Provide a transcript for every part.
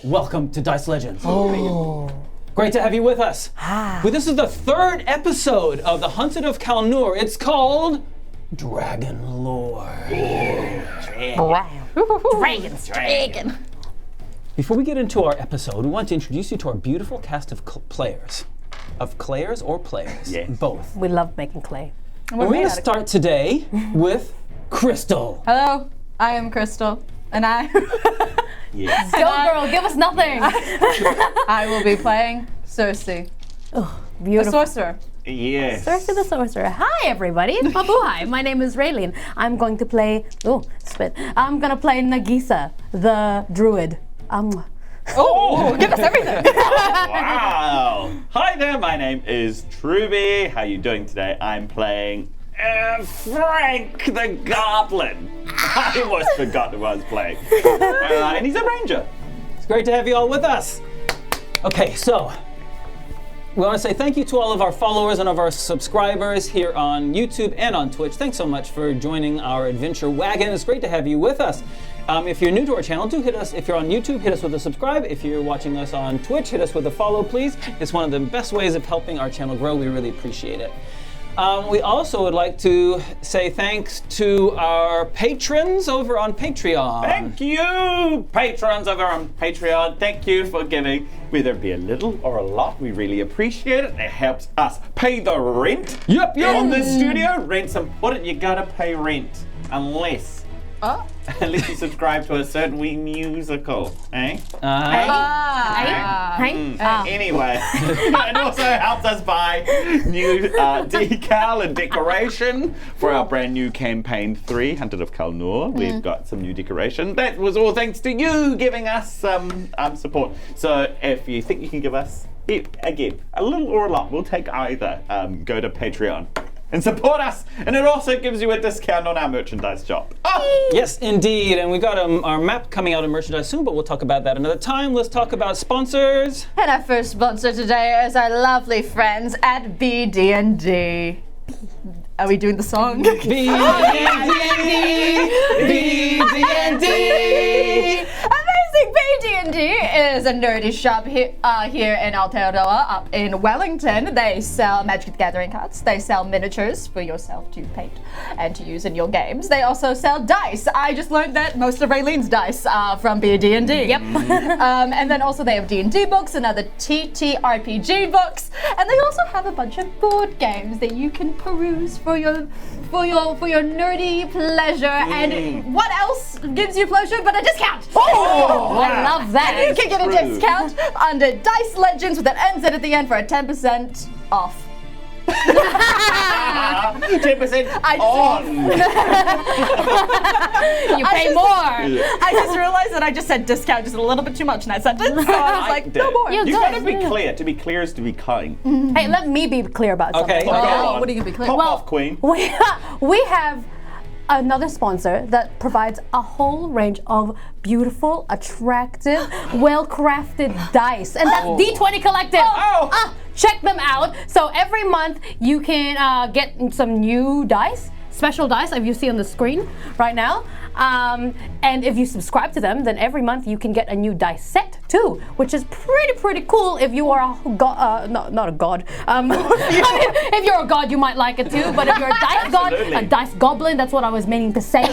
welcome to Dice Legends. Great to have you with us. Well, this is the third episode of the Hunted of Kalnour. It's called Dragon Lore. Dragon. Before we get into our episode, we want to introduce you to our beautiful cast of players. Of clayers or players? Yes. Both. We love making clay. And we're going to start today with Crystal. Hello, I am Crystal, and I Yes. Go girl, give us nothing. I will be playing Cerci, the Beautiful. sorcerer. Yes. Cerci the sorcerer. Hi everybody, it's Mabuhay. My name is Raylene. I'm going to play, I'm going to play Nagiisa, the druid. Oh, give us everything. Wow. Hi there, my name is Truby. How you doing today? I'm playing Frank the Goblin. I almost forgot who I was playing. And he's a ranger. It's great to have you all with us. Okay, so we want to say thank you to all of our followers and of our subscribers here on YouTube and on Twitch. Thanks so much for joining our adventure wagon. It's great to have you with us. If you're new to our channel, do hit us. If you're on YouTube, hit us with a subscribe. If you're watching us on Twitch, hit us with a follow, please. It's one of the best ways of helping our channel grow. We really appreciate it. We also would like to say thanks to our patrons over on Patreon. Thank you, patrons over on Patreon. Thank you for giving, whether it be a little or a lot. We really appreciate it. It helps us pay the rent. Yep. On the studio, rent's important. You gotta pay rent, unless you subscribe to a certain wee musical, eh? Anyway, it also helps us buy new decal and decoration for our brand new campaign 3, Hunted of Kalnour. We've got some new decoration. That was all thanks to you giving us some support. So if you think you can give us, again, a little or a lot, we'll take either. Go to Patreon and support us, and it also gives you a discount on our merchandise shop. Yes, indeed, and we got our map coming out of merchandise soon, but we'll talk about that another time. Let's talk about sponsors. And our first sponsor today is our lovely friends at BD&D. Are we doing the song? BD&D. Amazing! BD&D is a nerdy shop here in Aotearoa, up in Wellington. They sell Magic the Gathering cards. They sell miniatures for yourself to paint and to use in your games. They also sell dice. I just learned that most of Raylene's dice are from BD&D. Yep. And then also they have D&D books and other TTRPG books. And they also have a bunch of board games that you can peruse for your nerdy pleasure. And what else gives you pleasure but a discount? I love that. You can get a discount under Dice Legends with an NZ at the end for a 10% off. 10% on. You pay more. I just realized that I just said discount just a little bit too much in that sentence. So I was like, no more. You You gotta be Yeah. clear. To be clear is to be kind. Hey, let me be clear about something. Okay. Go on. what are you gonna be clear? Pop Well, off, Queen. We have another sponsor that provides a whole range of beautiful, attractive, well-crafted dice, and that's D20 Collective. Check them out. So every month you can get some new dice, special dice, as you see on the screen right now. And if you subscribe to them, then every month you can get a new dice set too, which is pretty cool. If you are a god, not a god. I mean, if you're a god, you might like it too. But if you're a dice god, a dice goblin, that's what I was meaning to say.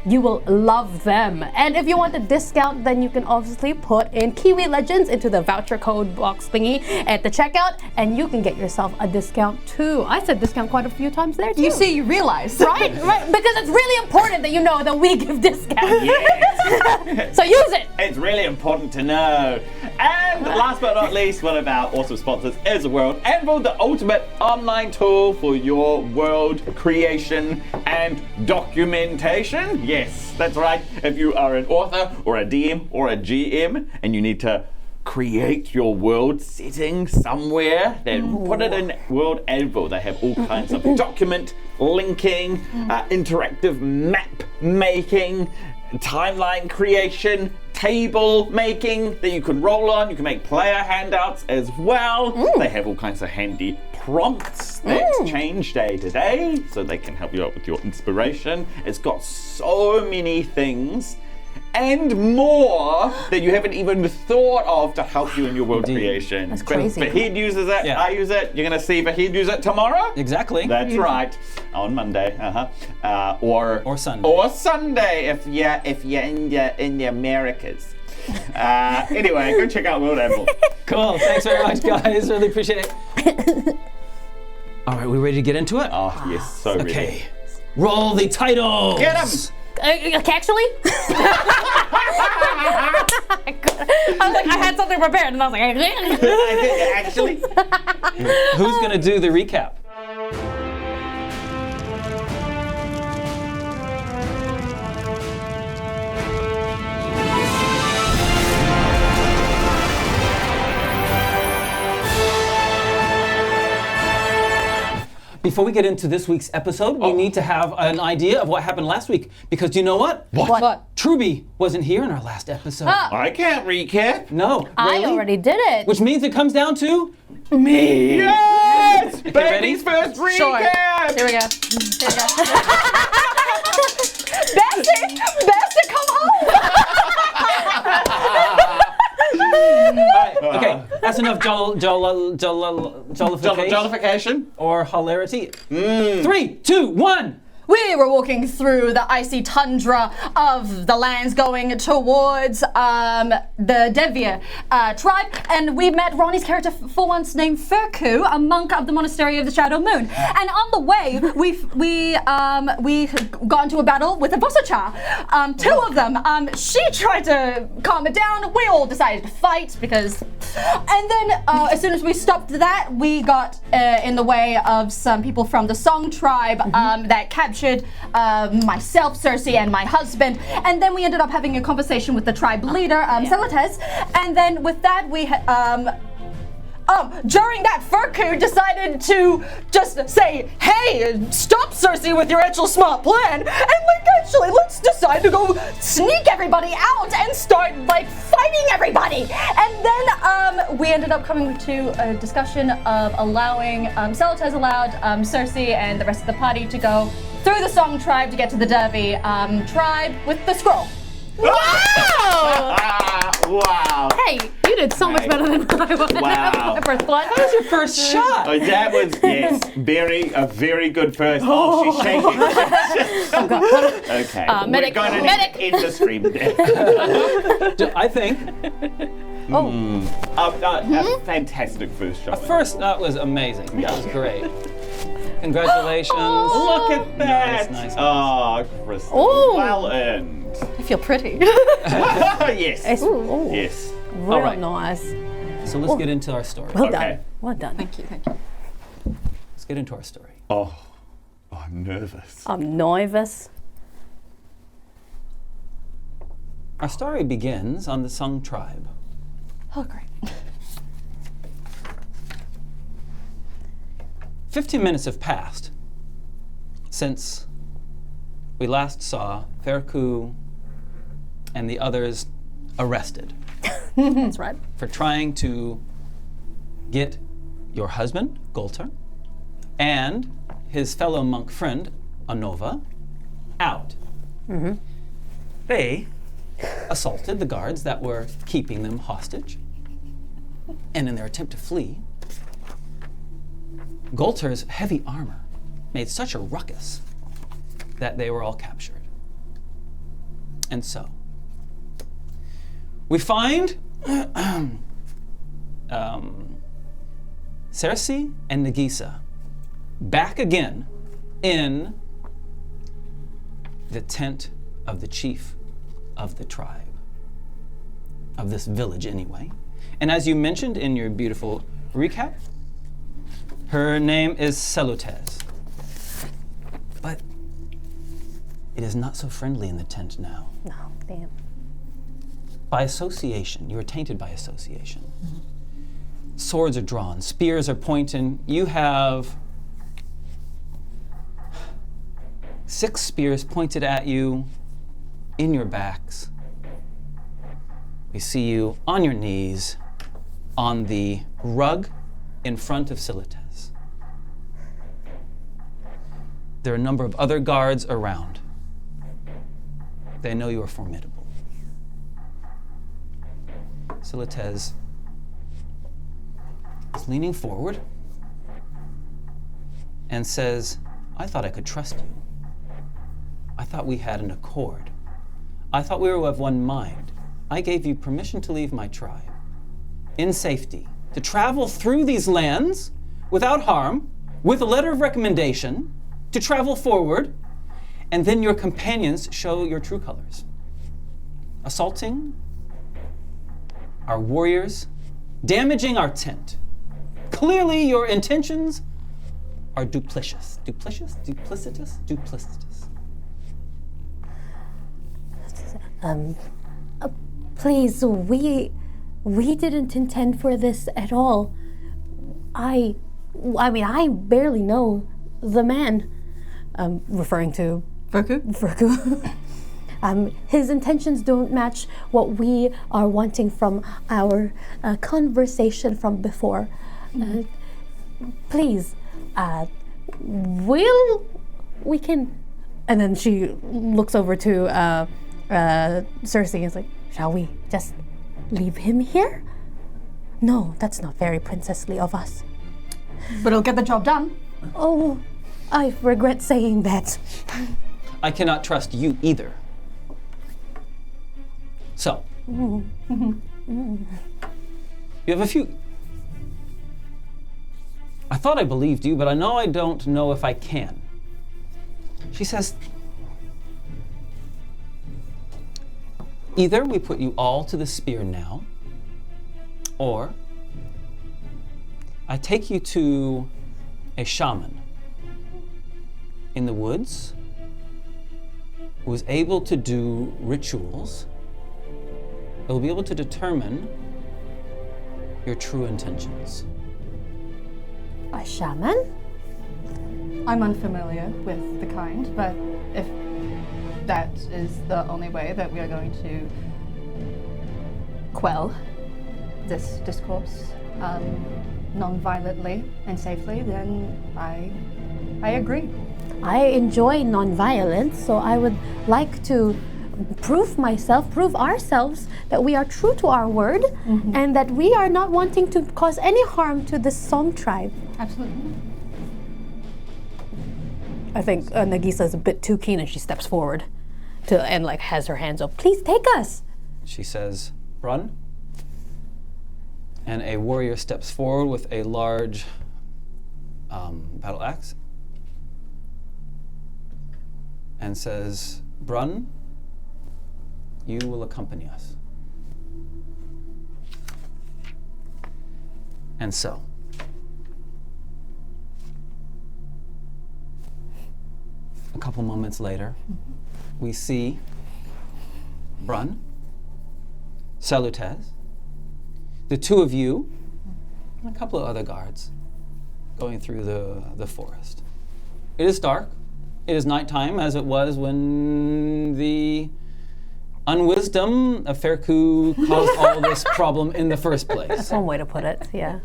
You will love them. And if you want a discount, then you can obviously put in Kiwi Legends into the voucher code box thingy at the checkout, and you can get yourself a discount too. I said discount quite a few times there too. You see, you realize. Right, because it's really important that you know that we give discounts. Yes. So use it. It's really important to know. And last but not least, one of our awesome sponsors is World Anvil, the ultimate online tool for your world creation and documentation. Yes, that's right. If you are an author or a DM or a GM and you need to create your world setting somewhere, then put it in World Anvil. They have all kinds of document linking, interactive map making, timeline creation, table making that you can roll on. You can make player handouts as well. They have all kinds of handy prompts that change day to day, so they can help you out with your inspiration. It's got so many things and more that you haven't even thought of to help you in your world creation. That's crazy. Fahid uses it, Yeah. I use it. You're going to see Fahid use it tomorrow? Exactly. That's right. On Monday. Or Sunday. Or Sunday if you're in the Americas. Anyway, go check out World Anvil. Cool. Thanks very much, guys. Really appreciate it. All right, we ready to get into it? Oh, yes, so ready. Okay. Roll the titles. Get him! Actually? I was like, I had something prepared, and I was like, Actually, Who's going to do the recap? Before we get into this week's episode, we need to have an idea of what happened last week. Because do you know what? What? Truby wasn't here in our last episode. I can't recap. No. I Really? already did it. Which means it comes down to Me. Yes! ready? Baby's first recap! Sure. Here we go. Bessie, come home! All right, okay, that's enough jollification Jollification. or hilarity. 3, 2, 1. We were walking through the icy tundra of the lands going towards the Devia tribe, and we met Ronnie's character for once named Feku, a monk of the Monastery of the Shadow Moon. And on the way, we got into a battle with a Bossachar. Two of them. She tried to calm it down. We all decided to fight because... And then as soon as we stopped that, we got in the way of some people from the Song tribe that captured myself, Cerci, and my husband. And then we ended up having a conversation with the tribe leader, Celates. And then with that, we during that, Feku decided to just say, hey, stop Cerci with your actual smart plan, and actually, let's decide to go sneak everybody out and start, fighting everybody. And then we ended up coming to a discussion of allowing, Celates allowed Cerci and the rest of the party to go through the Song tribe to get to the Derby tribe with the scroll. Wow! Wow. Hey, you did so much better than I would Wow. ever thought. That was your first shot. Oh, that was, yes, a very good first. Oh, she's shaking. Okay. Medic. We're going to end the stream there. I think A fantastic first shot. first that was amazing. That was great. Congratulations. Look at that. Nice. Oh, Kristen. Ooh. Well earned. I feel pretty. Yes. Ooh. Yes. Real right. nice. So let's get into our story. Well Okay. done. Well done. Thank you. Let's get into our story. Oh, I'm nervous. I'm nervous. Our story begins on the Sung tribe. Oh, great. 15 minutes have passed since we last saw Feku and the others arrested That's right. for trying to get your husband, Golter, and his fellow monk friend, Anova, out. They assaulted the guards that were keeping them hostage, and in their attempt to flee, Golter's heavy armor made such a ruckus that they were all captured. And so, we find Cerci and Nagiisa back again in the tent of the chief of the tribe, of this village anyway. And as you mentioned in your beautiful recap, her name is Celates. But it is not so friendly in the tent now. No, damn. By association, you are tainted by association. Swords are drawn, spears are pointed. You have 6 spears pointed at you in your backs. We see you on your knees on the rug in front of Celates. There are a number of other guards around. They know you are formidable. Silitez is leaning forward and says, I thought I could trust you. I thought we had an accord. I thought we were of one mind. I gave you permission to leave my tribe in safety, to travel through these lands without harm, with a letter of recommendation, to travel forward, and then your companions show your true colors. Assaulting our warriors, damaging our tent. Clearly your intentions are duplicitous. Duplicitous? Please, we didn't intend for this at all. I mean, I barely know the man. Referring to Feku. His intentions don't match what we are wanting from our conversation from before. Please, we can. And then she looks over to Cerci and is like, shall we just leave him here? No, that's not very princessly of us. But it'll get the job done. Oh, I regret saying that. I cannot trust you either. So, you have a few. I thought I believed you, but I know I don't know if I can. She says, either we put you all to the spear now, or I take you to a shaman in the woods who is able to do rituals that will be able to determine your true intentions. A shaman? I'm unfamiliar with the kind, but if that is the only way that we are going to quell this discourse non-violently and safely, then I agree. I enjoy non-violence, so I would like to prove ourselves that we are true to our word and that we are not wanting to cause any harm to this Song tribe. Absolutely. I think Nagiisa is a bit too keen and she steps forward and has her hands up. Please take us. She says, run. And a warrior steps forward with a large battle axe and says, Brun, you will accompany us. And so, a couple moments later, we see Brun, Salutez, the two of you, and a couple of other guards going through the forest. It is dark. It is nighttime, as it was when the unwisdom of Feku caused all this problem in the first place. That's one way to put it, yeah.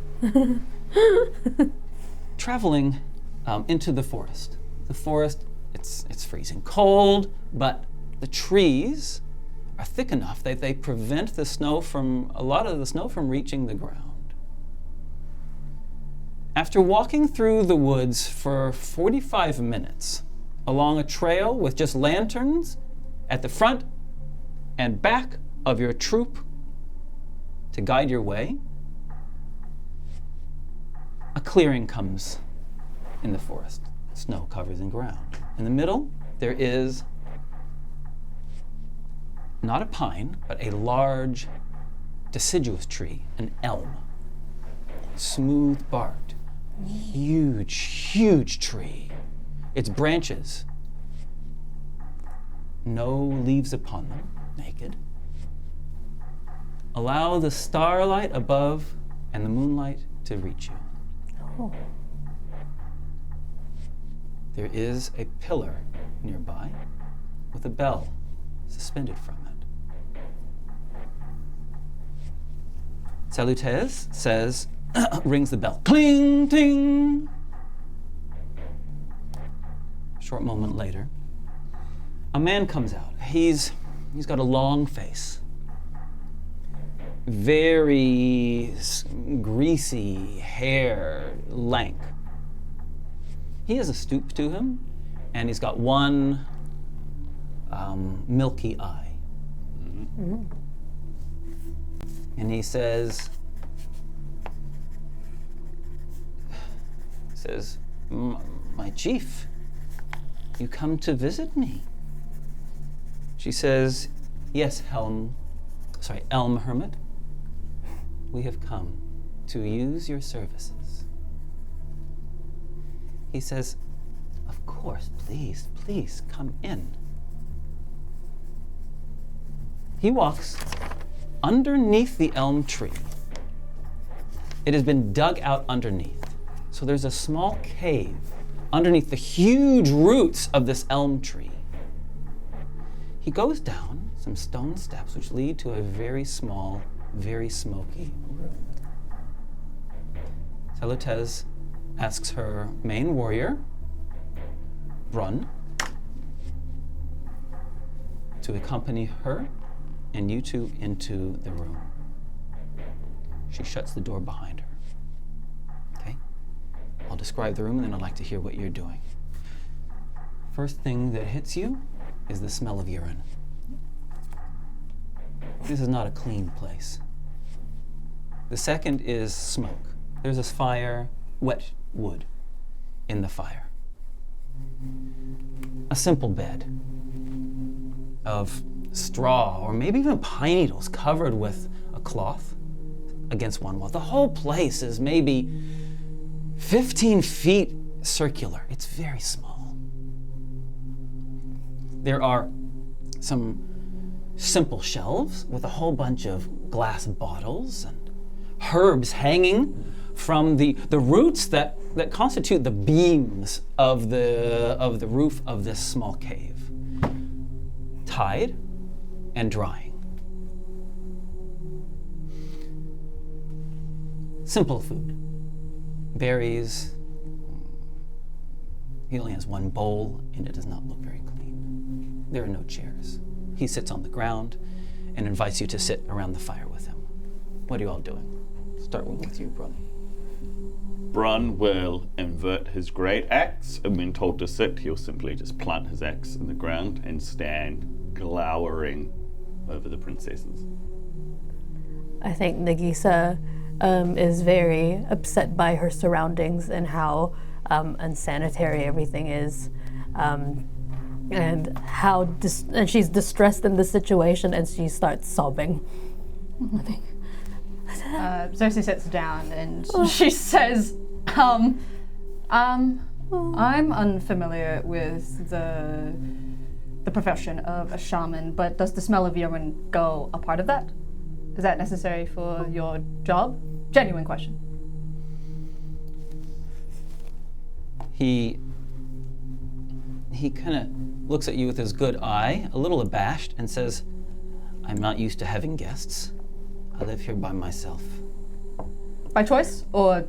Traveling into the forest. The forest, it's freezing cold, but the trees are thick enough that they prevent a lot of the snow from reaching the ground. After walking through the woods for 45 minutes, along a trail with just lanterns at the front and back of your troop to guide your way, a clearing comes in the forest. Snow covers the ground. In the middle, there is not a pine, but a large deciduous tree, an elm. Smooth-barked, huge tree. Its branches, no leaves upon them, naked, allow the starlight above and the moonlight to reach you. Oh. There is a pillar nearby with a bell suspended from it. Salutez says, rings the bell. Cling, ting! A short moment later, a man comes out. He's got a long face. very greasy hair, lank. He has a stoop to him, and he's got one milky eye. Mm-hmm. And he says, my chief, you come to visit me. She says, yes, Elm Hermit. We have come to use your services. He says, of course, please come in. He walks underneath the elm tree. It has been dug out underneath. So there's a small cave underneath the huge roots of this elm tree. He goes down some stone steps which lead to a very small, very smoky room. Celotez asks her main warrior, Brun, to accompany her and you two into the room. She shuts the door behind her. Okay? I'll describe the room and then I'd like to hear what you're doing. First thing that hits you is the smell of urine. This is not a clean place. The second is smoke. There's this fire, wet wood in the fire. A simple bed of straw or maybe even pine needles covered with a cloth against one wall. The whole place is maybe 15 feet circular. It's very small. There are some simple shelves with a whole bunch of glass bottles and herbs hanging from the roots that constitute the beams of the roof of this small cave, tied and drying. Simple food. Berries. He only has one bowl, and it does not look very clean. There are no chairs. He sits on the ground and invites you to sit around the fire with him. What are you all doing? Start with you, Brun. Brun will invert his great axe, and when told to sit, he'll simply just plant his axe in the ground and stand glowering over the princesses. I think Nagiisa is very upset by her surroundings and how unsanitary everything is, and how and she's distressed in the situation, and she starts sobbing. I think. Cerci sits down and she says, I'm unfamiliar with the profession of a shaman, but does the smell of urine go a part of that? Is that necessary for your job? Genuine question. He kind of looks at you with his good eye, a little abashed, and says, I'm not used to having guests. I live here by myself. By choice, or?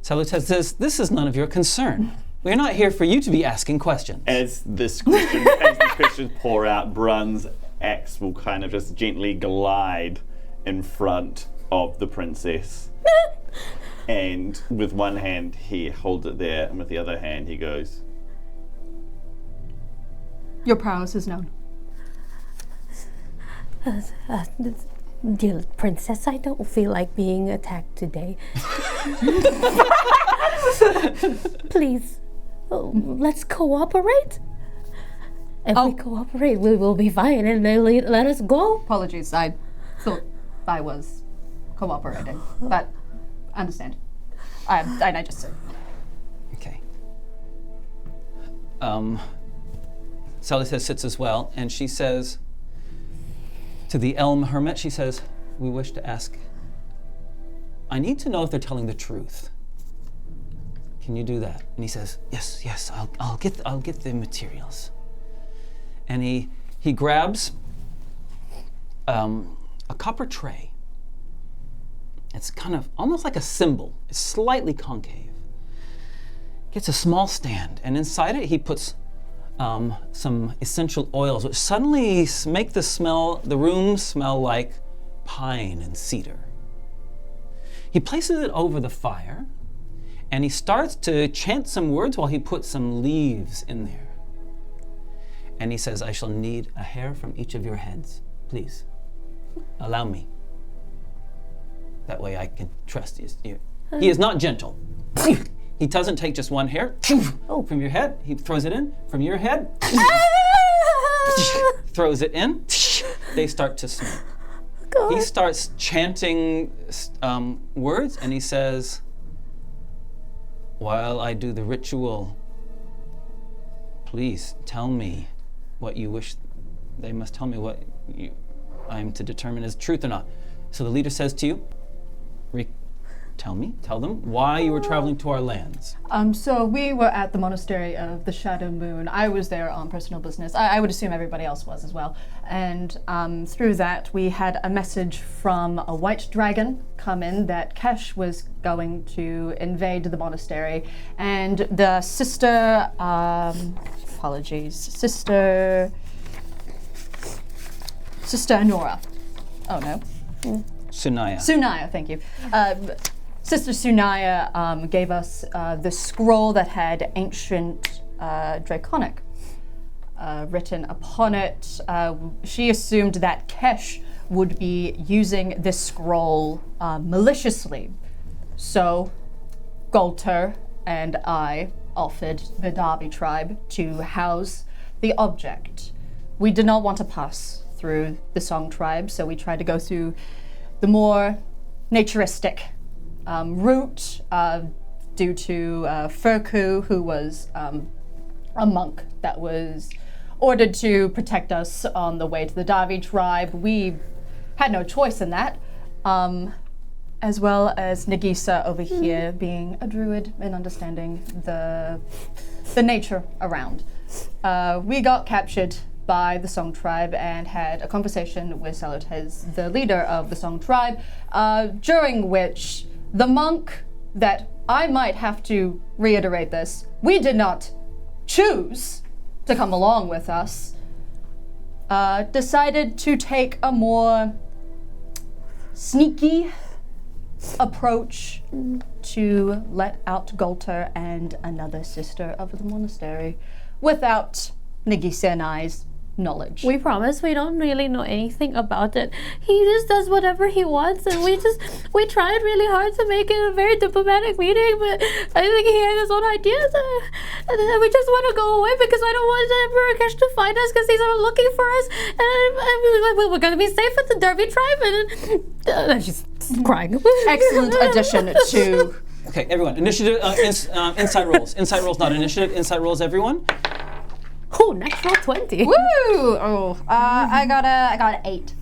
Salutez says, this is none of your concern. We're not here for you to be asking questions. As the questions pour out, Brun's axe will kind of just gently glide in front of the princess. And with one hand, he holds it there, and with the other hand, he goes, your prowess is known. Dear princess, I don't feel like being attacked today. Please, let's cooperate. If we cooperate, we will be fine, and they'll let us go. Apologies, I thought I was cooperating, but I understand. I just said. Okay. Celeste sits as well, and she says to the Elm Hermit, she says, we wish to ask, I need to know if they're telling the truth. Can you do that? And he says, yes, I'll get the materials. And he grabs a copper tray. It's kind of almost like a cymbal. It's slightly concave. Gets a small stand, and inside it he puts some essential oils, which suddenly make the room smell like pine and cedar. He places it over the fire, and he starts to chant some words while he puts some leaves in there. And he says, I shall need a hair from each of your heads. Please, allow me. That way I can trust you. He is not gentle. He doesn't take just one hair from your head. He throws it in from your head. Throws it in. They start to smoke. God. He starts chanting words, and he says, while I do the ritual, please tell me what you wish. They must tell me what I am to determine is truth or not. So the leader says to you, tell them why you were traveling to our lands. So we were at the Monastery of the Shadow Moon. I was there on personal business. I would assume everybody else was as well. And through that, we had a message from a white dragon come in that Kesh was going to invade the monastery. And the sister, Sister Anora. Oh no. Sunaya, thank you. Sister Sunaya gave us the scroll that had ancient Draconic written upon it. She assumed that Kesh would be using this scroll maliciously. So Golter and I offered the Darby tribe to house the object. We did not want to pass through the Song tribe, so we tried to go through the more naturistic route due to Feku, who was a monk that was ordered to protect us on the way to the Davi tribe. We had no choice in that, as well as Nagiisa over here being a druid and understanding the nature around. We got captured by the Song tribe and had a conversation with Salotez, the leader of the Song tribe, during which the monk, that I might have to reiterate this, we did not choose to come along with us, decided to take a more sneaky approach to let out Golter and another sister of the monastery without Nagiisa and I's knowledge. We promise we don't really know anything about it. He just does whatever he wants, and we tried really hard to make it a very diplomatic meeting, but I think he had his own ideas, and we just want to go away because I don't want Emperor Kesh to find us because he's looking for us, and we're going to be safe with the Derby tribe, and she's crying. Excellent addition to... Okay, everyone, initiative, inside rolls. Inside rolls, not initiative, inside rolls, everyone. Oh, natural 20. Woo! Oh, I got an 8.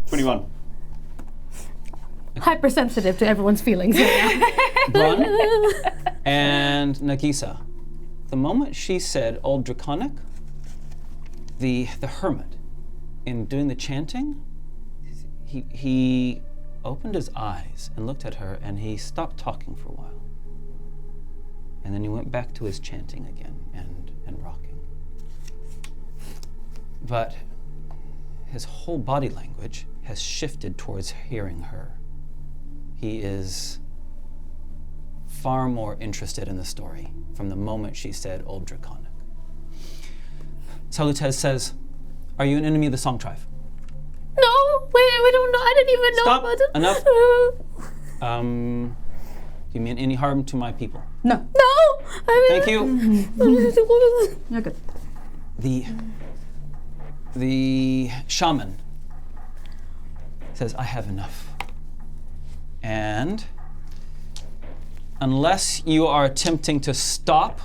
21. Hypersensitive to everyone's feelings right now. Brun and Nagiisa. The moment she said Old Draconic, the hermit, in doing the chanting, he opened his eyes and looked at her, and he stopped talking for a while. And then he went back to his chanting again and rocking. But his whole body language has shifted towards hearing her. He is far more interested in the story from the moment she said Old Draconic. Salutez says, are you an enemy of the Song tribe? No, we don't know. I didn't even know Stop. about it. Enough. Do you mean any harm to my people? No. No! Thank you. You're good. The shaman says, I have enough. And unless you are attempting to stop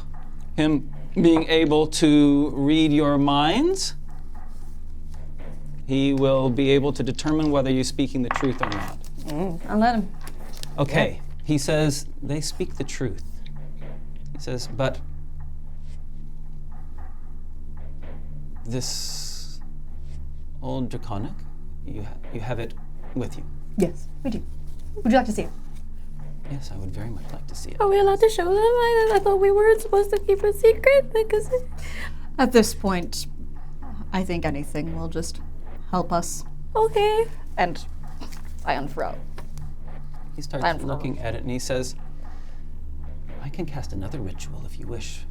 him being able to read your minds, he will be able to determine whether you're speaking the truth or not. I'll let him. Okay, Yeah. He says, they speak the truth. He says, but this Old Draconic, you have it with you. Yes, we do. Would you like to see it? Yes, I would very much like to see it. Are we allowed to show them? I thought we weren't supposed to keep a secret because... At this point, I think anything will just help us. Okay. And I unfurl. He starts looking at it and he says, I can cast another ritual if you wish.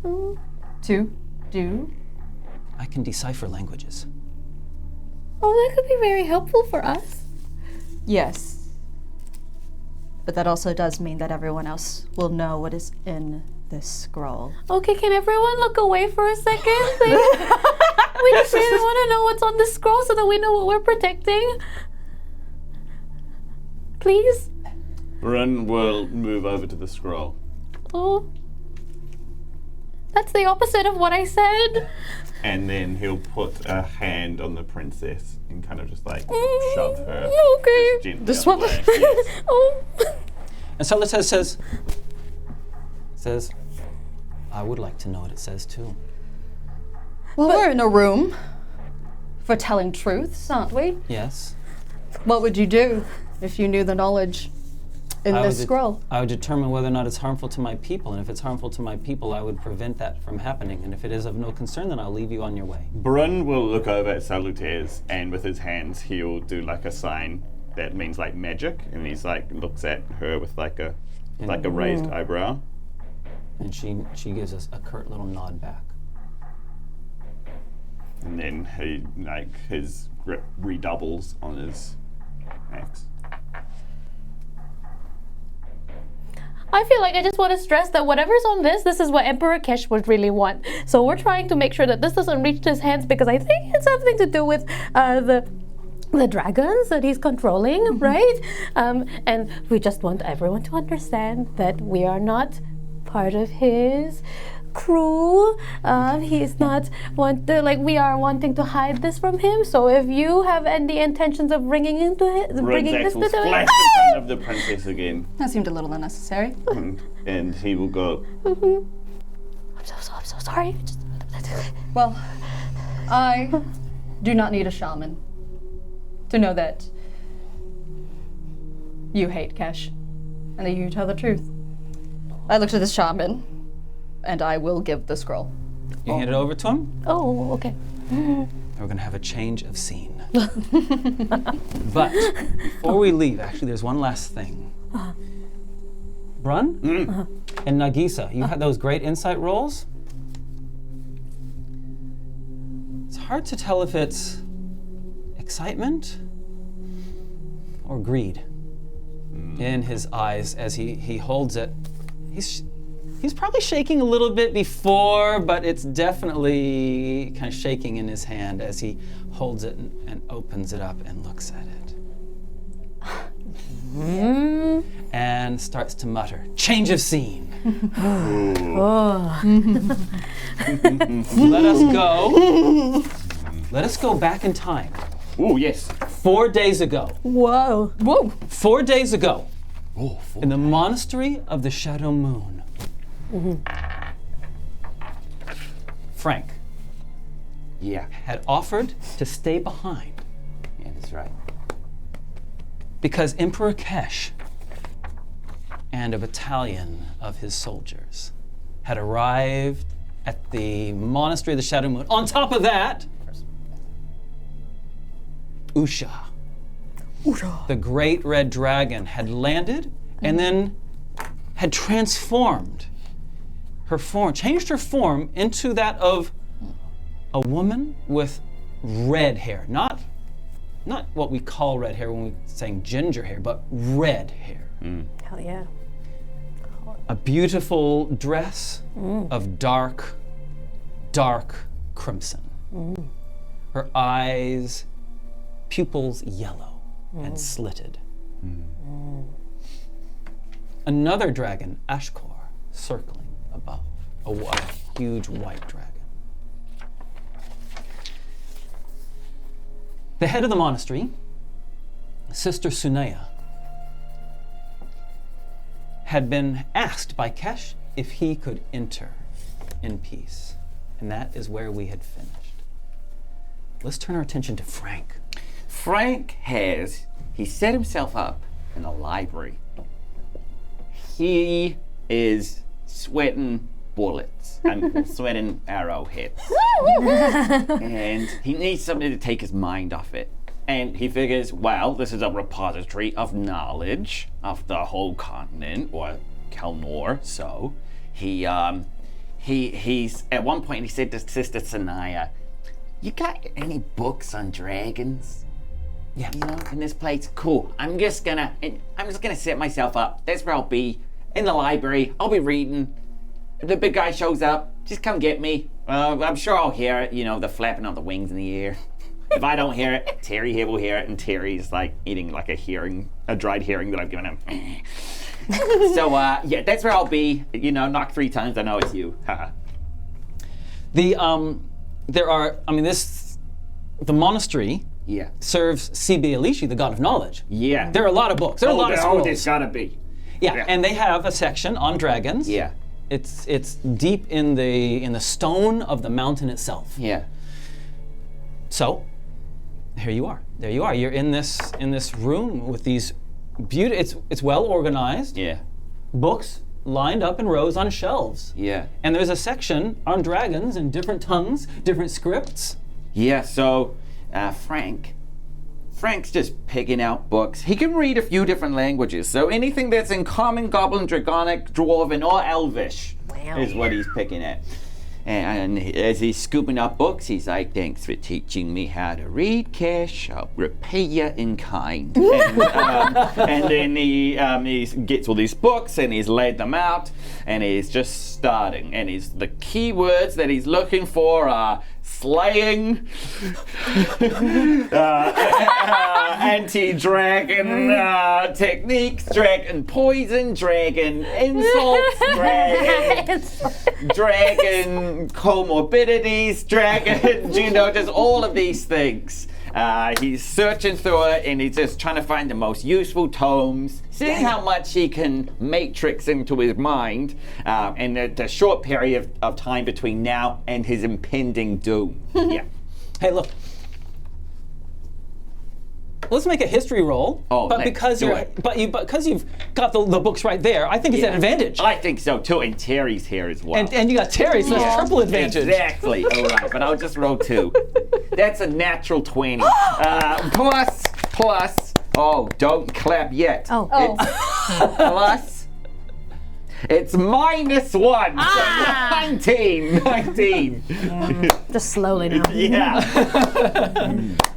To do? I can decipher languages. Oh, that could be very helpful for us. Yes. But that also does mean that everyone else will know what is in this scroll. Okay, can everyone look away for a second, please? We just really want to know what's on the scroll so that we know what we're protecting. Please? Brun will move over to the scroll. Oh. That's the opposite of what I said. And then he'll put a hand on the princess and kind of just like shove her. Okay. just gently This out one? the way. Yes. Oh. And Solitaire says, I would like to know what it says too. Well, we're in a room for telling truths, aren't we? Yes. What would you do if you knew the knowledge in this scroll? I would determine whether or not it's harmful to my people, and if it's harmful to my people, I would prevent that from happening, and if it is of no concern, then I'll leave you on your way. Brun will look over at Salutaires and with his hands he'll do like a sign that means like magic, and he's like looks at her with like a raised eyebrow. And she gives us a curt little nod back. And then his grip redoubles on his axe. I feel like I just want to stress that whatever's on this is what Emperor Kesh would really want. So we're trying to make sure that this doesn't reach his hands because I think it's something to do with the dragons that he's controlling, right? And we just want everyone to understand that we are not part of his crew. He's not we are wanting to hide this from him. So if you have any intentions of bringing this to will splash in front of the princess again, That seemed a little unnecessary. and he will go. I'm so sorry. Well, I do not need a shaman to know that you hate Kesh and that you tell the truth. I look to the shaman and I will give the scroll. You hand it over to him, Oh, okay. and we're going to have a change of scene. But before we leave, actually, there's one last thing. Brun and Nagiisa, you had those great insight rolls. It's hard to tell if it's excitement or greed in his eyes as he holds it. He's probably shaking a little bit before, but it's definitely kind of shaking in his hand as he holds it and opens it up and looks at it. And starts to mutter, change of scene. Let us go back in time. Oh yes. 4 days ago. Whoa. 4 days ago. In the monastery of the Shadow Moon. Frank Yeah. had offered to stay behind Yeah, that's right. because Emperor Kesh and a battalion of his soldiers had arrived at the monastery of the Shadow Moon. On top of that, Usha, the great red dragon, had landed and then had transformed her form, changed her form into that of a woman with red hair. Not what we call red hair when we're saying ginger hair, but red hair. Hell yeah. A beautiful dress of dark crimson. Her eyes, pupils yellow and slitted. Another dragon, Ashkor, circling above, a huge white dragon. The head of the monastery, Sister Sunaya, had been asked by Kesh if he could enter in peace. And that is where we had finished. Let's turn our attention to Frank. Frank he set himself up in a library. He is sweating bullets and sweating arrowheads. And he needs something to take his mind off it. And he figures, well, this is a repository of knowledge of the whole continent, or Kalnour. So he's at one point he said to Sister Sanaya, "You got any books on dragons? Yeah. You know, in this place? Cool. I'm just gonna set myself up. That's where I'll be, in the library. I'll be reading. If the big guy shows up, just come get me. I'm sure I'll hear it. You know, the flapping of the wings in the air. If I don't hear it, Terry here will hear it, and Terry's like eating like a dried herring that I've given him. So yeah, that's where I'll be. You know, knock 3 times. I know it's you. The the monastery Yeah. serves Sibi Elishi, the god of knowledge. Yeah. There are a lot of books. There are a lot of scrolls. There's gotta be. Yeah, and they have a section on dragons. Yeah. It's deep in the stone of the mountain itself. Yeah. So, here you are. There you are. You're in this room with these it's well organized. Yeah. Books lined up in rows on shelves. Yeah. And there's a section on dragons in different tongues, different scripts. Yeah, so Frank's just picking out books. He can read a few different languages, so anything that's in common, goblin, draconic, dwarven, or elvish is what he's picking at. And as he's scooping up books, he's like, "Thanks for teaching me how to read, Cash. I'll repay you in kind." And then he gets all these books and he's laid them out and he's just starting. And the key words that he's looking for are slaying, anti-dragon techniques, dragon poison, dragon insults, dragon comorbidities, dragon, just all of these things. He's searching through it and he's just trying to find the most useful tomes, seeing how much he can matrix into his mind in the short period of time between now and his impending doom. Yeah. Hey, look. Let's make a history roll. Oh, but let's because do you're it. because you've got the books right there, I think it's an advantage. I think so too, and Terry's here as well. And you got Terry, so it's triple advantage. Exactly. All right, but I'll just roll 2. That's a natural 20. Plus. Oh, don't clap yet. Oh. Plus. It's -1. So 19. Just slowly now. Yeah.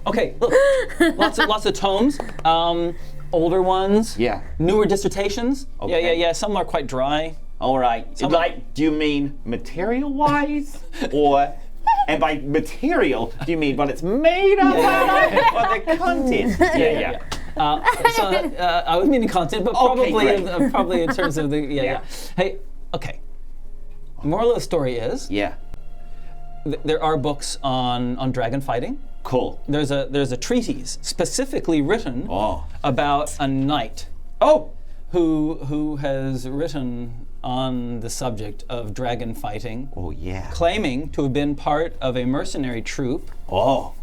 Okay, look, lots of tomes, older ones, Yeah. newer dissertations. Okay. Yeah. Some are quite dry. All right. Do you mean material-wise, or? And by material, do you mean what it's made of, or the content? Yeah. I was meaning content, but probably in terms of the yeah. Hey, okay. Moral of the story is Yeah. There are books on dragon fighting. Cool. There's a treatise specifically written about a knight who has written on the subject of dragon fighting. Oh yeah. Claiming to have been part of a mercenary troop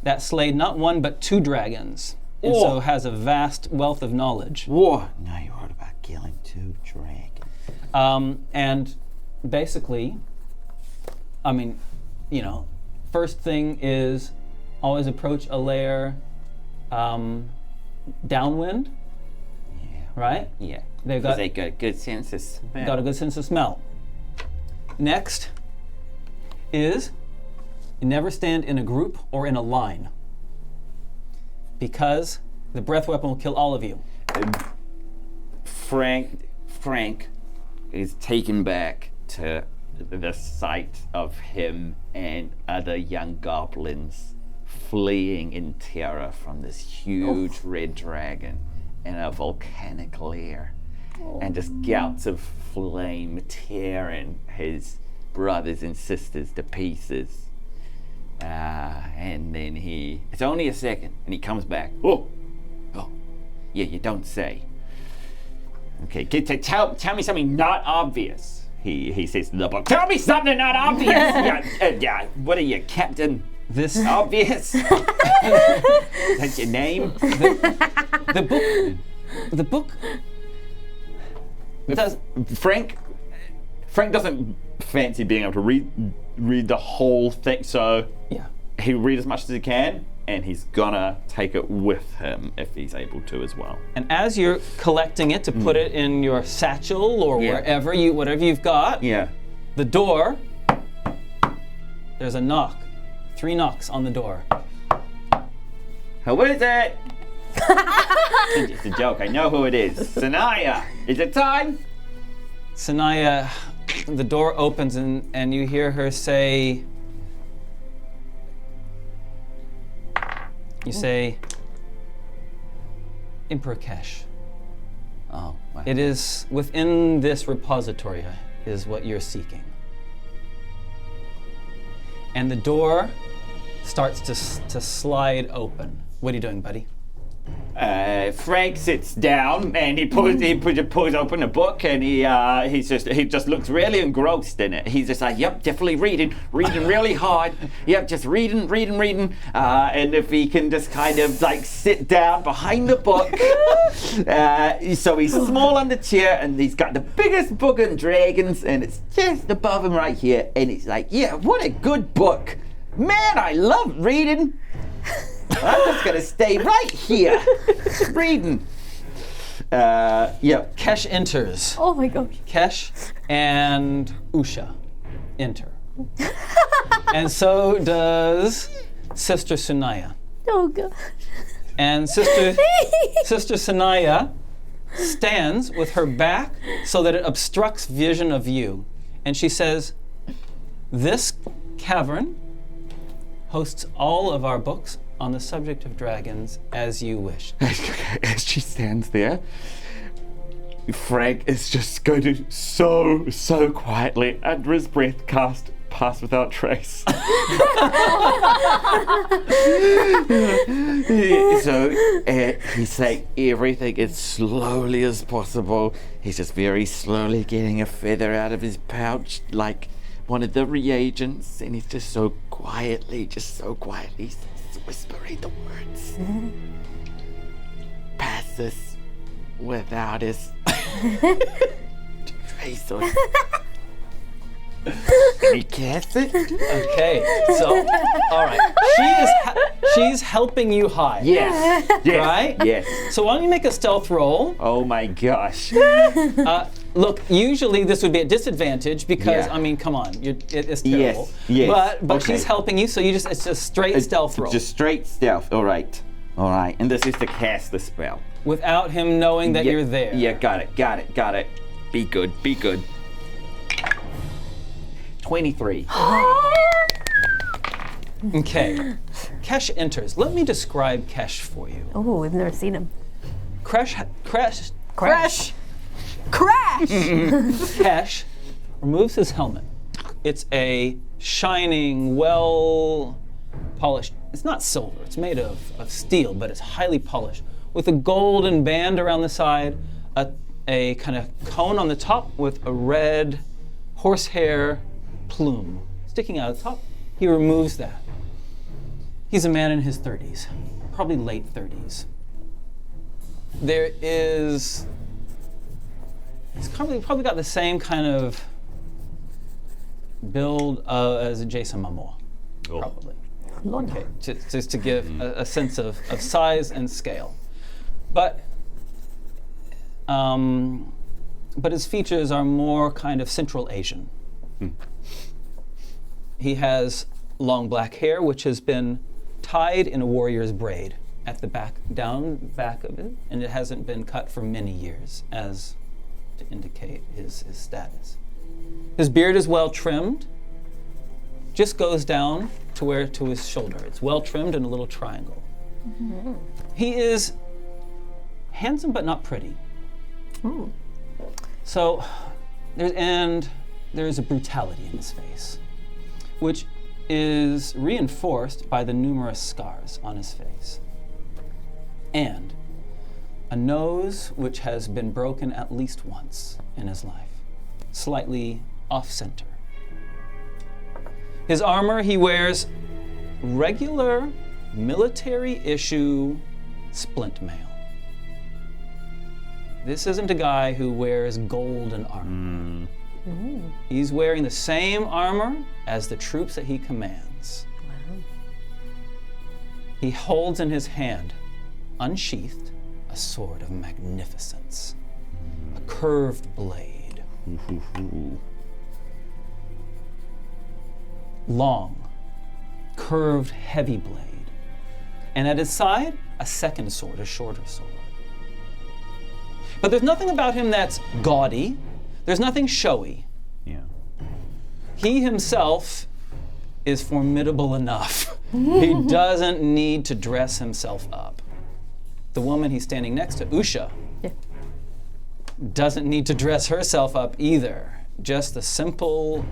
that slayed not 1 but 2 dragons, and so has a vast wealth of knowledge. Whoa. Now you heard about killing 2 dragons. And basically, I mean, first thing is always approach a lair downwind. Yeah. Right? Yeah. They got a good sense of smell. Got a good sense of smell. Next is you never stand in a group or in a line, because the breath weapon will kill all of you. Frank is taken back to the sight of him and other young goblins fleeing in terror from this huge red dragon in a volcanic lair. And just gouts of flame tearing his brothers and sisters to pieces. And then it's only a second, and he comes back. Oh, yeah, you don't say. Okay, tell me something not obvious. He says to the book, tell me something not obvious. Yeah, what are you, Captain? This Obvious? That's your name? The book. Frank doesn't fancy being able to read the whole thing, so Yeah. he'll read as much as he can, and he's gonna take it with him if he's able to as well. And as you're collecting it to put it in your satchel or Yeah. whatever you've got, Yeah. the door, there's a knock. 3 knocks on the door. Who is it? It's a joke. I know who it is. Sanaya, is it time? Sanaya, the door opens and you hear her say, Emperor Kesh. Oh, wow. It is within this repository is what you're seeking. And the door starts to slide open. What are you doing, buddy? Frank sits down and he pulls open a book and he just looks really engrossed in it. He's just like, yep, definitely reading really hard. Yep, just reading. And if he can just kind of like sit down behind the book, so he's small on the chair and he's got the biggest book on dragons and it's just above him right here. And he's like, yeah, what a good book, man! I love reading. I'm just gonna stay right here, reading. Yep. Kesh enters. Oh my gosh. Kesh and Usha enter. And so does Sister Sanaya. Oh god. And Sister Sanaya stands with her back so that it obstructs vision of you. And she says, this cavern hosts all of our books on the subject of dragons as you wish. As she stands there, Frank is just going to so quietly, under his breath, cast Pass Without Trace. So he's like everything as slowly as possible. He's just very slowly getting a feather out of his pouch, like one of the reagents, and he's just so quietly whispering the words. Pass this without his trace or... Can he cast it? Okay, so, all right. She's helping you hide. Yes. Right? Yes. So why don't you make a stealth roll? Oh my gosh. Look, usually this would be at disadvantage because, Yeah. I mean, come on, it's terrible. Yes. But Okay. she's helping you, so it's just straight stealth roll. Just straight stealth. All right. And this is to cast the spell. Without him knowing that you're there. Yeah, got it. Be good. 23. Okay. Kesh enters. Let me describe Kesh for you. Oh, we've never seen him. Crash. Crash! Kesh removes his helmet. It's a shining, well-polished, it's not silver, it's made of steel, but it's highly polished, with a golden band around the side, a kind of cone on the top with a red horsehair plume sticking out of the top. He removes that. He's a man in his 30s, probably late 30s. He's probably got the same kind of build as Jason Momoa, probably. Okay, just to give a sense of size and scale. But his features are more kind of Central Asian. He has long black hair, which has been tied in a warrior's braid at the back of it, and it hasn't been cut for many years, as to indicate his status. His beard is well trimmed, just goes down to his shoulder. It's well trimmed in a little triangle. Mm-hmm. He is handsome but not pretty. Ooh. So there's a brutality in his face, which is reinforced by the numerous scars on his face. And a nose which has been broken at least once in his life, slightly off-center. His armor, he wears regular military-issue splint mail. This isn't a guy who wears golden armor. He's wearing the same armor as the troops that he commands. He holds in his hand, unsheathed, a sword of magnificence, a curved blade. Long, curved, heavy blade. And at his side, a second sword, a shorter sword. But there's nothing about him that's gaudy. There's nothing showy. Yeah. He himself is formidable enough. He doesn't need to dress himself up. The woman he's standing next to, Usha, doesn't need to dress herself up either. Just a simple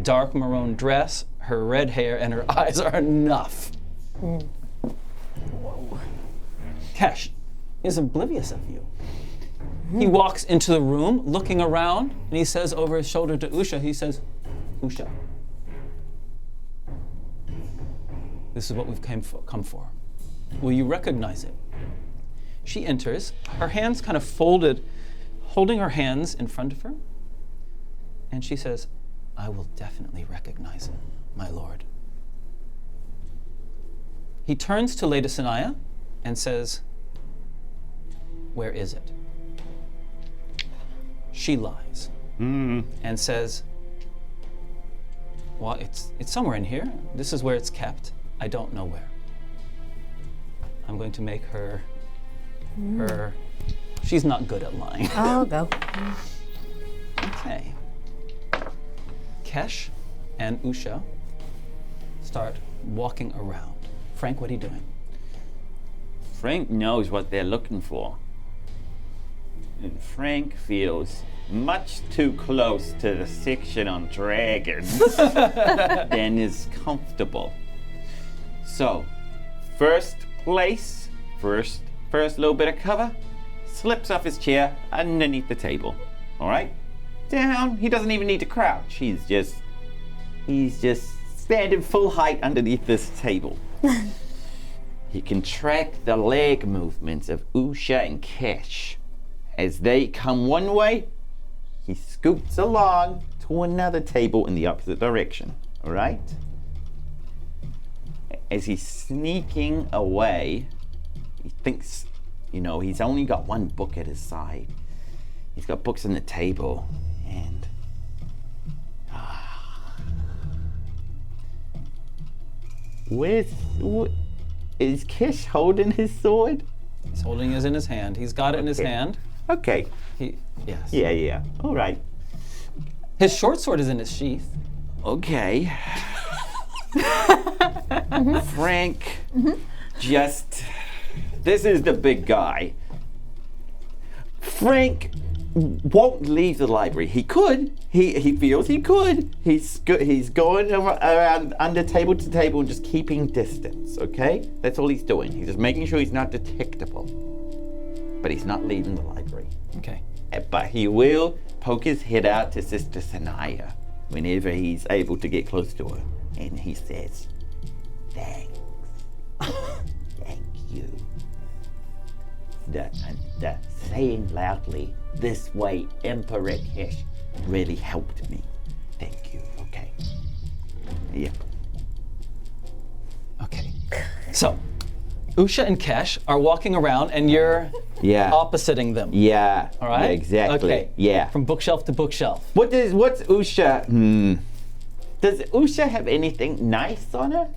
dark maroon dress, her red hair, and her eyes are enough. Kesh is oblivious of you. He walks into the room, looking around, and he says over his shoulder to Usha, he says, Usha, this is what we've come for. Will you recognize it? She enters, her hands kind of folded, holding her hands in front of her, and she says, I will definitely recognize it, my lord. He turns to Lady Sanaya and says, where is it? She lies and says, well, it's somewhere in here. This is where it's kept. I don't know where. I'm going to make her, she's not good at lying. I'll go. Okay. Kesh and Usha start walking around. Frank, what are you doing? Frank knows what they're looking for. And Frank feels much too close to the section on dragons than is comfortable. So, first little bit of cover, slips off his chair underneath the table. All right? Down, he doesn't even need to crouch. He's just standing full height underneath this table. He can track the leg movements of Usha and Kesh. As they come one way, he scoots along to another table in the opposite direction, all right? As he's sneaking away, he thinks, he's only got one book at his side. He's got books on the table, and is Kesh holding his sword? He's holding it in his hand. He's got it in his hand. Okay. Yes. Yeah. All right. His short sword is in his sheath. Okay. Frank, this is the big guy. Frank won't leave the library. He could. He feels he could. He's going around under table to table and just keeping distance, okay? That's all he's doing. He's just making sure he's not detectable. But he's not leaving the library. Okay. But he will poke his head out to Sister Sanaya whenever he's able to get close to her. And he says, thanks. Thank you. The saying loudly, this way, Emperor Kesh, really helped me. Thank you. Okay. Yeah. Okay. So, Usha and Kesh are walking around and you're oppositing them. Yeah. All right? Yeah, exactly. Okay. Yeah. From bookshelf to bookshelf. What's Usha? Does Usha have anything nice on her?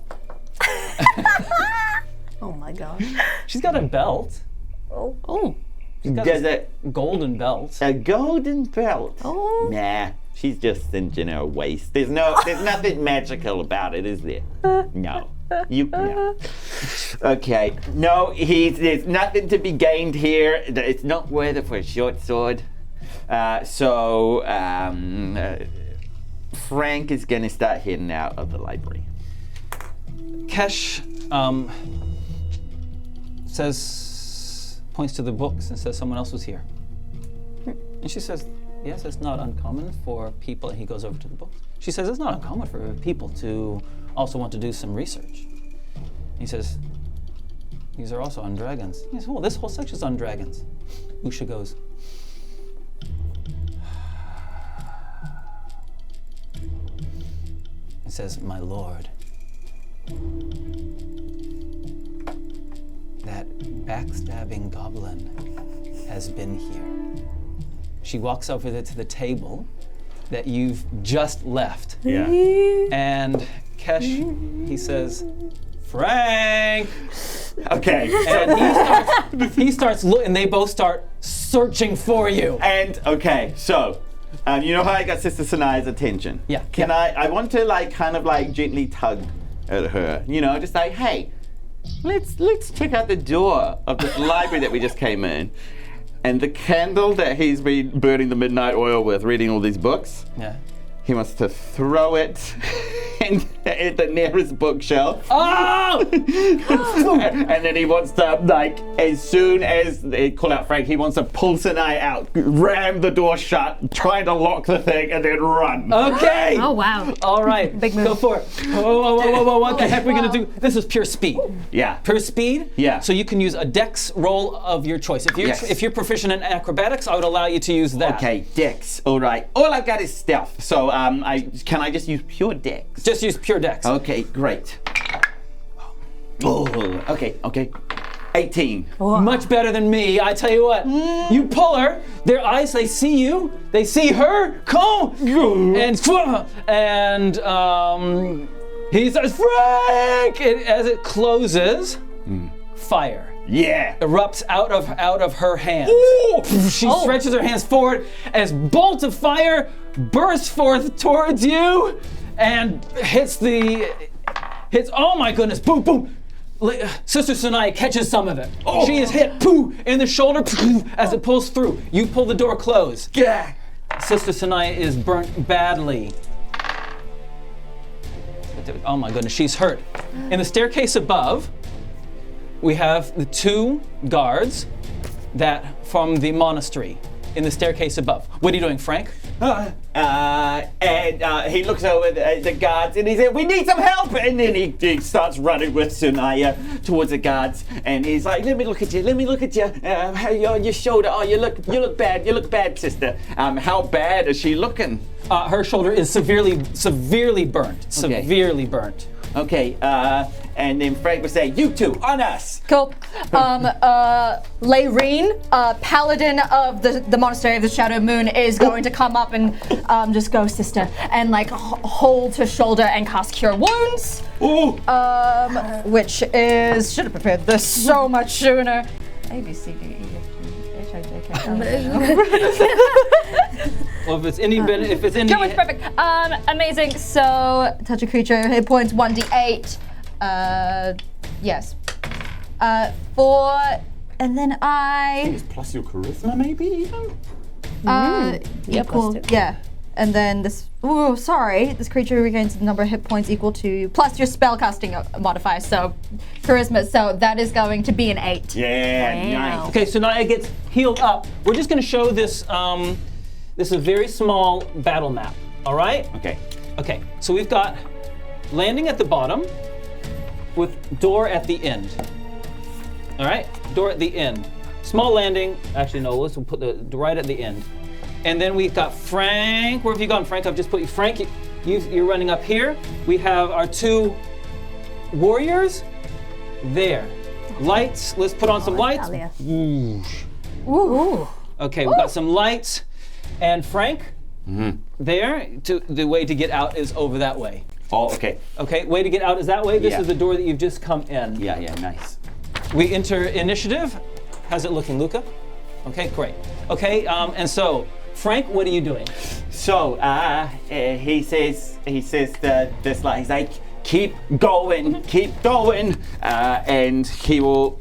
Oh my gosh. She's got a belt. Oh. She's got a golden belt. A golden belt? Oh. Nah, she's just cinching her waist. There's nothing magical about it, is there? No. No. Okay. No, there's nothing to be gained here. It's not worth it for a short sword. Frank is gonna start heading out of the library. Kesh points to the books and says someone else was here. And she says, yes, it's not uncommon for people, and he goes over to the books. She says, it's not uncommon for people to also want to do some research. He says, these are also on dragons. He says, well, this whole section's on dragons. Usha goes, and says, my lord, backstabbing goblin has been here. She walks over to the table that you've just left. Yeah. And Kesh, he says, Frank! Okay. And he starts looking, and they both start searching for you. And okay, so you know how I got Sister Sanaya's attention? Yeah. Can I want to like kind of like gently tug at her, you know, just like, hey, let's check out the door of this library that we just came in. And the candle that he's been burning the midnight oil with, reading all these books, Yeah. he wants to throw it at the nearest bookshelf. Oh! And then he wants to, like, as soon as they call out Frank, he wants to pull Sanai out, ram the door shut, try to lock the thing, and then run. Okay! Oh, wow. All right, Big move. go for it. Whoa, what the heck are we gonna do? This is pure speed. Yeah. Pure speed? Yeah. So you can use a dex roll of your choice. If you're proficient in acrobatics, I would allow you to use that. Okay, dex. All right. All I've got is stealth. So can I just use pure dex? Just use pure dex. Okay, great. Oh, okay. 18. Much better than me, I tell you what. You pull her, their eyes, they see you, they see her, come, and he says, Frank! As it closes, fire Yeah. erupts out of her hands. She stretches her hands forward as bolt of fire bursts forth towards you and hits, oh my goodness, boom, boom. Sister Sanaya catches some of it. She is hit, in the shoulder as it pulls through. You pull the door closed. Yeah. Sister Sanaya is burnt badly. Oh my goodness, she's hurt. In the staircase above, we have the two guards that from the monastery in the staircase above. What are you doing, Frank? And he looks over the guards and he says, "We need some help!" And then he starts running with Sunaya towards the guards, and he's like, "Let me look at you. Your shoulder. Oh, you look bad, sister. How bad is she looking?" Her shoulder is severely burnt. Severely burnt. Okay, and then Frank would say, "You two, on us!" Cool. Layreen, paladin of the Monastery of the Shadow Moon, is going to come up and just go, sister, and like hold her shoulder and cast Cure Wounds. Ooh! Which is, should have prepared this so much sooner. A, B, C, D, E, F, G, H, I, J, K, L, M, N, O. Well, if it's any, Cure Wounds, perfect. Amazing. So, touch a creature, hit points 1d8. Yes. 4, and then It's plus your charisma, maybe even. equal, yeah. And then this. Ooh, sorry. This creature regains the number of hit points equal to plus your spellcasting modifier. So, charisma. So that is going to be an 8. Yeah, nice. Okay, so Naya gets healed up. We're just going to show this. This is a very small battle map. All right. Okay. Okay. So we've got landing at the bottom, with door at the end. All right. Door at the end. Small landing. Actually, no. We'll put the right at the end. And then we've got Frank. Where have you gone, Frank? I've just put you. Frank, you're running up here. We have our two warriors there. Lights. Let's put on some lights. Ooh. Okay, we've got some lights. And Frank, there. The way to get out is over that way. Oh, okay. Okay, way to get out is that way. This Yeah. is the door that you've just come in. Yeah, nice. We enter initiative. How's it looking, Luca? Okay, great. Okay, and so, Frank, what are you doing? So, he says that this like he's like, keep going, and he will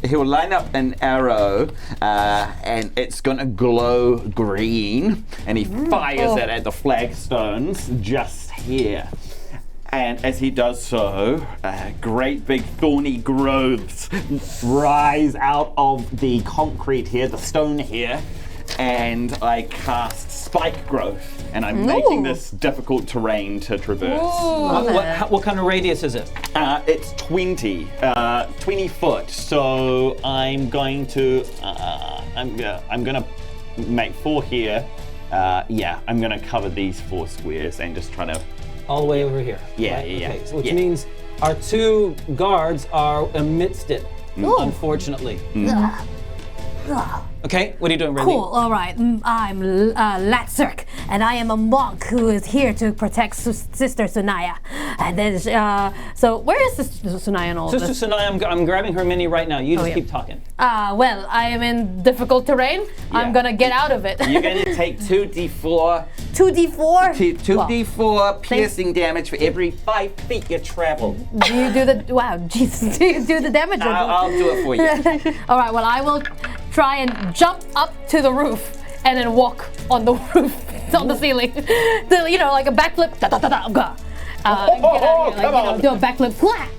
line up an arrow, and it's gonna glow green, and he fires it at the flagstones just here. And as he does so, great big thorny growths rise out of the concrete here, the stone here, and I cast spike growth, and I'm making this difficult terrain to traverse. What kind of radius is it? It's 20 foot. So I'm going to I'm gonna make 4 here. I'm gonna cover these 4 squares and just try to. All the way over here. Yeah, right? yeah, Okay, so which yeah. means our two guards are amidst it. unfortunately. Ugh. Ugh. Okay, what are you doing, Ridley? Cool, alright. I'm Latzerk, and I am a monk who is here to protect Sister Sunaya. And then, so where is Sister Sunaya in all Sister this? Sunaya, I'm grabbing her mini right now. You just yeah. keep talking. Well, I am in difficult terrain. I'm gonna get out of it. You're gonna take 2d4. 2d4? 2d4 piercing damage for every 5 feet you travel. Do you do the, wow, Jesus, do you do the damage? I'll do it for you. Alright, well, I will try and jump up to the roof and then walk on the roof, on the ceiling. Like a backflip, get out of here, do a backflip, flat.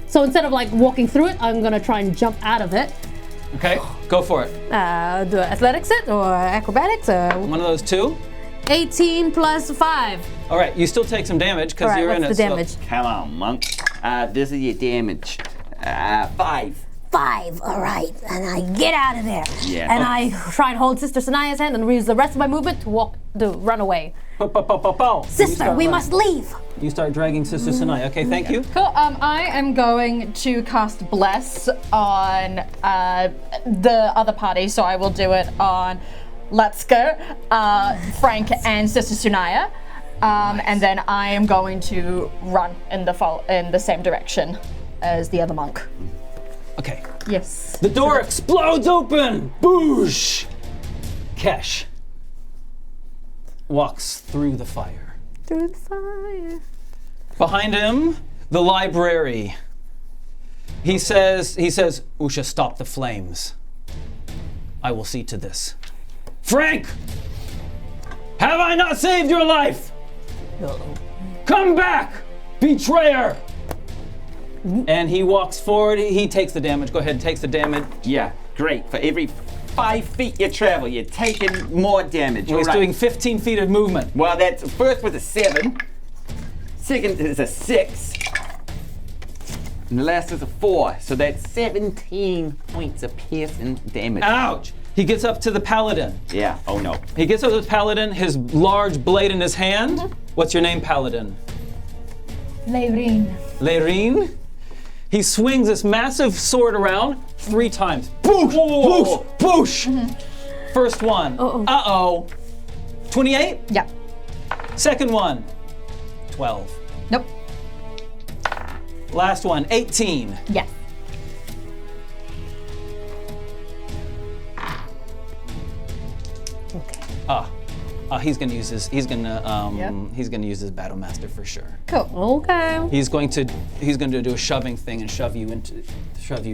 So instead of like walking through it, I'm gonna try and jump out of it. Okay, go for it. Do athletics it or acrobatics? One of those two. 18 plus 5. All right, you still take some damage because Alright, you're in what's it. the damage? Come on, monk. This is your damage. 5. 5, alright, and I get out of there. Yeah. And I try and hold Sister Sanaya's hand and use the rest of my movement to run away. Sister, we must leave. You start dragging Sister Sunaya. Okay, thank you. Cool. I am going to cast Bless on the other party, so I will do it on Letsker, Frank, and Sister Sunaya. And then I am going to run in the same direction as the other monk. Okay. Yes. The door explodes open. Boosh. Kesh walks through the fire. Through the fire. Behind him, the library. He says, Usha, stop the flames. I will see to this. Frank! Have I not saved your life? Uh-oh. Come back, betrayer! And he walks forward. He takes the damage. Go ahead, takes the damage. Yeah, great. For every 5 feet you travel, you're taking more damage. He's doing 15 feet of movement. Well, that's first was a 7. Second is a 6. And the last is a 4. So that's 17 points of piercing damage. Ouch! He gets up to the paladin. Yeah, oh no. He gets up to the paladin, his large blade in his hand. What's your name, paladin? Leirine. Leirine. He swings this massive sword around 3 times. Boosh! Boosh! Boosh! First one. Uh-oh. 28? Yeah. Second one. 12. Nope. Last one. 18. Yeah. He's gonna use his. He's gonna use his battle master for sure. Cool. Okay. He's going to do a shoving thing and shove you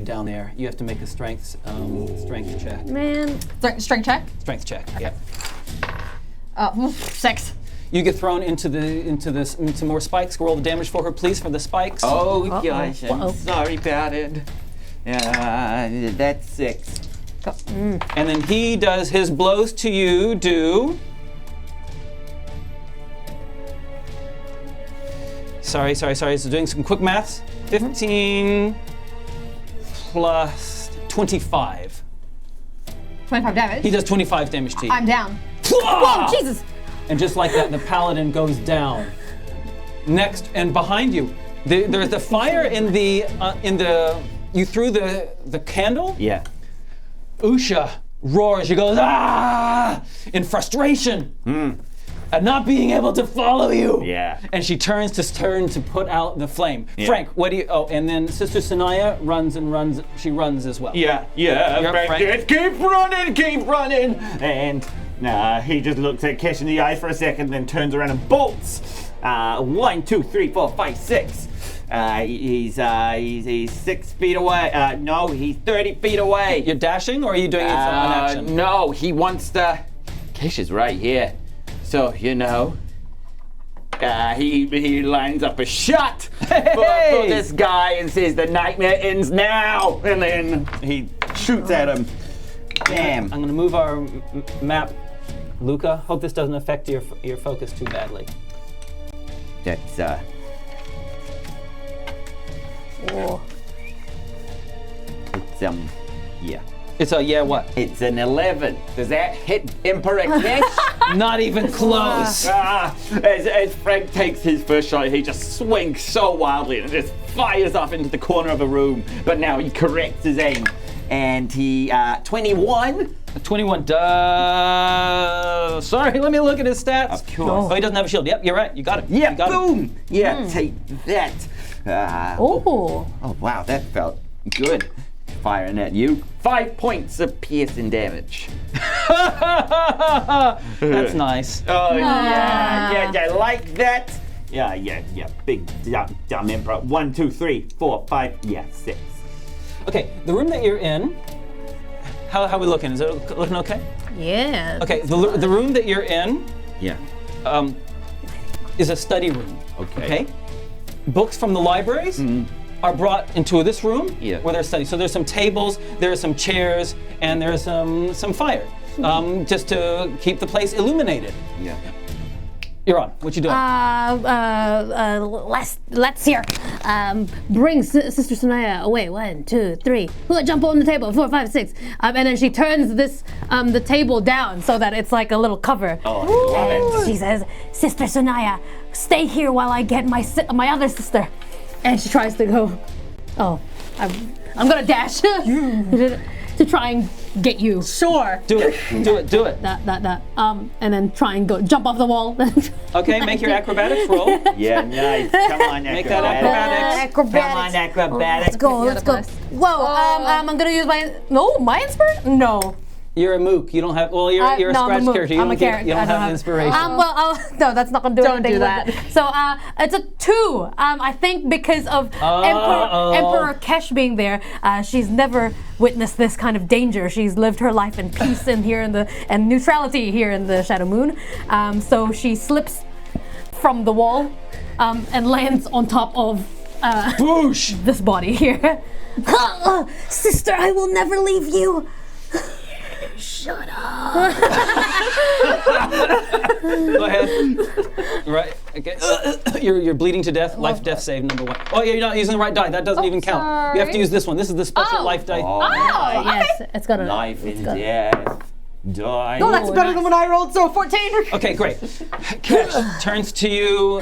down there. You have to make a strength check. Man. Strength check. Strength check. Okay. Yeah. 6. You get thrown into more spikes. Roll the damage for her, please, for the spikes. Oh gosh, I'm sorry about it. That's 6. And then he does his blows to you. Do. Sorry. So doing some quick maths. 15 plus 25. 25 damage. He does 25 damage to you. I'm down. Whoa, Jesus! And just like that, the paladin goes down. Next, and behind you, there's the fire in the. You threw the candle. Yeah. Usha roars. She goes, ah! In frustration at not being able to follow you. Yeah. And she turns to put out the flame. Yeah. Frank, what do you? Oh, and then Sister Sanaya runs. She runs as well. Yeah. Frank. Keep running. And he just looks at Kesh in the eye for a second, then turns around and bolts. 1, 2, 3, 4, 5, 6. He's 6 feet away. No, he's 30 feet away. You're dashing, or are you doing it from an action? No, he wants to. Kesh is right here, so he lines up a shot for this guy and says the nightmare ends now, and then he shoots at him. Bam. I'm gonna move our map. Luca, hope this doesn't affect your focus too badly. That's Whoa. It's yeah. It's a yeah. What? It's an 11. Does that hit Emperor Kesh? Not even close. As Frank takes his first shot, he just swings so wildly and it just fires off into the corner of a room, but now he corrects his aim. And he, 21. 21 does. Sorry, let me look at his stats. Of course. Oh, he doesn't have a shield. Yep, you're right. You got it. Yeah, you got boom! Yeah, take that. Oh. Oh, wow, that felt good. Firing at you. 5 points of piercing damage. That's nice. Oh, yeah, like that. Yeah. Big dumb emperor. 1, 2, 3, 4, 5, 6. Okay, the room that you're in, how are we looking? Is it looking okay? Yeah. Okay, the room that you're in Yeah. is a study room. Okay. Books from the libraries are brought into this room Yeah. where they're studied. So there's some tables, there are some chairs, and there's some fire, just to keep the place illuminated. Yeah. You're on. What you doing? Let's hear. Bring Sister Sanaya away. 1, 2, 3. Jump on the table. 4, 5, 6. And then she turns this the table down so that it's like a little cover. Oh, I love it. She says, Sister Sanaya, stay here while I get my other sister. And she tries to go. Oh, I'm gonna dash to try and get you. Sure. do it. That. And then try and go jump off the wall. Okay, make your acrobatics roll. Yeah, nice. Come on, Make that acrobatics. Come on, acrobatics. Let's go. Whoa, I'm gonna use my inspiration? No. You're a mook. You don't have. Well, you're a no, I'm scratch mook. character. You I'm don't a character. You don't I don't have inspiration. No, that's not gonna do Don't anything. do that. with it. So it's a 2. I think because of Emperor Kesh being there, she's never witnessed this kind of danger. She's lived her life in peace and neutrality here in the Shadow Moon. So she slips from the wall and lands on top of Boosh! this body here. Sister, I will never leave you. Shut up. Go ahead. Right. Okay. You're bleeding to death. Life death save number 1. Oh yeah, you're not using the right die. That doesn't even count. sorry. You have to use this one. This is the special life die. Yes, it's got a Life and death. Die. Oh, that's better than when I rolled, so 14. Okay, great. Kesh turns to you,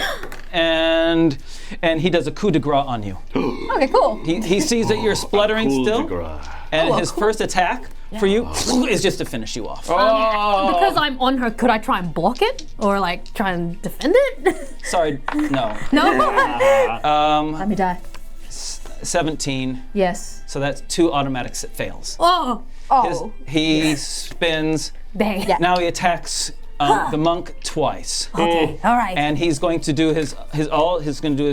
and he does a coup de grace on you. Okay, cool. He sees that you're spluttering still, and his first attack for you is just to finish you off. Because I'm on her, could I try and block it? Or like try and defend it? Sorry, no. No? Let me die. 17. Yes. So that's 2 automatic fails. Oh, He spins. dang. Now he attacks the monk twice. Okay, all right. And he's going to do his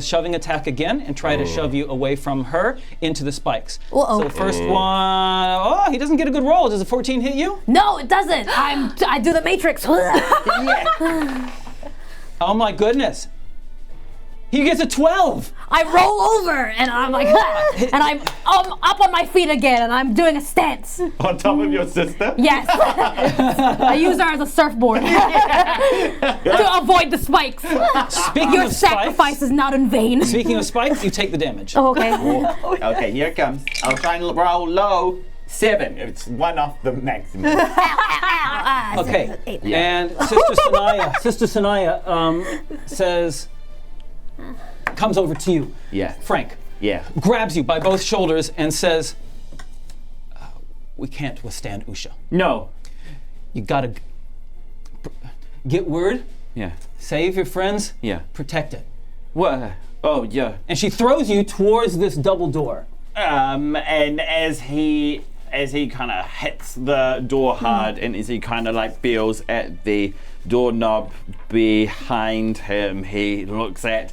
shoving attack again and try to shove you away from her into the spikes. Uh-oh. So first one, he doesn't get a good roll. Does a 14 hit you? No, it doesn't. I do the Matrix. Oh my goodness. He gets a 12. I roll over and I'm like, and I'm up on my feet again and I'm doing a stance. On top of your sister? Yes. I use her as a surfboard to avoid the spikes. Speaking Your of sacrifice spikes, is not in vain. speaking of spikes, you take the damage. Oh, okay. Okay, here it comes. I'll try and roll low. 7. It's 1 off the maximum. Okay. And Sister Sanaya says, comes over to you, Yeah. Frank, Yeah. grabs you by both shoulders and says, we can't withstand Usha. No. You gotta get word, Yeah. save your friends, Yeah. protect it. What? Oh, yeah. And she throws you towards this double door. And as he kind of hits the door hard, and as he kind of like feels at the doorknob behind him, he looks at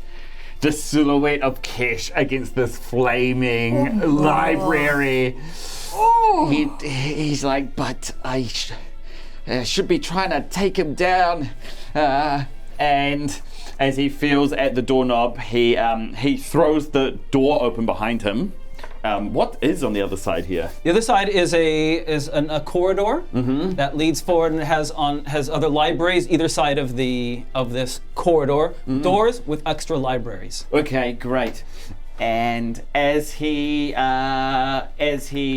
the silhouette of Kesh against this flaming library. He's like, but I should be trying to take him down. And as he feels at the doorknob, he throws the door open behind him. What is on the other side here? The other side is a corridor that leads forward and has other libraries either side of this corridor, doors with extra libraries. Okay, great. And as he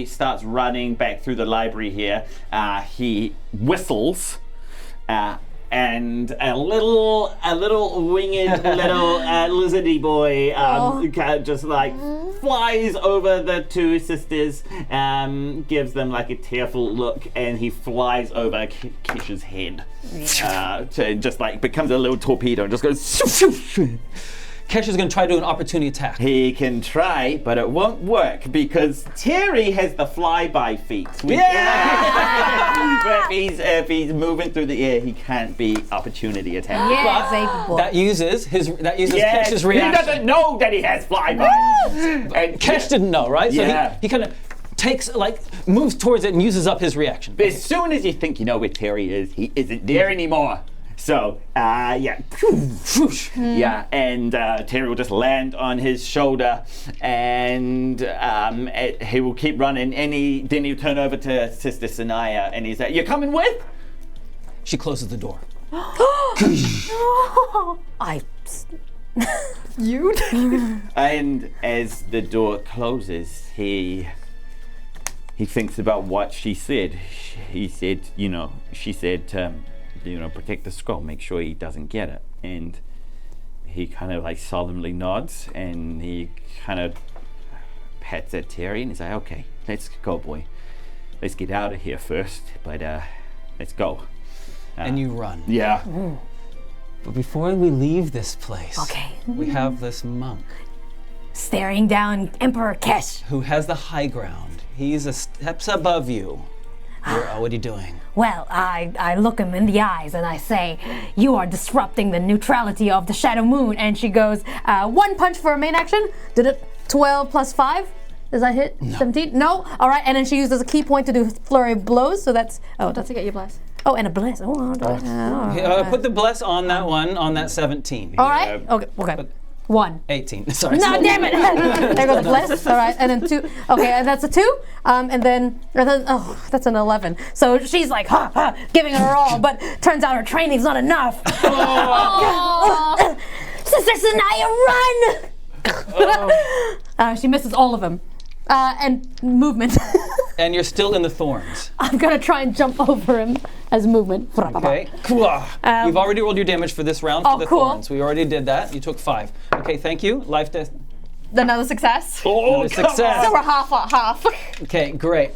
starts running back through the library here, he whistles, and a little winged little lizardy boy kind of just like flies over the two sisters, gives them like a tearful look, and he flies over Kesh's head to just like becomes a little torpedo and just goes. Kesh is going to try to do an opportunity attack. He can try, but it won't work because Terry has the flyby feat. But if he's moving through the air, he can't be opportunity attack. Yeah, baby boy. That uses Kesh's reaction. He doesn't know that he has flyby. And Kesh didn't know, right? So he kind of moves towards it and uses up his reaction. But as soon as you think you know where Terry is, he isn't there anymore. So, and Terry will just land on his shoulder, and he will keep running. Then he'll turn over to Sister Sanaya, and he's like, "You coming with?" She closes the door. You? And as the door closes, he thinks about what she said. She said, protect the scroll, make sure he doesn't get it. And he kind of like solemnly nods, and he kind of pats at Terry, and he's like, okay, let's go, boy. Let's get out of here first, but let's go. And you run. Yeah. But before we leave this place, we have this monk. Staring down Emperor Kesh. Who has the high ground. He's a steps above you. What are you doing? Well, I look him in the eyes and I say, you are disrupting the neutrality of the Shadow Moon. And she goes, one punch for a main action. Did it 12 plus 5? Does that hit? No. 17? No? All right, and then she uses a key point to do flurry of blows. So that's, Don't forget your bless. Oh, and a bless. Put the bless on that one, on that 17. All right. Okay. 1. 18. Sorry. No, damn it! There goes the bless. All right, and then 2. Okay, and that's a 2. And then that's an 11. So she's like, giving it her all, but turns out her training's not enough. Sister Sanaya, run! She misses all of them. And movement. And you're still in the thorns. I'm gonna try and jump over him as movement. Okay. We've already rolled your damage for this round for the thorns. We already did that. You took 5. Okay, thank you. Life death. Another success. Another success. So we're half. Okay, great.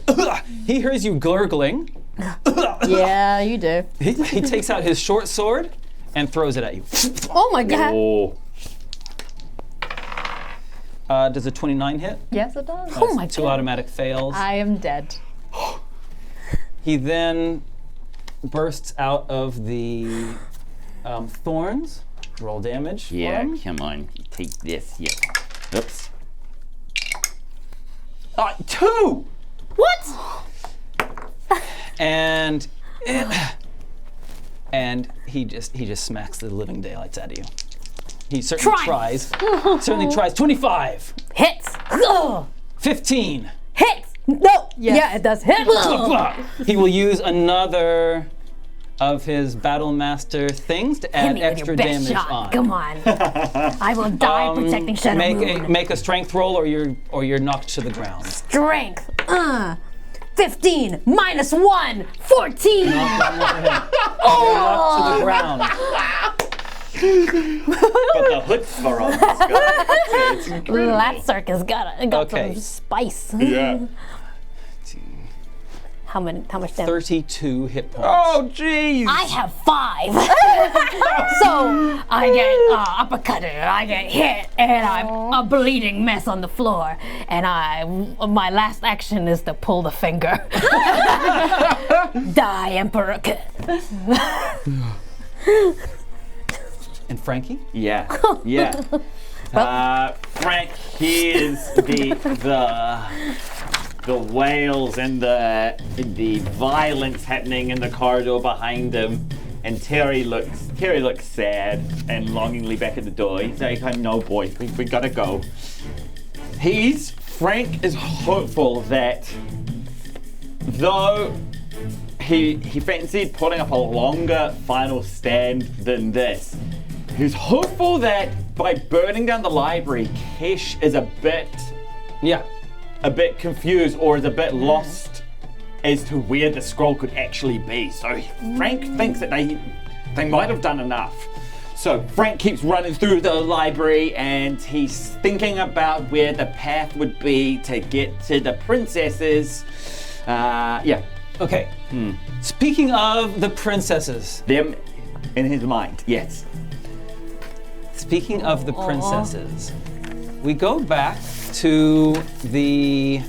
He hears you gurgling. Yeah, you do. He takes out his short sword and throws it at you. Oh my god. Oh. Does a 29 hit? Yes, it does. Oh my 2 god. automatic fails. I am dead. He then bursts out of the thorns. Roll damage. Yeah, for him. come on. Take this. Yeah. Oops. 2! What? And he just smacks the living daylights out of you. He certainly tries. 25. Hits. 15. Hits. No. Yes. Yeah, it does hit. He will use another of his battle master things to add extra damage on. Come on. I will die protecting Shadow Moon. Make a strength roll, or you're knocked to the ground. Strength. 15 minus 1. 14. You're knocked to the ground. But the hooks are on. That circus got some spice. Yeah. How much damage? 32 hit points. Oh, jeez. I have 5. So I get uppercutted, I get hit, and I'm a bleeding mess on the floor. And my last action is to pull the finger. Die, Emperor. And Frankie? Yeah. Frank hears the wails and the violence happening in the corridor behind him, and Terry looks sad and longingly back at the door. He's like, "No, boy, we gotta go." Frank is hopeful that though he fancied putting up a longer final stand than this, he's hopeful that by burning down the library, Kesh is a bit confused or is a bit lost as to where the scroll could actually be. So Frank thinks that they might have done enough. So Frank keeps running through the library and he's thinking about where the path would be to get to the princesses. Yeah. Okay. Speaking of the princesses. Them in his mind, yes. Speaking of the princesses, we go back to the.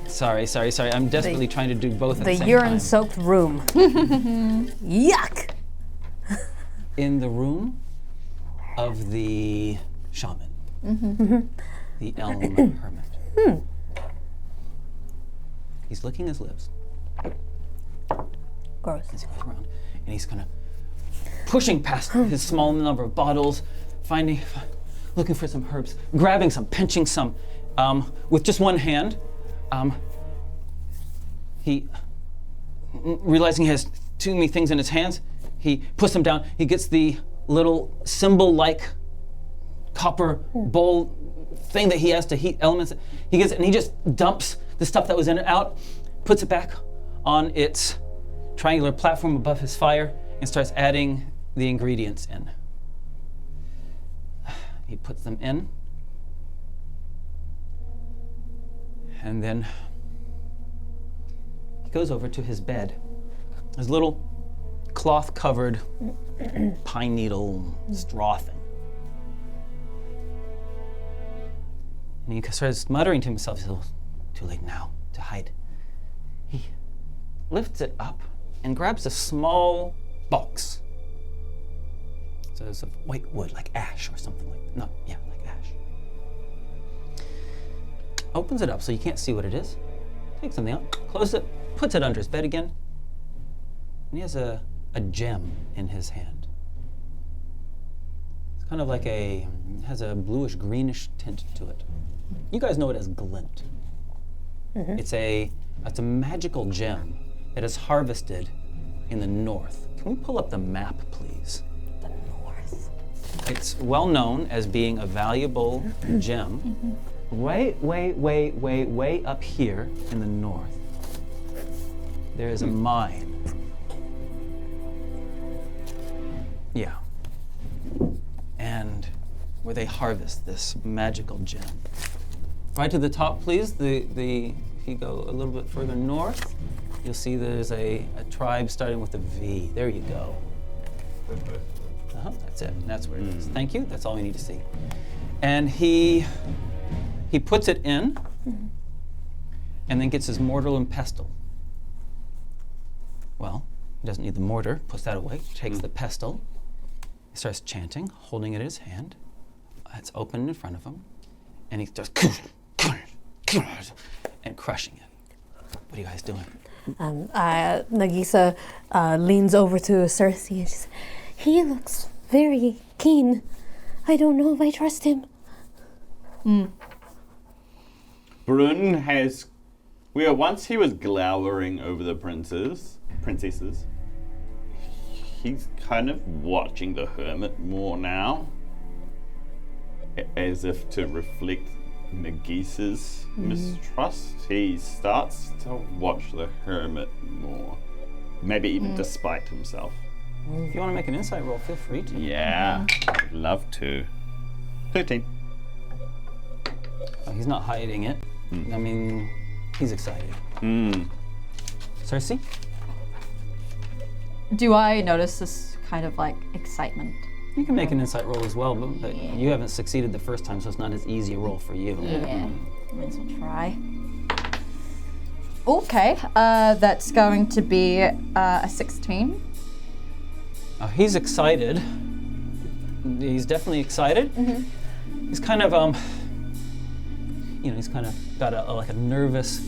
Sorry. I'm desperately trying to do both at the The same time. urine-soaked room. Yuck! In the room of the shaman, the elm hermit. He's licking his lips Gross. as he goes around, and he's kind of pushing past his small number of bottles, looking for some herbs, grabbing some, pinching some, with just one hand. He, realizing he has too many things in his hands, he puts them down. He gets the little symbol-like copper bowl thing that he has to heat elements. He gets it and he just dumps the stuff that was in it out, puts it back on its triangular platform above his fire, and starts adding the ingredients in. He puts them in, and then he goes over to his bed. His little cloth-covered pine needle straw thing. And he starts muttering to himself, too late now to hide. He lifts it up and grabs a small box. So it's of white wood, like ash or something like that. Like ash. Opens it up so you can't see what it is. Takes something out, closes it, puts it under his bed again. And he has a gem in his hand. It's kind of like has a bluish greenish tint to it. You guys know it as glint. It's a magical gem that is harvested in the north. Can we pull up the map, please? The north. It's well known as being a valuable gem. Way up here in the north, there is a mine. Yeah. And where they harvest this magical gem. Right to the top, please. If you go a little bit further north, you'll see there's a tribe starting with a V. There you go. That's it. That's where it is. Thank you. That's all we need to see. And he puts it in, and then gets his mortar and pestle. Well, he doesn't need the mortar. Puts that away. Takes the pestle. He starts chanting, holding it in his hand. It's open in front of him, and he starts and crushing it. What are you guys doing? Nagiisa leans over to Cerci and she says, "He looks very keen. I don't know if I trust him." Brun has. Once he was glowering over the princesses. He's kind of watching the hermit more now, as if to reflect Nagiisa's mistrust. He starts to watch the hermit more, maybe even despite himself. If you want to make an insight roll, feel free to. Yeah, I'd love to. 13. Oh, he's not hiding it. I mean, he's excited. Cerci? Do I notice this kind of like excitement? You can make an insight roll as well, but you haven't succeeded the first time, so it's not as easy a roll for you. Yeah, might as well try. Okay, that's going to be a 16. He's excited. He's definitely excited. He's kind of, he's kind of got a nervous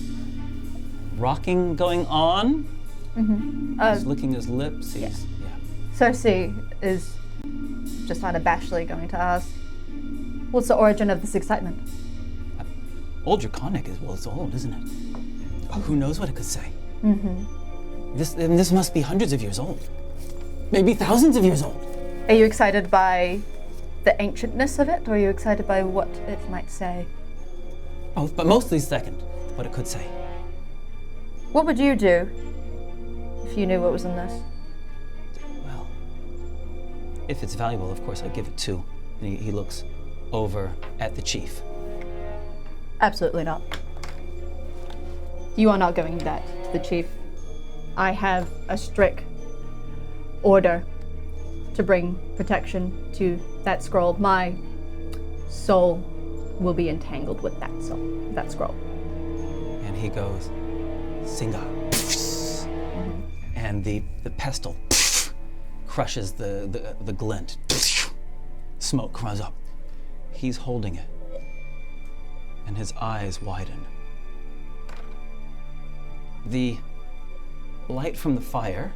rocking going on. He's licking his lips. Cerci is just unabashedly going to ask, what's the origin of this excitement? Old Draconic it's old, isn't it? Who knows what it could say? This must be hundreds of years old. Maybe thousands of years old. Are you excited by the ancientness of it, or are you excited by what it might say? Both, but mostly second, what it could say. What would you do if you knew what was in this? Well, if it's valuable, of course, I'd give it to. And he looks over at the chief. Absolutely not. You are not giving that to the chief. I have a strict order to bring protection to that scroll. My soul will be entangled with that scroll. And he goes, Singa. And the pestle crushes the glint. Smoke comes up. He's holding it. And his eyes widen. The light from the fire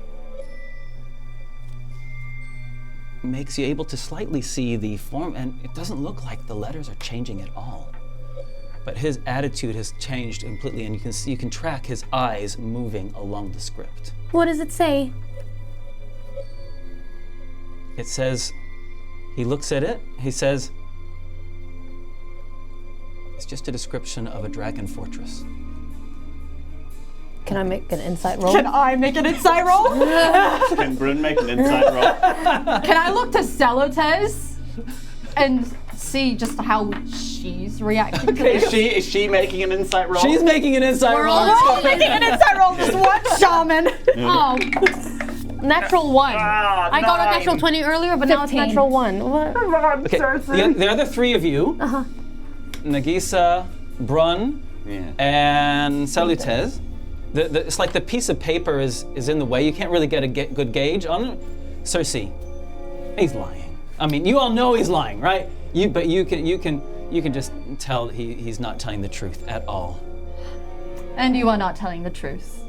makes you able to slightly see the form, and it doesn't look like the letters are changing at all. But his attitude has changed completely, and you can track his eyes moving along the script. What does it say? It says, he looks at it, he says, it's just a description of a dragon fortress. Can I make an insight roll? Can I make an insight roll? Can Bryn make an insight roll? Can I look to Celotes and see just how she's reacting to this? Is she making an insight roll? She's making an insight roll. We're all making an insight roll. Just one shaman. Oh, natural 1. I got a 9. natural 20 earlier, but now it's 15. natural 1. What? Okay, the other three of you, Nagiisa, Brun, and Salutes, it's like the piece of paper is in the way. You can't really get a good gauge on it. Cerci, he's lying. I mean, you all know he's lying, right? But you can just tell he's not telling the truth at all. And you are not telling the truth.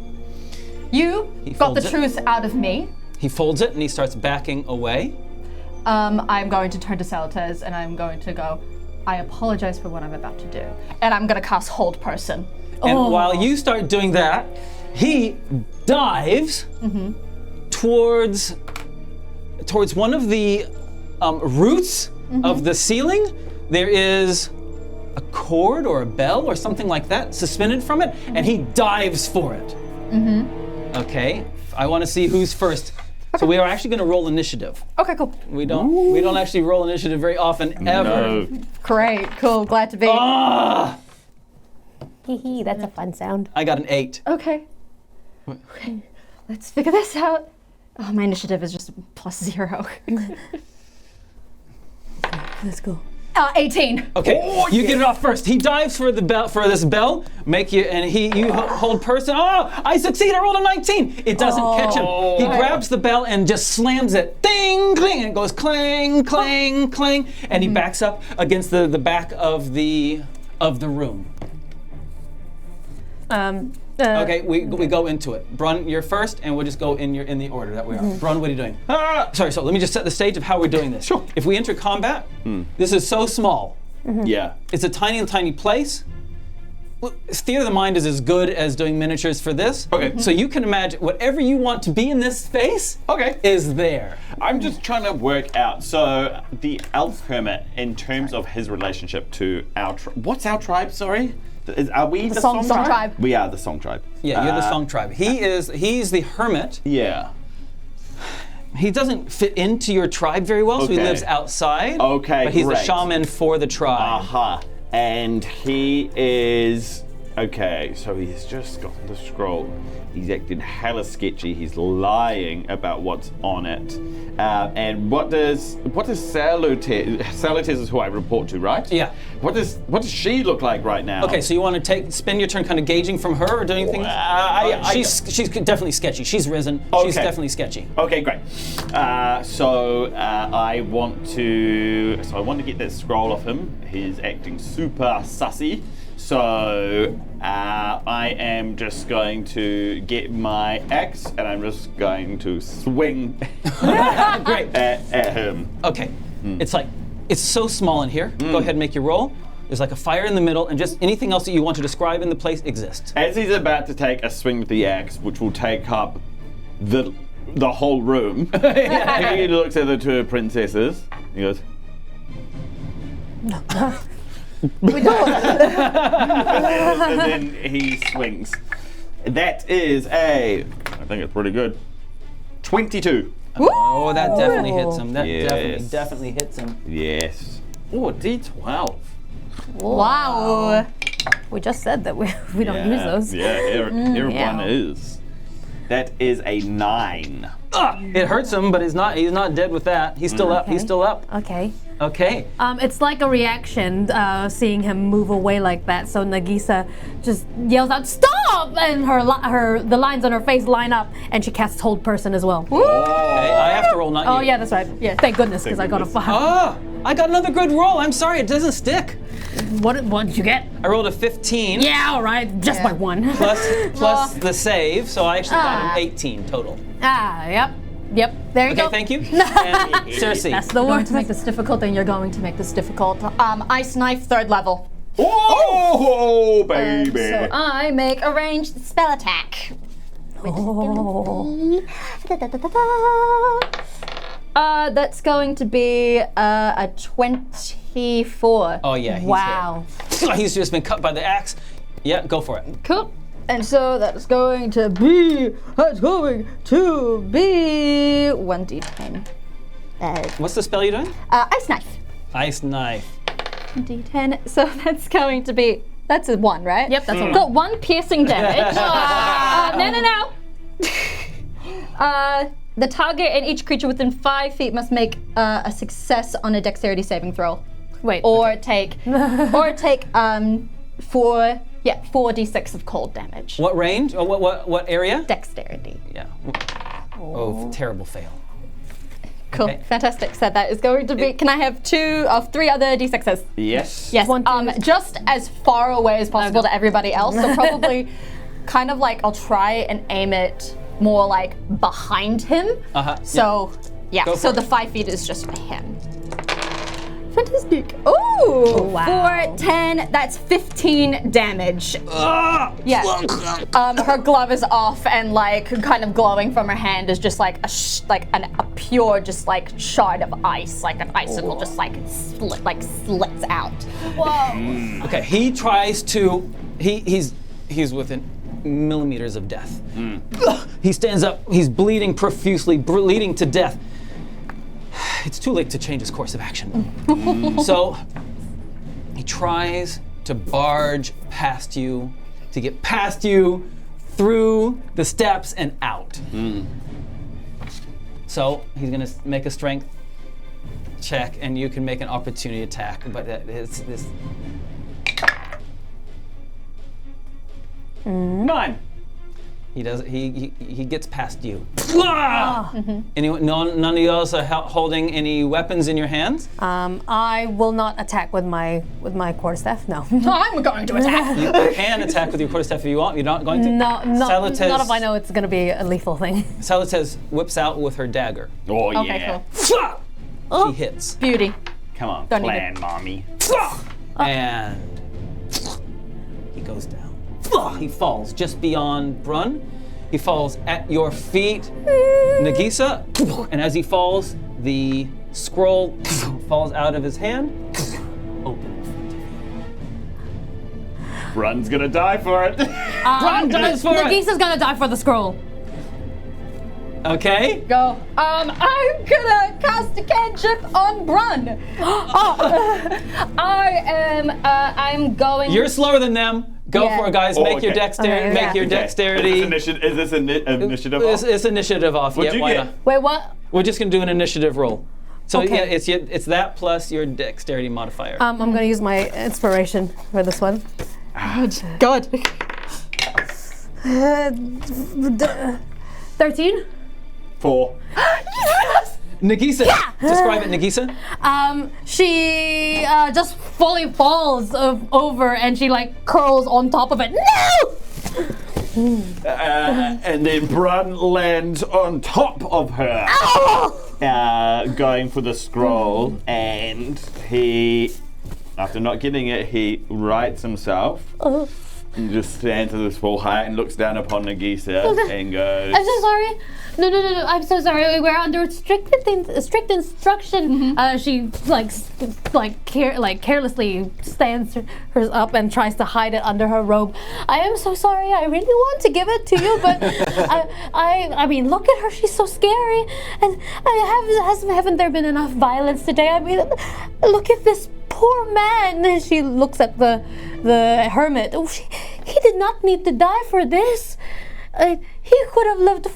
You He got the folds it. truth out of me. He folds it and he starts backing away. I'm going to turn to Celotes and I'm going to go, I apologize for what I'm about to do. And I'm going to cast Hold Person. And while you start doing that, he dives towards one of the roots of the ceiling. There is a cord or a bell or something like that suspended from it, and he dives for it. Okay, I want to see who's first. So we are actually going to roll initiative. Okay, cool. We don't actually roll initiative very often ever. No. Great, cool, glad to be. Ah! Hee hee, that's a fun sound. I got an 8. Okay. Okay, let's figure this out. Oh, my initiative is just +0. Let's go. 18. Okay, you get it off first. He dives for the bell, for this bell. You hold person. Oh, I succeed. I rolled a 19. It doesn't catch him. He grabs the bell and just slams it. Ding, cling, and it goes clang, clang, clang, and he backs up against the back of the room. Okay, we go into it. Brun, you're first, and we'll just go in the order that we are. Brun, what are you doing? Sorry, so let me just set the stage of how we're doing this. Sure. If we enter combat, this is so small. Yeah. It's a tiny place. Theater of the mind is as good as doing miniatures for this. Okay. So you can imagine whatever you want to be in this space is there. I'm just trying to work out. So the elf hermit, in terms of his relationship to our what's our tribe? Sorry, are we the Song tribe? We are the Song tribe. Yeah, you're the Song tribe. He's the hermit. Yeah. He doesn't fit into your tribe very well, so he Okay. lives outside. Okay, But he's great. the shaman for the tribe. Aha. And he is okay. So he's just got the scroll. He's acting hella sketchy. He's lying about what's on it. And what does Salutes? Salutes is who I report to, right? Yeah. What does she look like right now? Okay, so you want to spend your turn kind of gauging from her or doing anything? She's definitely sketchy. She's risen. She's Okay. definitely sketchy. Okay, great. I want to get that scroll off him. He's acting super sussy. So I am just going to get my axe and I'm just going to swing Great. at him. Okay. It's so small in here. Go ahead and make your roll. There's like a fire in the middle, and just anything else that you want to describe in the place exists. As he's about to take a swing with the axe, which will take up the whole room, he looks at the two princesses. He goes, and then he swings. That is a I think it's pretty good. 22. Oh, that definitely hits him. That Yes. definitely hits him. Yes. Oh, D12. Wow. We just said that we don't use those. Yeah, here yeah. one is. That is a 9. It hurts him, but he's not dead with that. He's still up. He's still up. Okay. Okay. It's like a reaction seeing him move away like that. So Nagiisa just yells out, "Stop!" And the lines on her face line up, and she casts Hold Person as well. Okay, I have to roll, not you. Oh yeah, that's right. Yeah. Thank goodness, because I got a 5. Ah, I got another good roll. I'm sorry, it doesn't stick. What did you get? I rolled a 15. Yeah, all right, just by 1. Plus the save, so I actually got an 18 total. Yep. There you Okay, go. thank you. And Cerci. That's the Going word. to make this difficult, then you're going to make this difficult. Ice knife, 3rd level. Oh, baby. So I make a ranged spell attack. That's going to be a 24. Oh yeah. He's Wow. hit. He's just been cut by the axe. Yeah, go for it. Cool. And so that's going to be 1d10. What's the spell you're doing? Ice knife. Ice knife. D10. So that's going to be. That's a 1, right? Yep, that's a 1. Got 1 piercing damage. No. The target and each creature within 5 feet must make a success on a dexterity saving throw. Wait. Or take 4d6 of cold damage. What range? Oh, what area? Dexterity. Yeah. Oh, terrible fail. Cool. Okay. Fantastic. So that is going to be. Can I have 2 of 3 other d6s? Yes. Yes. 1, 2. Just as far away as possible to everybody else. So probably, kind of like I'll try and aim it more like behind him. So yeah. Go So for the it. 5 feet is just for him. Fantastic. Ooh. Wow. 4, 10. That's 15 damage. Yeah. Her glove is off, and like kind of glowing from her hand is just like a pure just like shard of ice, like an icicle just like slits out. Okay, he tries to. He's within millimeters of death. He stands up. He's bleeding profusely, bleeding to death. It's too late to change his course of action. So he tries to barge past you, to get past you, through the steps and out. So he's gonna make a strength check, and you can make an opportunity attack. But it's this. 9. He does. He gets past you. Anyone? None of you else are holding any weapons in your hands. I will not attack with my quarterstaff. No. I'm going to attack. You can attack with your quarterstaff if you want. You're not going to. Not Salatez- if I know it's going to be a lethal thing. Salatez whips out with her dagger. Oh, Okay, yeah. cool. She hits. Beauty. Come on, Don't need plan, mommy. And he goes down. He falls just beyond Brun. He falls at your feet, Nagiisa. And as he falls, the scroll falls out of his hand. Open. Brun's gonna die for it. Brun dies for it. Nagisa's going to die for the scroll. Okay. Go. I'm gonna cast a cantrip on Brun. I'm going. You're slower than them. Go Yeah. for it, guys. Make your okay. dexterity. Okay, Make yeah. your dexterity. Is this initiative? It's initiative off. What'd Yeah, you why get? not? Wait, what? We're just gonna do an initiative roll. So Okay. yeah, it's that plus your dexterity modifier. I'm going to use my inspiration for this one. God. 13? 4. Nagiisa, describe it, Nagiisa. She just fully falls over, and she like curls on top of it. No! And then Brun lands on top of her, going for the scroll, and he, after not getting it, he rights himself, And just stands with his full height and looks down upon Nagiisa and goes, I'm so sorry. No. I'm so sorry. We're under strict instruction. She carelessly stands hers up and tries to hide it under her robe. I am so sorry. I really want to give it to you, but I mean, look at her. She's so scary. And haven't there been enough violence today? I mean, look at this poor man. She looks at the hermit. Oh, he did not need to die for this. He could have lived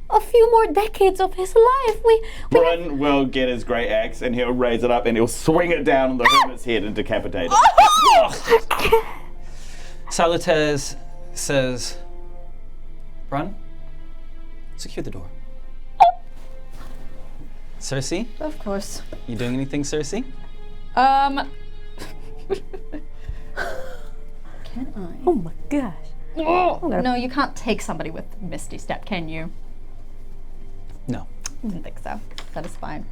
a few more decades of his life. Brun will get his great axe and he'll raise it up and he'll swing it down on the hermit's head and decapitate it. Salutez says, Brun, secure the door. Cerci, Of course. you doing anything, Cerci? Can Oh my gosh. I? No, you can't take somebody with Misty Step, can you? No. Didn't think so. That is fine.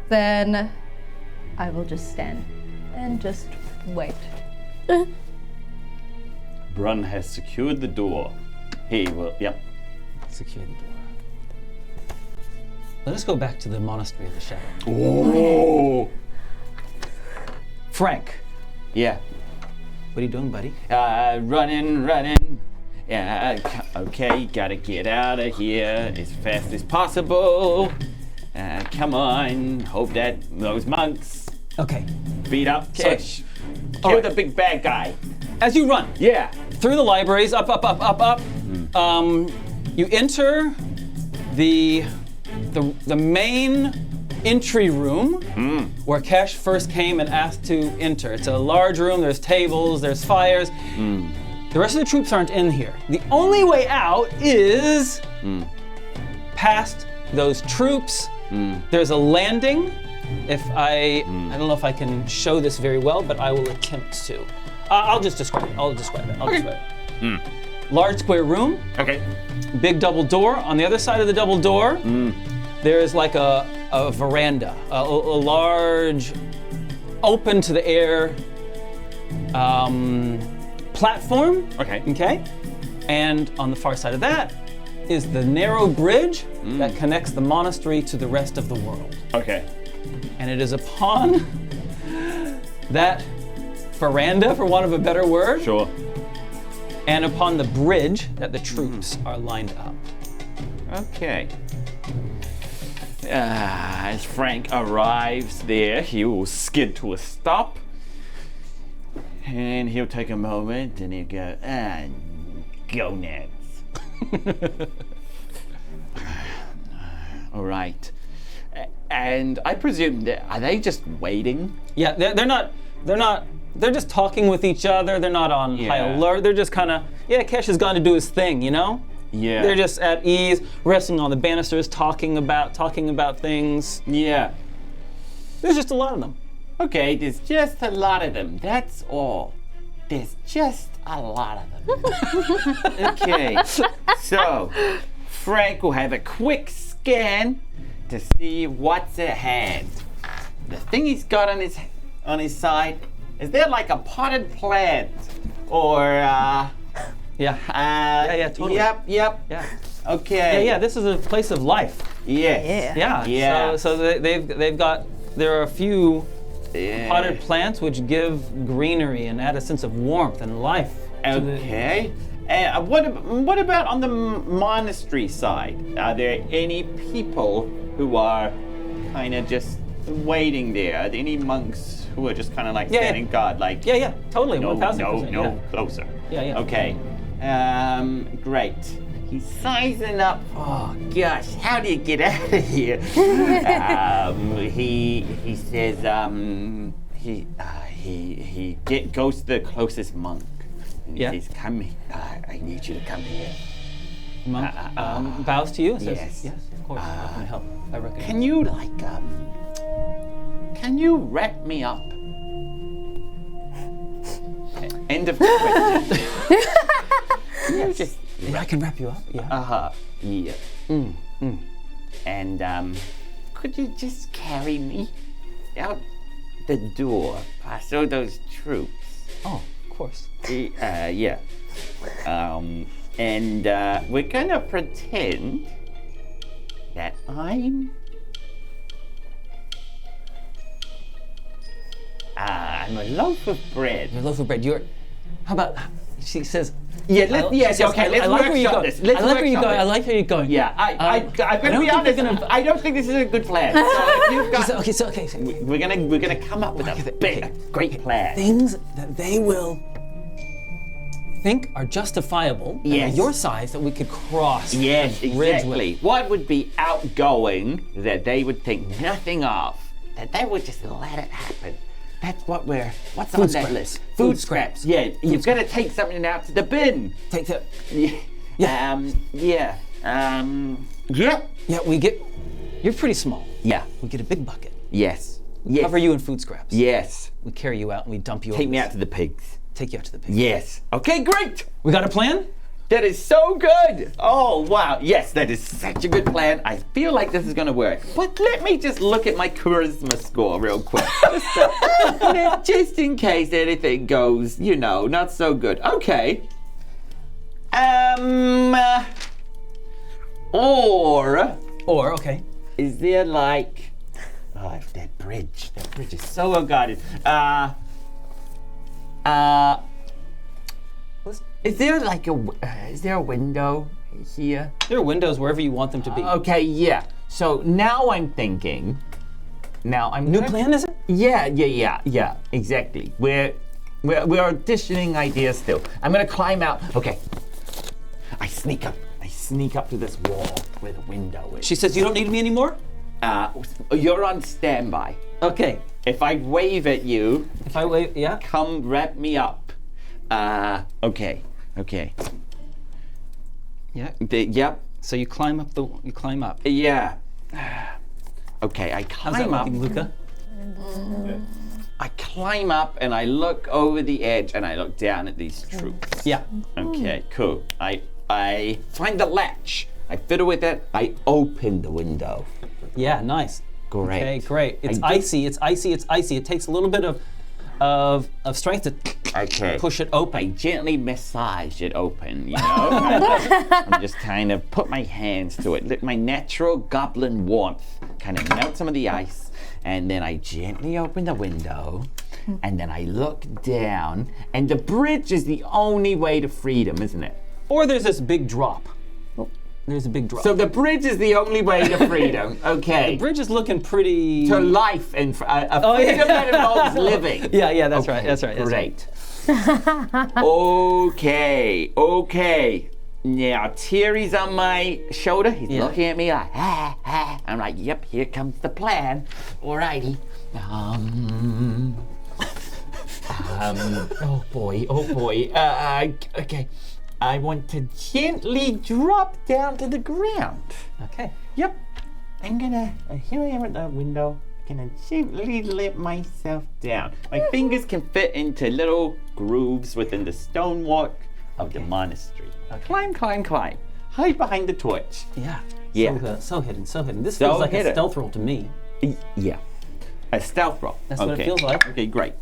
Then I will just stand and just wait. Brun has secured the door. He will, yep. Secure the door. Let us go back to the Monastery of the Shadow. Oh! Frank, Yeah. what are you doing, buddy? Running. Yeah, okay, gotta get out of here as fast as possible. Come on, hope that those monks Okay. beat up So- Kish. Kill the big bad guy. As you run Yeah. through the libraries, up, you enter the main entry room where Kesh first came and asked to enter. It's a large room, there's tables, there's fires. The rest of the troops aren't in here. The only way out is past those troops. There's a landing. I don't know if I can show this very well, but I will attempt to. I'll just describe it. I'll describe it. Large square room, Okay. big double door. On the other side of the double door, there's like a veranda, a large, open to the air platform. Okay. Okay. And on the far side of that is the narrow bridge that connects the monastery to the rest of the world. Okay. And it is upon that veranda, for want of a better word, Sure. and upon the bridge that the troops are lined up. Okay. As Frank arrives there, he will skid to a stop. And he'll take a moment and he'll go, gonads. All right. And I presume are they just waiting? Yeah, they're just talking with each other. They're not on high Yeah. alert. They're just kind of, Kesh has gone to do his thing, you know? Yeah. They're just at ease, resting on the banisters, talking about things. Yeah. There's just a lot of them. Okay, there's just a lot of them. That's all. There's just a lot of them. Okay, so Frank will have a quick scan to see what's at hand. The thing he's got on his side, is there like a potted plant or Yeah. Totally. Yep. Yeah. Okay. Yeah. This is a place of life. Yes. Yeah. Yeah. So there are a few Yeah. potted plants which give greenery and add a sense of warmth and life. to the- Okay. And what about on the monastery side? Are there any people who are kind of just waiting there? Are there any monks who are just kind of like Yeah, standing guard, like Yeah. Totally. no, 1000%. no, yeah. closer? Yeah. Okay. Great. He's sizing up. Oh gosh, how do you get out of here? He says he goes to the closest monk. And he Yeah. says, "Come here. I need you to come here. Monk bows to you and says, yes. "Yes, of course. I can help. I recognize." Can you can you wrap me up?" End of question. I can wrap you up. Yeah. Yeah. And could you just carry me out the door past all those troops? Oh, of course. Yeah. And we're gonna pretend that I'm a loaf of bread. Your loaf of bread. How about? She says. Yeah, let's workshop this. Let's I like where you're workshop going. it. I like where you're going. Yeah, I'm gonna be honest. I don't think this is a good plan. So if you've got, Okay. we're gonna come up with a great plan. Things that they will think are justifiable. Yes. And are your size that we could cross. Yes, the bridge exactly. with. What would be outgoing that they would think nothing of? That they would just let it happen. That's what's on that scraps. list? Food scraps. Yeah, you've got to take something out to the bin. Take that. Yeah. Yeah, we get. You're pretty small. Yeah. We get a big bucket. Yes. Cover you in food scraps. Yes. We carry you out and we dump you. Take me out to the pigs. Take you out to the pig. Yes. Okay, great. We got a plan? That is so good. Oh, wow. Yes, that is such a good plan. I feel like this is going to work. But let me just look at my charisma score real quick. Just in case anything goes, not so good. Okay. Or, okay. Is there like... Oh, that bridge is so well guarded. Is there like is there a window here? There are windows wherever you want them to be. Okay, yeah. So now I'm thinking. New plan, is it? Yeah, exactly. We're auditioning ideas still. I'm gonna climb out. Okay. I sneak up to this wall where the window is. She says, you don't need me anymore? You're on standby. Okay. If I wave at you, If I wait, yeah? come wrap me up. Okay. Yeah. Yep. So you climb up. Yeah. Okay, I How's that climb up. looking, Luca? I climb up and I look over the edge and I look down at these troops. Yeah. Okay, cool. I find the latch. I fiddle with it. I open the window. Yeah, nice. Great. Okay, great. It's I do- icy. It takes a little bit of strength to push it I open. gently massage it open, I'm just kind of put my hands to it. Let my natural goblin warmth kind of melt some of the ice. And then I gently open the window. And then I look down. And the bridge is the only way to freedom, isn't it? Or there's this big drop. There's a big drop. So the bridge is the only way to freedom. Okay. the bridge is looking pretty... To life and a freedom that involves living. Yeah, that's right. That's right. Great. Okay. Now Terry's on my shoulder. He's looking at me like, I'm like, yep, here comes the plan. Alrighty. Oh boy. Okay. I want to gently drop down to the ground. Okay. Yep. Here I am at the window. Gonna gently let myself down. My fingers can fit into little grooves within the stonework of the monastery. Okay. Climb. Hide behind the torch. Yeah. Yeah. So hidden. This So feels like hidden. a stealth roll to me. Yeah. A stealth roll. That's what it feels like. Okay, great.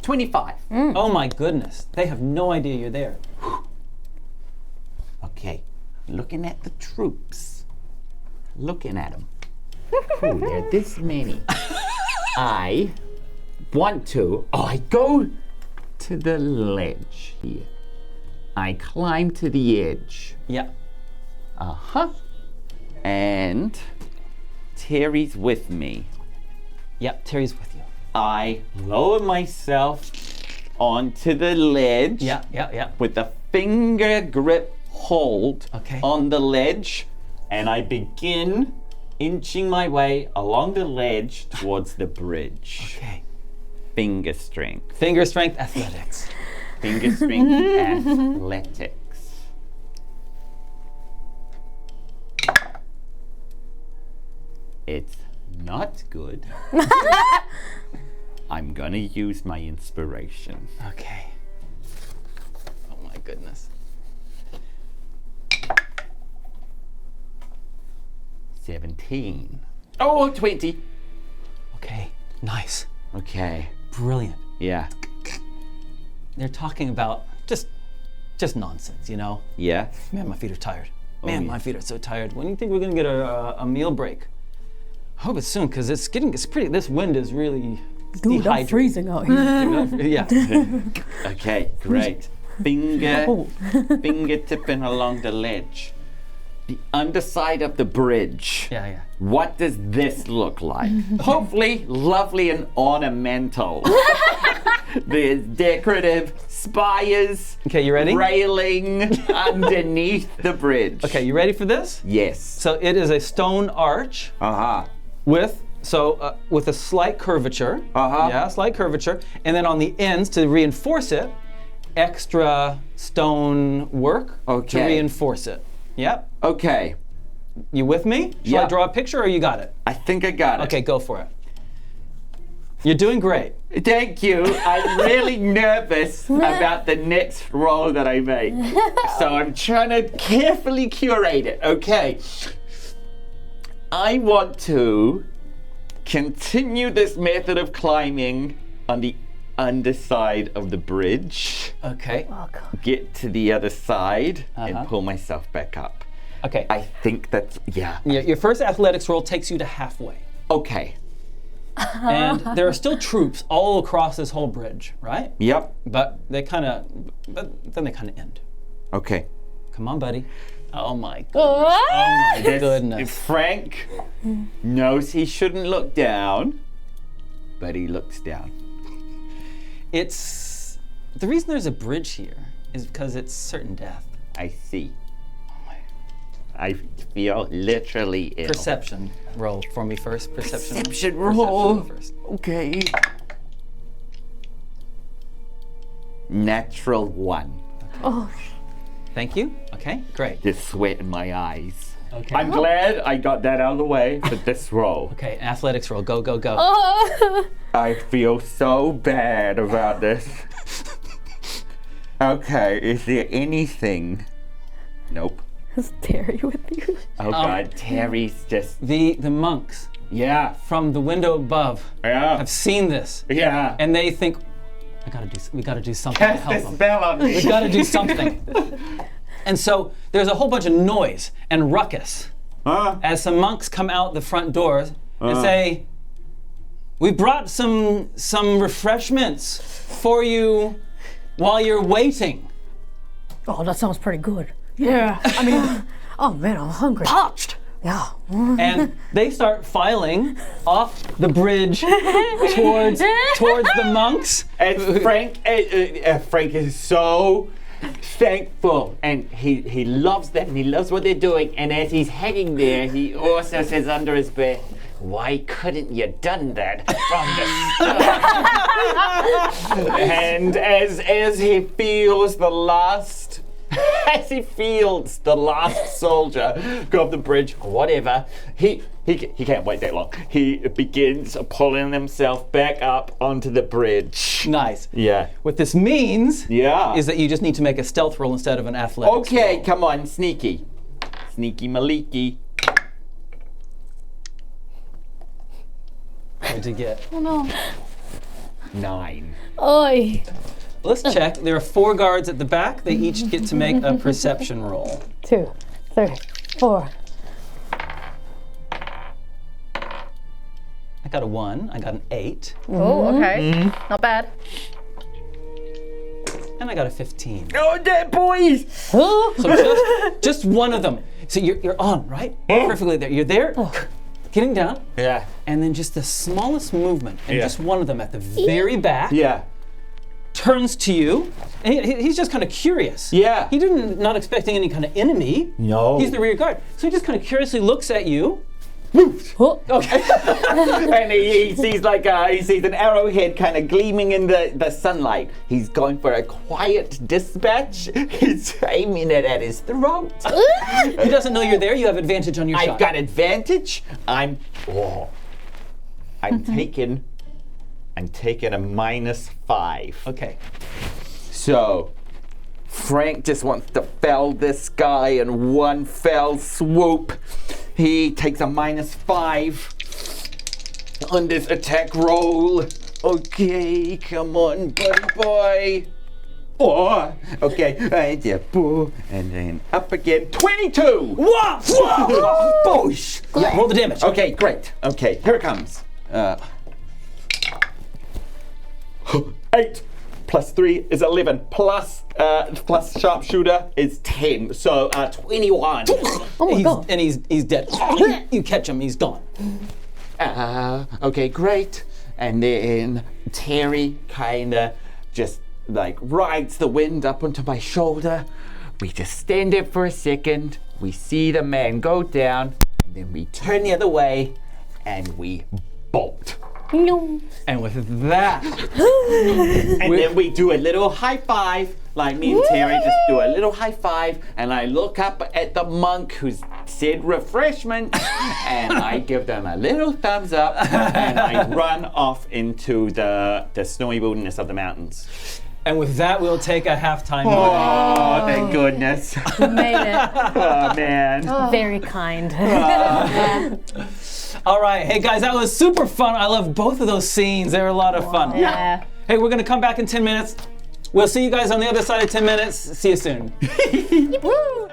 25. Oh my goodness. They have no idea you're there. Okay. Looking at the troops. Looking at them. Cool, there are this many. I go to the ledge here. I climb to the edge. Yeah. And Terry's with me. Yep, Terry's with you. I lower myself onto the ledge. Yeah. With a finger grip hold on the ledge, and I begin inching my way along the ledge towards the bridge. Okay. Finger strength. Finger strength, athletics. Finger strength, athletics. It's not good. I'm gonna use my inspiration. Okay. Oh my goodness. 17. Oh, 20. Okay, nice. Okay. Brilliant. Yeah. they're talking about just nonsense, you know? Yeah. Man, my feet are tired. Man, yeah. my feet are so tired. When do you think we're gonna get a meal break? I hope it's soon, because it's pretty, this wind is really Dude, I'm dehydrating. freezing out here. Yeah. Okay, great. Finger tipping along the ledge. The underside of the bridge. Yeah. What does this look like? Hopefully lovely and ornamental. There's decorative spires. Okay, you ready? Railing underneath the bridge. Okay, you ready for this? Yes. So it is a stone arch Uh-huh. with a slight curvature. Uh-huh. Yeah, slight curvature. And then on the ends, to reinforce it, extra stone work to Okay. reinforce it. Yep. Okay. You with me? Shall I Yeah. draw a picture or you got it? I think I got it. Okay, go for it. You're doing great. Thank you. I'm really nervous about the next roll that I make. So I'm trying to carefully curate it. Okay. I want to continue this method of climbing on the underside of the bridge, Okay. get to the other side, Uh-huh. and pull myself back up. Okay. I think that's, yeah. Your first athletics roll takes you to halfway. Okay. And there are still troops all across this whole bridge, right? Yep. But then they kind of end. Okay. Come on, buddy. Oh my goodness. Oh my goodness. Frank knows he shouldn't look down, but he looks down. It's the reason there's a bridge here is because it's certain death. I see. I feel literally ill. Perception roll for me first. Perception roll. Perception first. Okay. Natural 1. Oh, Thank you. Okay, great. There's sweat in my eyes. Okay. I'm glad I got that out of the way for this roll. Okay, athletics roll. Go, go, go. I feel so bad about this. Okay, is there anything? Nope. is Terry with you? Oh God, Terry's just. The monks Yeah. from the window above Yeah. have seen this, Yeah. and they think, we gotta do something to Cast help this them. spell on me. We gotta do something. And so there's a whole bunch of noise and ruckus Huh? as some monks come out the front doors and say, "We brought some refreshments for you while you're waiting." Oh, that sounds pretty good. Yeah. I mean, oh man, I'm hungry. Parched. Yeah. And they start filing off the bridge towards the monks. And Frank is so thankful, and he loves them, and he loves what they're doing. And as he's hanging there, he also says under his breath, "Why couldn't you done that from the start?" And as he feels the last. As he feels the last soldier go up the bridge, whatever, he can't wait that long. He begins pulling himself back up onto the bridge. Nice. Yeah. What this means Yeah. is that you just need to make a stealth roll instead of an athletics Okay, roll. come on, sneaky. Sneaky Maliki. What'd you get? Oh no. 9. Oi. Let's check. There are 4 guards at the back. They each get to make a perception roll. 2, 3, 4. I got a 1. I got an 8. Oh, okay. Not bad. And I got a 15. Oh, dead boys! So just one of them. So you're on, right? Perfectly there. You're there, getting down, Yeah. and then just the smallest movement, and Yeah. just one of them at the very back Yeah. turns to you, and he's just kind of curious. Yeah. He didn't not expecting any kind of enemy. No. He's the rear guard, so he just kind of curiously looks at you. Oh. Okay. And he sees he sees an arrowhead kind of gleaming in the sunlight. He's going for a quiet dispatch. He's aiming it at his throat. He doesn't know you're there. You have advantage on your shot. I've got advantage. I'm taking a -5. Okay. So Frank just wants to fell this guy in one fell swoop. He takes a -5 on this attack roll. Okay, come on, buddy boy. 4. Okay, and yeah, boo, and then up again. 22. Whoa! Boosh! Yeah, roll the damage. Okay, great. Okay, here it comes. 8 plus 3 is 11 plus sharpshooter is 10, so 21. Oh my god. And he's dead. You catch him, he's gone. Okay, great. And then Terry kinda just like rides the wind up onto my shoulder. We just stand there for a second. We see the man go down, and then we turn the other way, and we bolt. And with that, And then we do a little high five, like me and Terry just do a little high five, and I look up at the monk who's said refreshment, and I give them a little thumbs up, and I run off into the snowy wilderness of the mountains. and with that, we'll take a halftime. Oh, thank goodness. You made it. Oh, man. Very kind. All right, hey guys, that was super fun. I love both of those scenes. They were a lot of fun. Yeah. Hey, we're gonna come back in 10 minutes. We'll see you guys on the other side of 10 minutes. See you soon. Woo.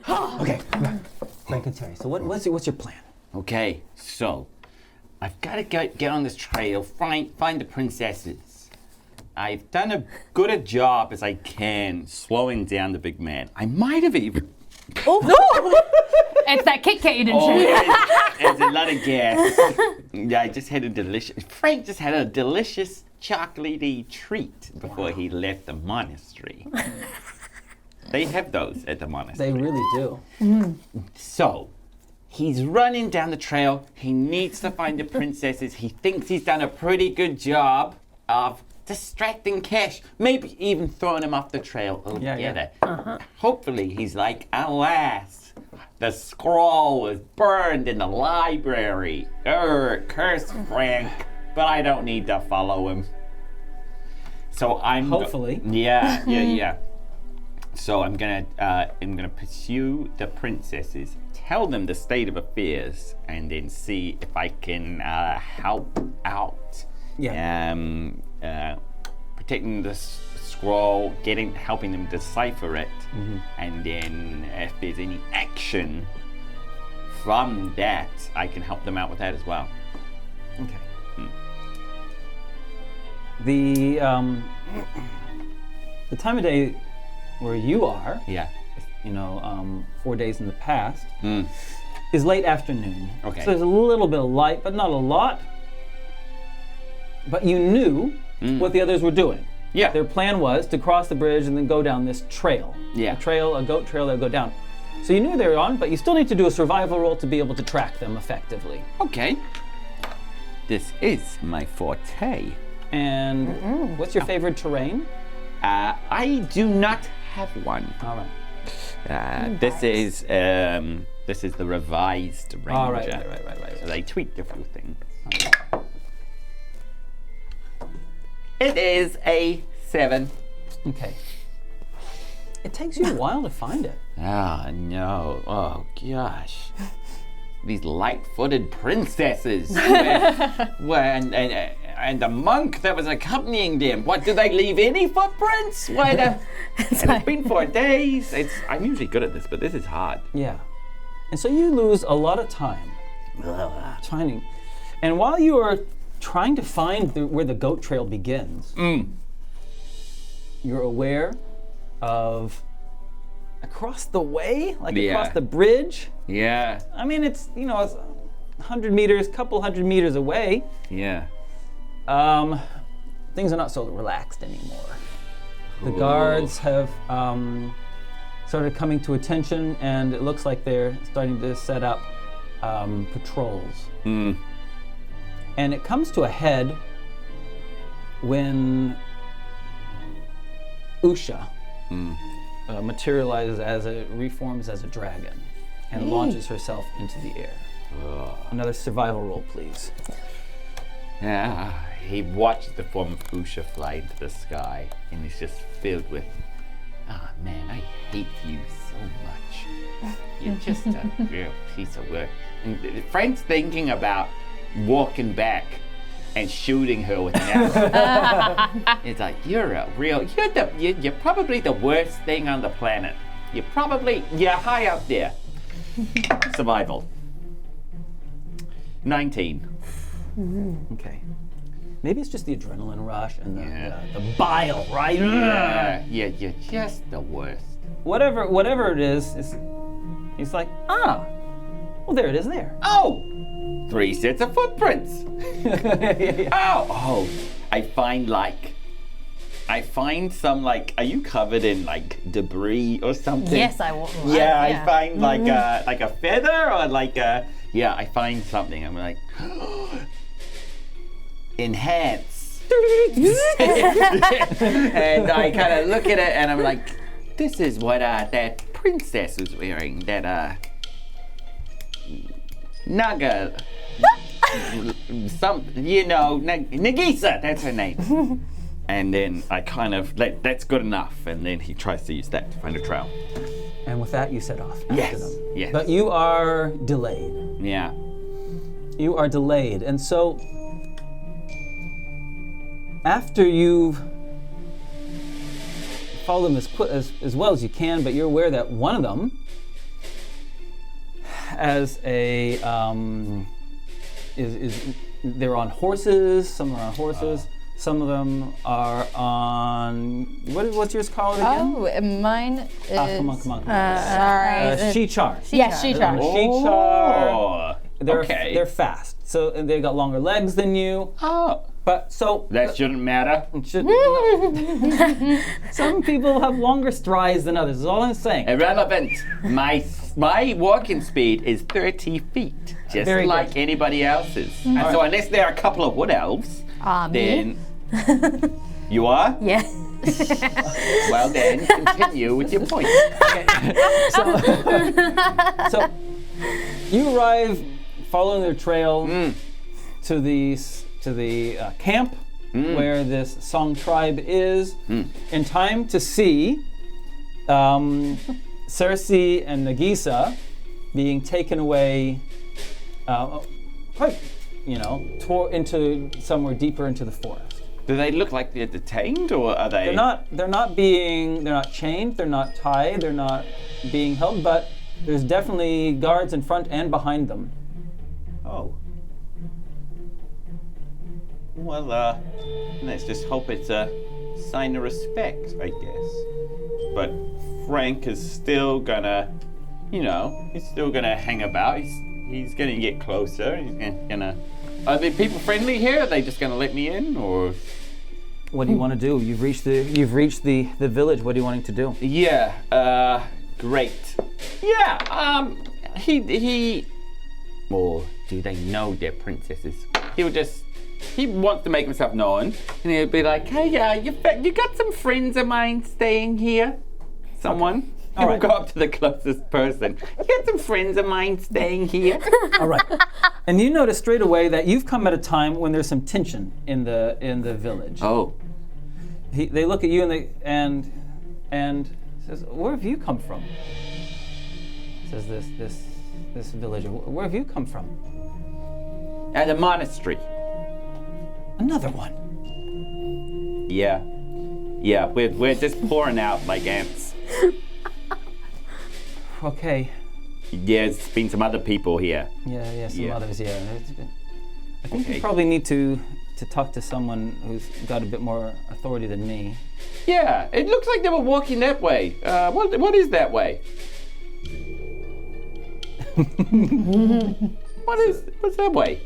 Okay, Frank and Terry. So what's your plan? Okay, so I've got to get on this trail, find the princesses. I've done as good a job as I can slowing down the big man. I might have even... Oh no! It's that Kit Kat you didn't Oh, there's a lot of gas. Yeah, I just had Frank just had a delicious chocolatey treat before he left the monastery. They have those at the monastery. They really do. So, he's running down the trail. He needs to find the princesses. He thinks he's done a pretty good job of distracting Cash, maybe even throwing him off the trail altogether. Hopefully, he's like, alas, the scroll was burned in the library. Curse Frank, but I don't need to follow him. So I'm Hopefully. Yeah. So I'm gonna pursue the princesses, tell them the state of affairs, and then see if I can help out. Protecting the scroll, helping them decipher it, and then if there's any action from that, I can help them out with that as well. Okay. The time of day where you are, Yeah. 4 days in the past, is late afternoon. Okay. So there's a little bit of light, but not a lot. But you knew what the others were doing. Yeah. Their plan was to cross the bridge and then go down this trail. Yeah. A goat trail that would go down. So you knew they were on, but you still need to do a survival roll to be able to track them effectively. Okay. This is my forte. And what's your favorite terrain? I do not have one. All right. This is the revised Ranger. All right. So they tweaked a few things. It is a 7. Okay. It takes you a while to find it. Ah, no. Oh, gosh. These light-footed princesses. And the monk that was accompanying them. What, did they leave any footprints? It's been 4 days. I'm usually good at this, but this is hard. Yeah. And so you lose a lot of time finding. And while you are trying to find where the goat trail begins, you're aware of across the way, across the bridge. Yeah. I mean, it's 100 meters, couple hundred meters away. Yeah. Things are not so relaxed anymore. The guards have started coming to attention, and it looks like they're starting to set up patrols. And it comes to a head when Usha reforms as a dragon and launches herself into the air. Another survival roll, please. Yeah. He watches the form of Usha fly into the sky, and he's just filled with, man, I hate you so much. You're just a real piece of work. And Frank's thinking about walking back and shooting her with an arrow. It's like, you're probably the worst thing on the planet. You're high up there. Survival. 19. Okay. Maybe it's just the adrenaline rush and the bile, right? Yeah, you're just the worst. Whatever it is, he's like, well, there it is there. Oh! 3 sets of footprints. Oh! I find some are you covered in debris or something? Yes, I will. Yeah, I find like a feather or I find something. I'm like, enhance. And I kind of look at it and I'm like, this is what that princess was wearing. That Naga. Nagiisa, that's her name. And then I kind of, that's good enough. And then he tries to use that to find a trail. And with that, you set off after Yes, them. yes. But you are delayed. Yeah. You are delayed. And so, after you've followed them as well as you can, but you're aware that one of them has a they're on horses. Some are on horses. Some of them are on what's yours called again? Oh, mine is. Come on. Sorry. She-char. Yes, she-char. She-char. They're okay. they're fast. So and they got longer legs than you. Oh, But so that shouldn't matter. some people have longer strides than others. Is all I'm saying. Irrelevant. My walking speed is 30 feet, just Very like good. anybody else's. And so unless there are a couple of wood elves, then you are? Yeah. Well then, continue with your point. So you arrive following their trail to the camp where this Song tribe is in time to see Cerci and Nagiisa being taken away quite, into somewhere deeper into the forest. Do they look like they're detained, or are they? They're not chained, they're not tied, they're not being held, but there's definitely guards in front and behind them. Oh. Well, let's just hope it's a sign of respect, I guess. But Frank is still gonna, he's still gonna hang about. He's gonna get closer. He's gonna. Are the people friendly here? Are they just gonna let me in, or? What do you want to do? You've reached the village. What are you wanting to do? Yeah. Great. Yeah. He. Or do they know they're princesses? He wants to make himself known, and he'll be like, "Hey, you got some friends of mine staying here? Someone?" All We'll right. go up to the closest person. You got some friends of mine staying here? All right. And you notice straight away that you've come at a time when there's some tension in the village. Oh. They look at you and says, "Where have you come from?" Says this villager. "Where have you come from?" At a monastery. Another one. Yeah. Yeah, we're just pouring out like ants. Okay. There's been some other people here. Yeah, some Yeah. others, yeah. I think Okay. you probably need to talk to someone who's got a bit more authority than me. Yeah, it looks like they were walking that way. What is that way? What's that way?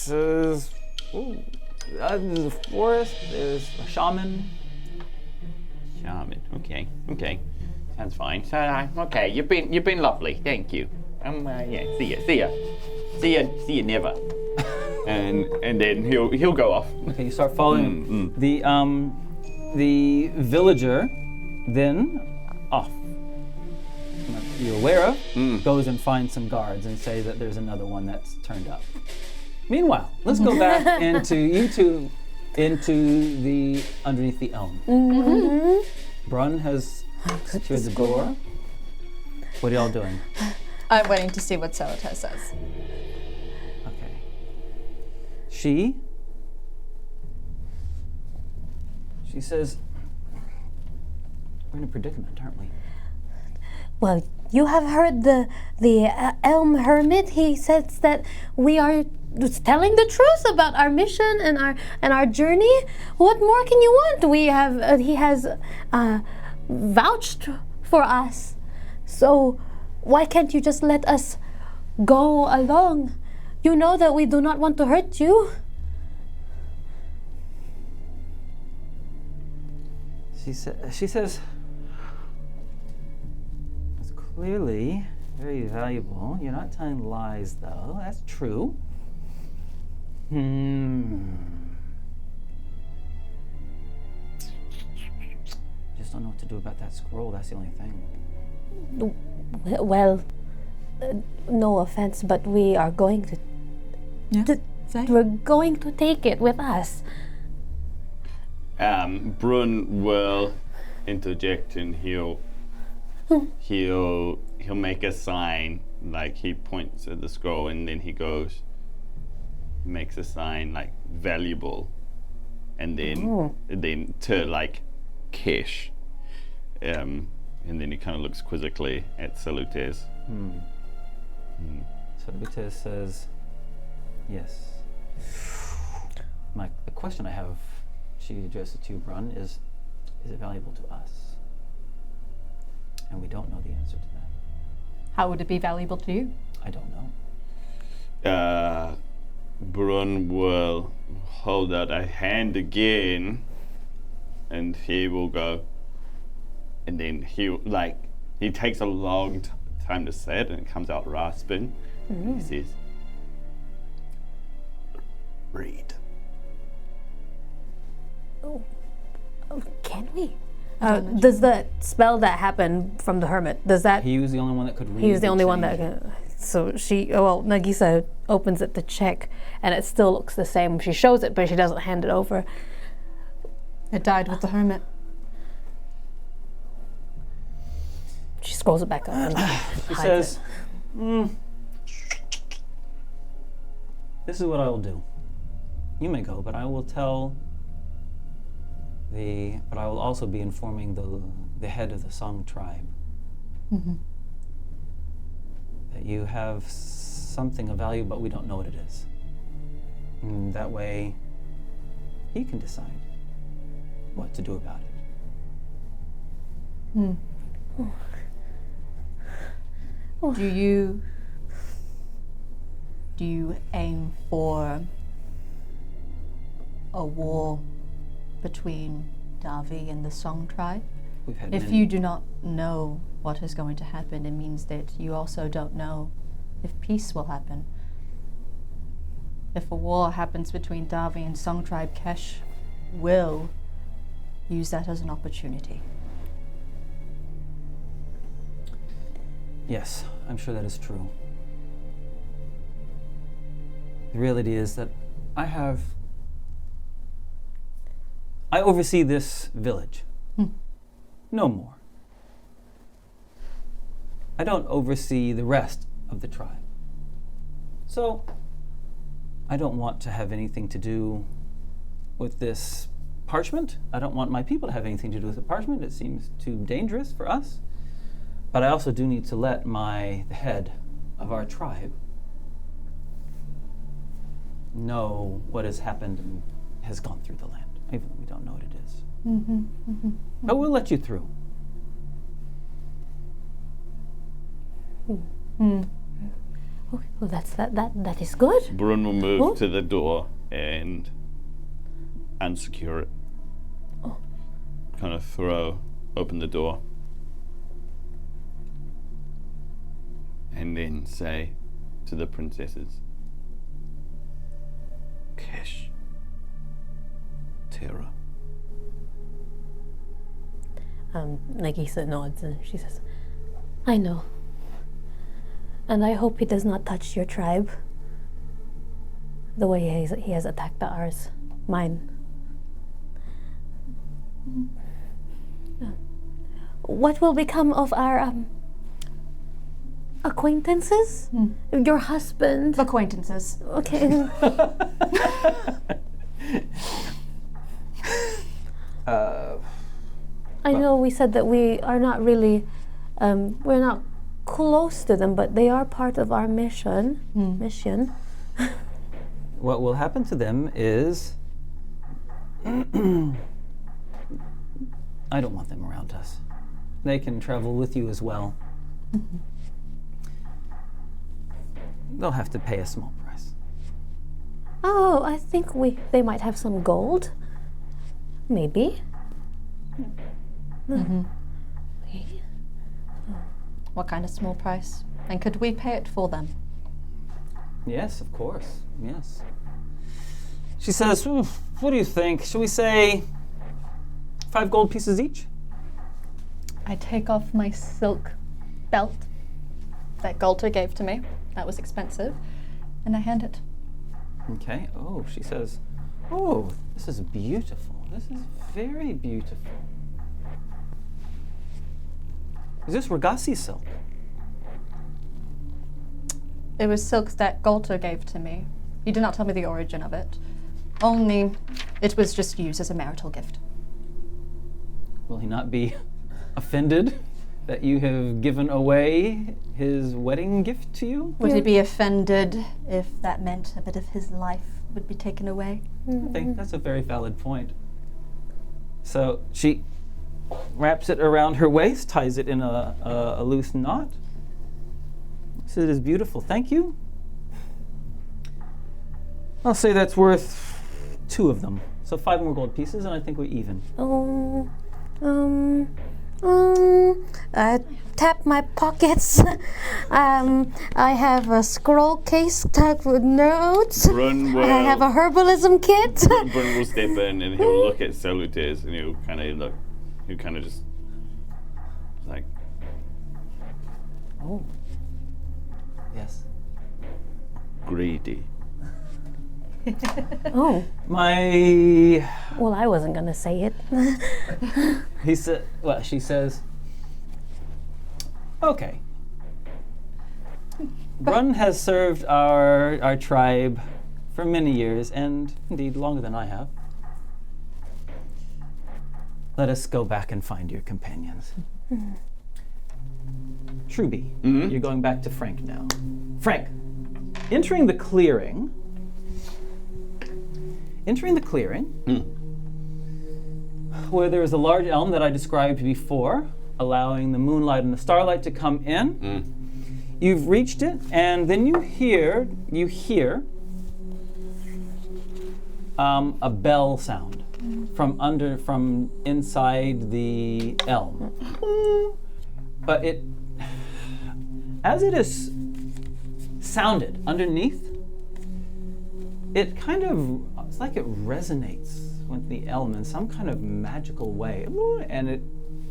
There's a forest, there's a shaman. Shaman. Okay. Sounds fine. So, okay, you've been lovely. Thank you. Yeah. See ya. Never. and then he'll go off. Okay, you start following him. The villager then off. You're aware of, goes and finds some guards and say that there's another one that's turned up. Meanwhile, let's go back into the underneath the elm. Brun has secured the door. What are y'all doing? I'm waiting to see what Solitaire says. Okay. She says, "We're in a predicament, aren't we?" Well, you have heard the Elm Hermit. He says that we are telling the truth about our mission and our journey. What more can you want? We have he has vouched for us. So why can't you just let us go along? You know that we do not want to hurt you. She says, "It's clearly very valuable. You're not telling lies, though. That's true. Just don't know what to do about that scroll. That's the only thing." Well, no offense, but we are going to. We're going to take it with us. Brun will interject, and he'll make a sign, like he points at the scroll, and then he goes, makes a sign like valuable, and then to like cash, and then he kind of looks quizzically at Salutes. So Nagiisa says, yes. The question I have, she addressed it to you, Brun, is it valuable to us? And we don't know the answer to that. How would it be valuable to you? I don't know. Brun will hold out a hand again, and he will go, and then he takes a long time to say it, and it comes out rasping. And he says, read. Oh, can we? Does the spell that happened from the hermit, does that... He was the only one that could read. He was the only one change. that can... So Nagiisa opens it to check, and it still looks the same. She shows it, but she doesn't hand it over. It died with the hermit. She scrolls it back up and She hides says, this is what I will do. You may go, but I will tell but I will also be informing the head of the Song tribe that you have something of value, but we don't know what it is. And that way, he can decide what to do about it. Do you aim for a war between Davi and the Song tribe? We've had If many- you do not know what is going to happen, it means that you also don't know if peace will happen. If a war happens between Davi and Song tribe, Kesh will use that as an opportunity. Yes, I'm sure that is true. The reality is that I oversee this village. No more. I don't oversee the rest of the tribe. So, I don't want to have anything to do with this parchment. I don't want my people to have anything to do with the parchment. It seems too dangerous for us. But I also do need to let the head of our tribe know what has happened and has gone through the land, even though we don't know what it is. But we'll let you through. Okay, well, that is good. Brun will move Oh. to the door and unsecure it. Kind of open the door. And then say to the princesses, Kesh, Terra. Nagiisa nods and she says, I know. And I hope he does not touch your tribe the way he has attacked ours. Mine. What will become of our acquaintances? Your husband? Acquaintances. Okay. I know we said that we are not really, we're not close to them, but they are part of our mission. What will happen to them is I don't want them around us. They can travel with you as well. They'll have to pay a small price. Oh, I think they might have some gold. Maybe. Okay. What kind of small price? And could we pay it for them? Yes, of course. Yes. She says, what do you think? Should we say 5 gold pieces each? I take off my silk belt that Galter gave to me. That was expensive. And I hand it. Okay. Oh, she says, oh, this is beautiful. This is very beautiful. Is this Ragasi silk? It was silk that Galter gave to me. He did not tell me the origin of it. Only it was just used as a marital gift. Will he not be offended that you have given away his wedding gift to you? Would he be offended if that meant a bit of his life would be taken away? I think that's a very valid point. So she wraps it around her waist, ties it in a loose knot. So it is beautiful. Thank you. I'll say that's worth 2 of them. So 5 more gold pieces, and I think we're even. I tap my pockets. I have a scroll case tucked with notes. Brun will, I have a herbalism kit. Brun will step in and he'll look at Salutes and he'll kind of just like, Oh. Yes. greedy. Oh, My... well, I wasn't gonna say it. He said... Well, she says... Okay. Brun has served our tribe for many years, and indeed longer than I have. Let us go back and find your companions. Truby, you're going back to Frank now. Frank, entering the clearing, where there is a large elm that I described before, allowing the moonlight and the starlight to come in. You've reached it, and then you hear a bell sound from inside the elm. But as it is sounded underneath, it's like it resonates with the elm in some kind of magical way, and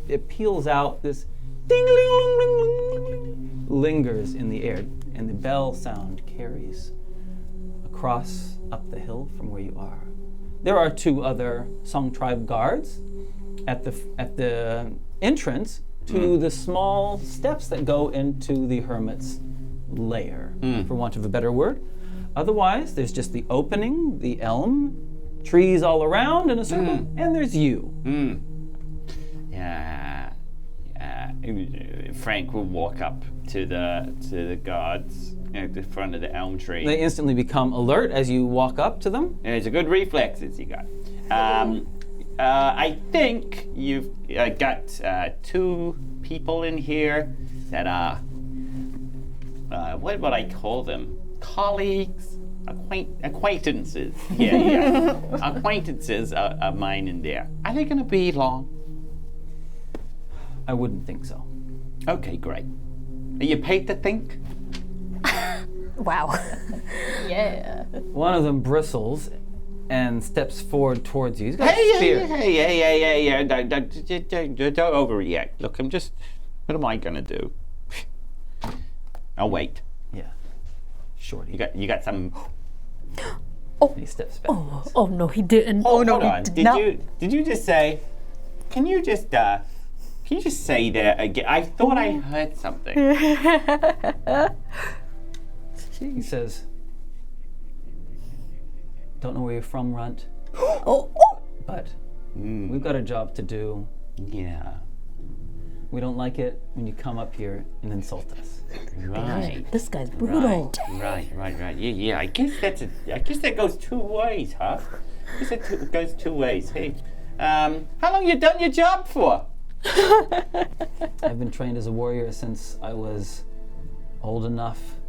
it peals out this ding-a-ling-ling-ling-ling-ling, lingers in the air, and the bell sound carries across up the hill from where you are. There are 2 other Song Tribe guards at the entrance to the small steps that go into the hermit's lair, for want of a better word. Otherwise, there's just the opening, the elm, trees all around in a circle, and there's you. Yeah. Frank will walk up to the guards at the front of the elm tree. They instantly become alert as you walk up to them. And it's a good reflexes you got. I think you've got 2 people in here that are, what would I call them? Colleagues? Acquaintances. Yeah. Acquaintances are mine in there. Are they going to be long? I wouldn't think so. Okay, great. Are you paid to think? Wow. Yeah. One of them bristles and steps forward towards you. He's got a Hey, spear. Don't overreact. Look, what am I going to do? I'll wait. Yeah. Shorty. You got some. He steps back. Oh no, he didn't. Hold on. Did you just say? Can you just say that again? I thought I heard something. He says, don't know where you're from, Runt, but we've got a job to do. Yeah. We don't like it when you come up here and insult us. Right. This guy's brutal. Right. Yeah. I guess that goes 2 ways, huh? I guess that goes 2 ways. Hey, how long you done your job for? I've been trained as a warrior since I was old enough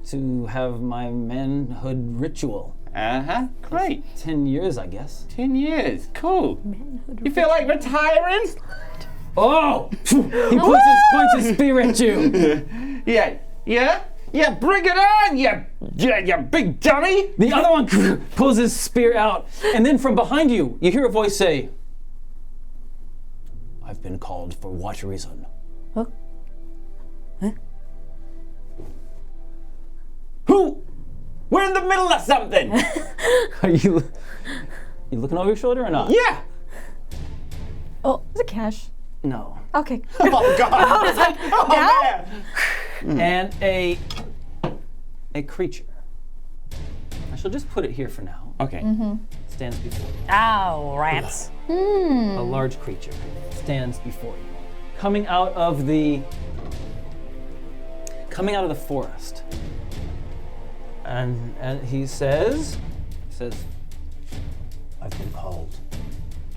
to have my manhood ritual. Great. 10 years, I guess. 10 years. Cool. You feel like retiring? Oh! He points his spear at you. Yeah, bring it on, you big dummy! The other one pulls his spear out, and then from behind you, you hear a voice say, I've been called for what reason? Huh? Who? We're in the middle of something! Are you looking over your shoulder or not? Yeah! Is it cash? No. Okay. Oh, God! Man! And a creature. I shall just put it here for now. Okay. Stands before you. Ow, rats. A large creature stands before you. coming out of the forest. And he says, I've been called.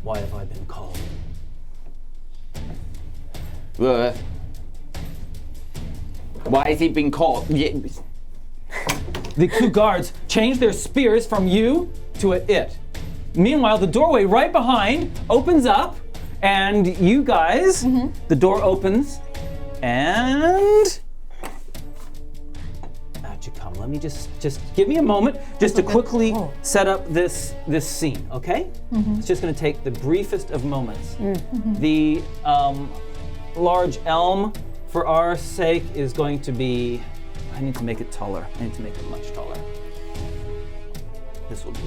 Why have I been called? Why has he been called? The two guards changed their spears from you to it. Meanwhile, the doorway right behind opens up, and you guys, the door opens, and out you come. Let me just give me a moment just to quickly set up this scene, okay? It's just going to take the briefest of moments. The large elm, for our sake, is going to be. I need to make it taller. I need to make it much taller. This will do.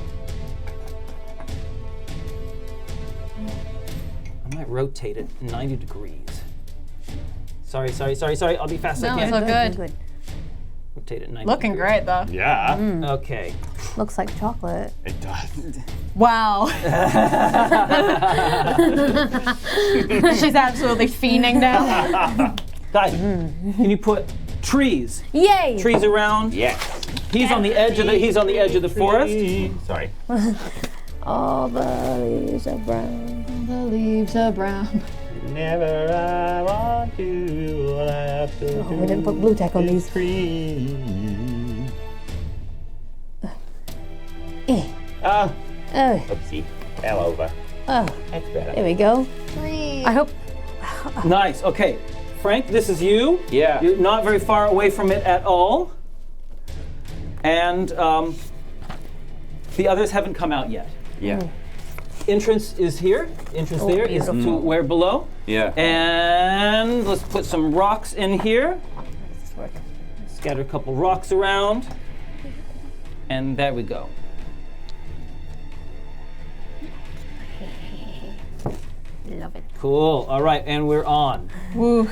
I might rotate it 90 degrees. Sorry. I'll be fast No, again. it's all good. Rotate it 90 Looking degrees. great though. Yeah, Okay. Looks like chocolate. it does. Wow. She's absolutely fiending now. Guys, can you put trees Yay! around? Yes. He's on the edge of the forest. Sorry. All the leaves are brown. The leaves are brown. Never I want to, all I have to Oh, we didn't put blue tack on these. Ah, Oh, oopsie. Fell over. oh, That's better. there we go. I hope. Nice. Okay, Frank, this is you. Yeah. You're not very far away from it at all. And the others haven't come out yet. Yeah. Entrance is here. Entrance there is to beautiful. where below. Yeah. And let's put some rocks in here. Scatter a couple rocks around. And there we go. Love it. Cool. All right, and we're on. Woo.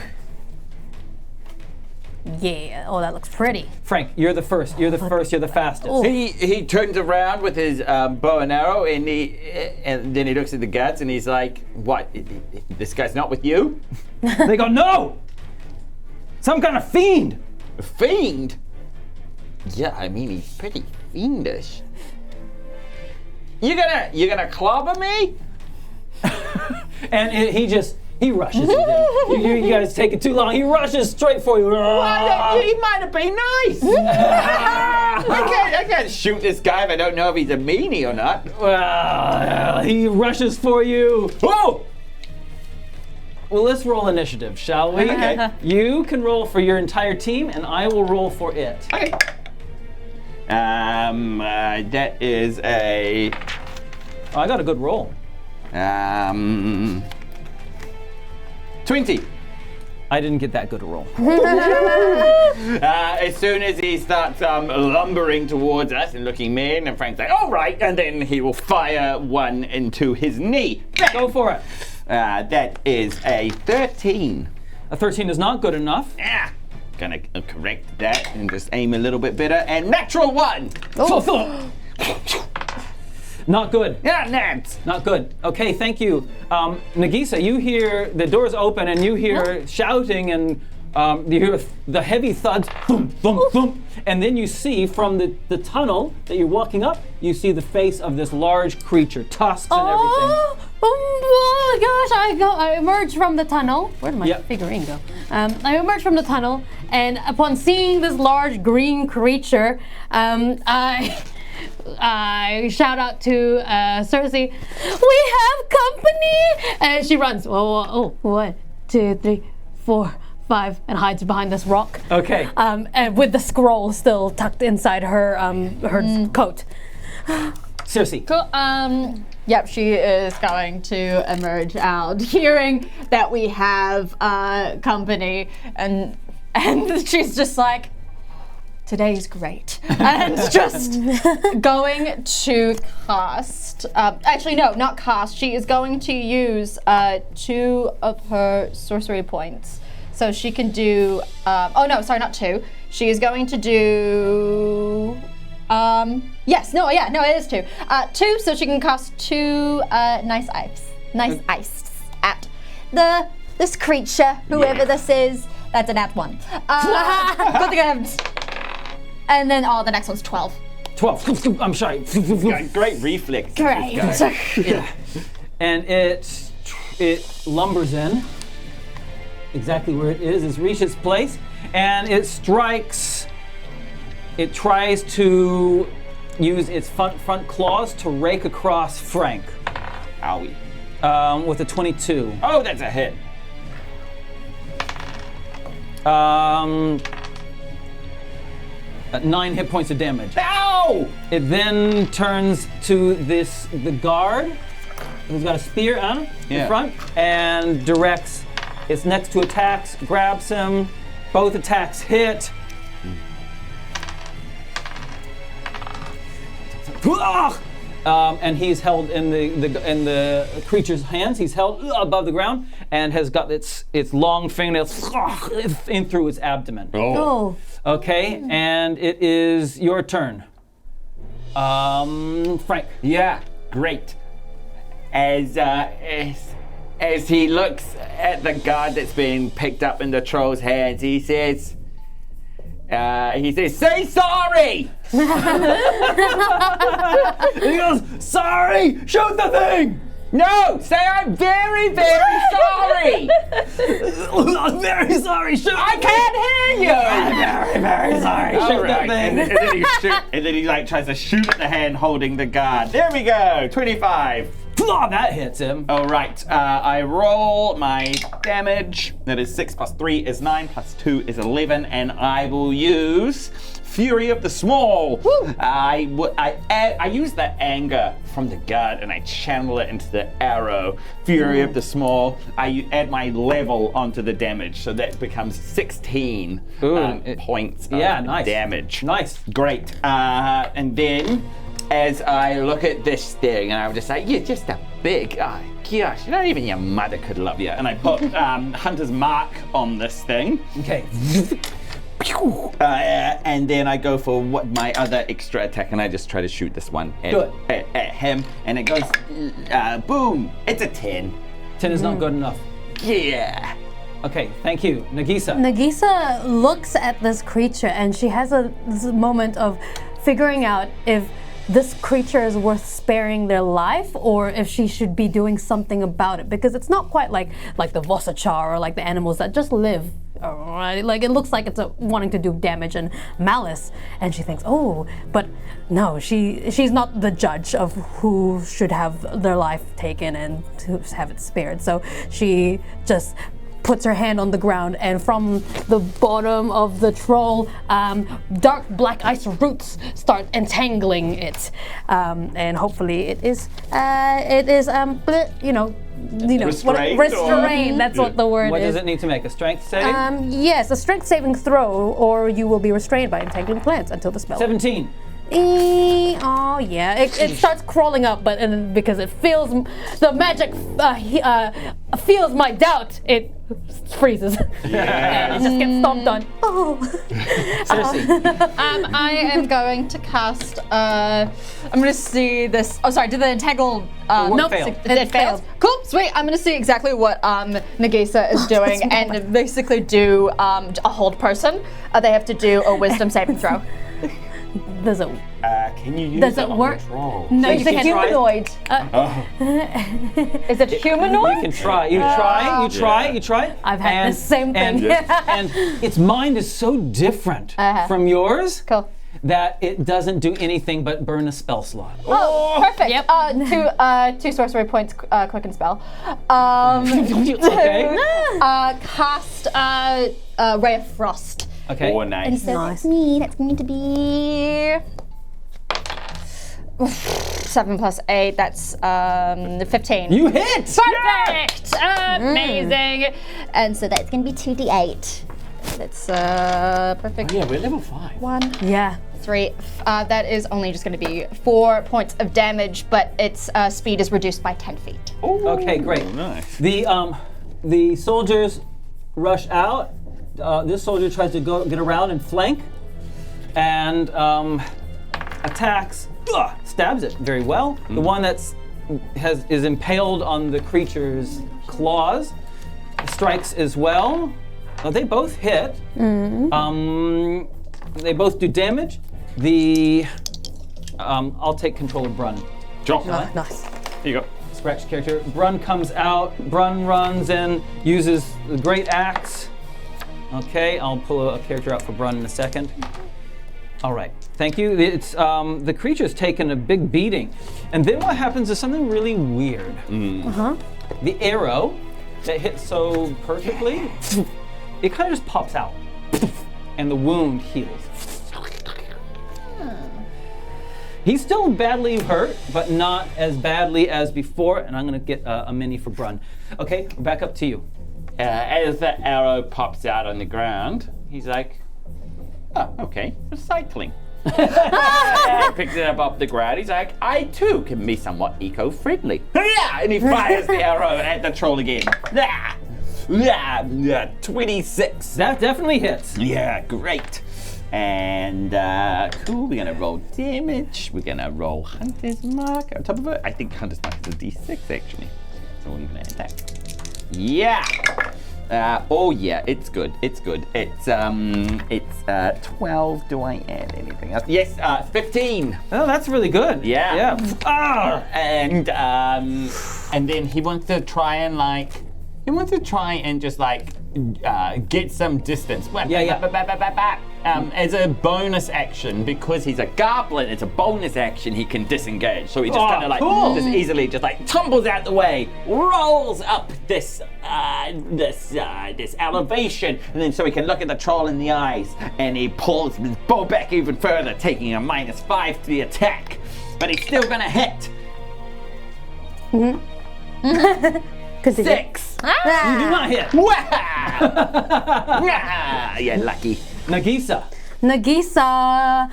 Yeah. Oh, that looks pretty. Frank, you're the first. You're the first. You're the fastest. Oh. He turns around with his bow and arrow, and then he looks at the guards, and he's like, "What? This guy's not with you? They go, no! Some kind of fiend! A fiend? Yeah, I mean he's pretty fiendish. You gonna clobber me? And he rushes you. You guys take it too long. He rushes straight for you. He might have been nice. I can't shoot this guy if I don't know if he's a meanie or not. Well, he rushes for you. Whoa! Well, let's roll initiative, shall we? Okay. You can roll for your entire team, and I will roll for it. Okay. That is a Oh, I got a good roll. 20. I didn't get that good a roll. As soon as he starts lumbering towards us and looking mean, and Frank's like, all right, and then he will fire one into his knee. Go for it. That is a 13. A 13 is not good enough. Ah, gonna correct that and just aim a little bit better, and natural 1. Not good. Yeah, Nance. Not good. Okay, thank you. Nagiisa, you hear the doors open and you hear shouting and you hear the heavy thuds, thump, thump, thump. And then you see from the tunnel that you're walking up, you see the face of this large creature, tusks and everything. Oh my gosh! I emerge from the tunnel. Where did my Yep. figurine go? I emerge from the tunnel, and upon seeing this large green creature, I shout out to Cerci, "We have company!" And she runs. Oh, 1, 2, 3, 4, 5, and hides behind this rock. Okay. And with the scroll still tucked inside her coat. Cerci. Cool. Yep, she is going to emerge out, hearing that we have company, and she's just like, today's great, and just going to cast. Actually, no, not cast. She is going to use 2 of her sorcery points, so she can do. Oh no, sorry, not 2. She is going to do. Yes, no, yeah, no, it is 2. 2, so she can cast 2 nice ice at the this creature, whoever this is, that's an at 1. Good thing I haven't. And then, the next one's 12. 12. I'm sorry. Great reflex. Great. Yeah. And it lumbers in exactly where it is. It's reached its place, and it strikes. It tries to use its front claws to rake across Frank. Owie. With a 22. Oh, that's a hit. 9 hit points of damage. Ow! It then turns to the guard, who's got a spear on the front, and directs its next 2 attacks, grabs him. Both attacks hit. And he's held in the creature's hands. He's held above the ground and has got its long fingernails in through its abdomen. Oh. Okay, and it is your turn. Frank. Yeah, great. As he looks at the guard that's been picked up in the troll's hands, he says, "Say sorry!" He goes, "Sorry! Shoot the thing!" No, say I'm very, very sorry. I'm very sorry. Shoot. I can't hear you. I'm very, very sorry. Shoot the thing. And then he tries to shoot at the hand holding the guard. There we go. 25. Oh, that hits him. All right. I roll my damage. That is 6 plus 3 is 9 plus 2 is 11, and I will use Fury of the Small. Woo. I use the anger from the guard and I channel it into the arrow. Fury of the Small. I add my level onto the damage, so that becomes 16 points of damage. Nice. Great. And then, as I look at this thing, and I'm just like, you're just a big, gosh, not even your mother could love you. And I put Hunter's Mark on this thing. Okay. And then I go for my other extra attack, and I just try to shoot this one at him, and it goes, boom, it's a 10. 10 is not good enough. Yeah. Okay, thank you. Nagiisa. Nagiisa looks at this creature and she has this moment of figuring out if this creature is worth sparing their life or if she should be doing something about it, because it's not quite like the Vossachar or like the animals that just live. Like it looks like it's wanting to do damage and malice, and she thinks, oh, but no, she's not the judge of who should have their life taken and to have it spared. So she just puts her hand on the ground, and from the bottom of the troll, dark black ice roots start entangling it, and hopefully it is restrained. That's what the word is. What does it need to make? A strength save? Yes, a strength saving throw, or you will be restrained by entangling plants until the spell. 17. Oh yeah, it starts crawling up, but because it feels the magic feels my doubt, it freezes. Yeah. And it just gets stomped on. Oh. Cerci. I am going to cast. I'm going to see this. Oh, sorry. Did the entangle? Nope. Failed. It failed. Cool. Sweet. I'm going to see exactly what Nagiisa is doing, and basically do a hold person. They have to do a wisdom saving throw. Does it? Can you use Does it it on work? the troll? No, It's you a can't. humanoid. Is it humanoid? You can try. You try. I've had the same thing. And its mind is so different from yours Cool. that it doesn't do anything but burn a spell slot. Oh, perfect. Yep. Two sorcery points, quick and spell. Okay. Cast Ray of Frost. Okay. Oh, nice. And so Nice. that's going to be 7 plus 8. That's 15. You hit! Perfect! Amazing. And so that's going to be 2d8. That's perfect. Yeah, we're level 5. 1, Yeah. 3. That is only just going to be 4 points of damage, but its speed is reduced by 10 feet. Okay, great. Nice. The soldiers rush out. This soldier tries to get around and flank, and attacks, stabs it very well. The one is impaled on the creature's claws strikes as well. Oh, they both hit. They both do damage. I'll take control of Brun. Drop. Nice. Here you go. Scratch character. Brun comes out. Brun runs in, uses the great axe. Okay, I'll pull a character out for Brun in a second. All right, thank you. It's the creature's taken a big beating, and then what happens is something really weird. The arrow that hit so perfectly, it kind of just pops out, and the wound heals. He's still badly hurt, but not as badly as before, and I'm gonna get a mini for Brun. Okay, back up to you. As the arrow pops out on the ground, he's like, oh, okay, recycling. Picks it up off the ground. He's like, I too can be somewhat eco-friendly. And he fires the arrow at the troll again. 26. That definitely hits. Yeah, great. And cool, we're gonna roll damage. We're gonna roll Hunter's Mark on top of it. I think Hunter's Mark is a D6 actually. So we're gonna attack. Yeah. Oh yeah, it's good. It's good. It's 12. Do I add anything else? Yes, 15. Oh, that's really good. Yeah. Ah! And then he wants to try and just get some distance. As a bonus action, because he's a goblin, it's a bonus action he can disengage. So he just kind of just easily just tumbles out the way, rolls up this elevation, and then so he can look at the troll in the eyes, and he pulls his bow back even further, taking a -5 to the attack. But he's still gonna hit. 6. You do not hit. Yeah, lucky. Nagiisa. Nagiisa,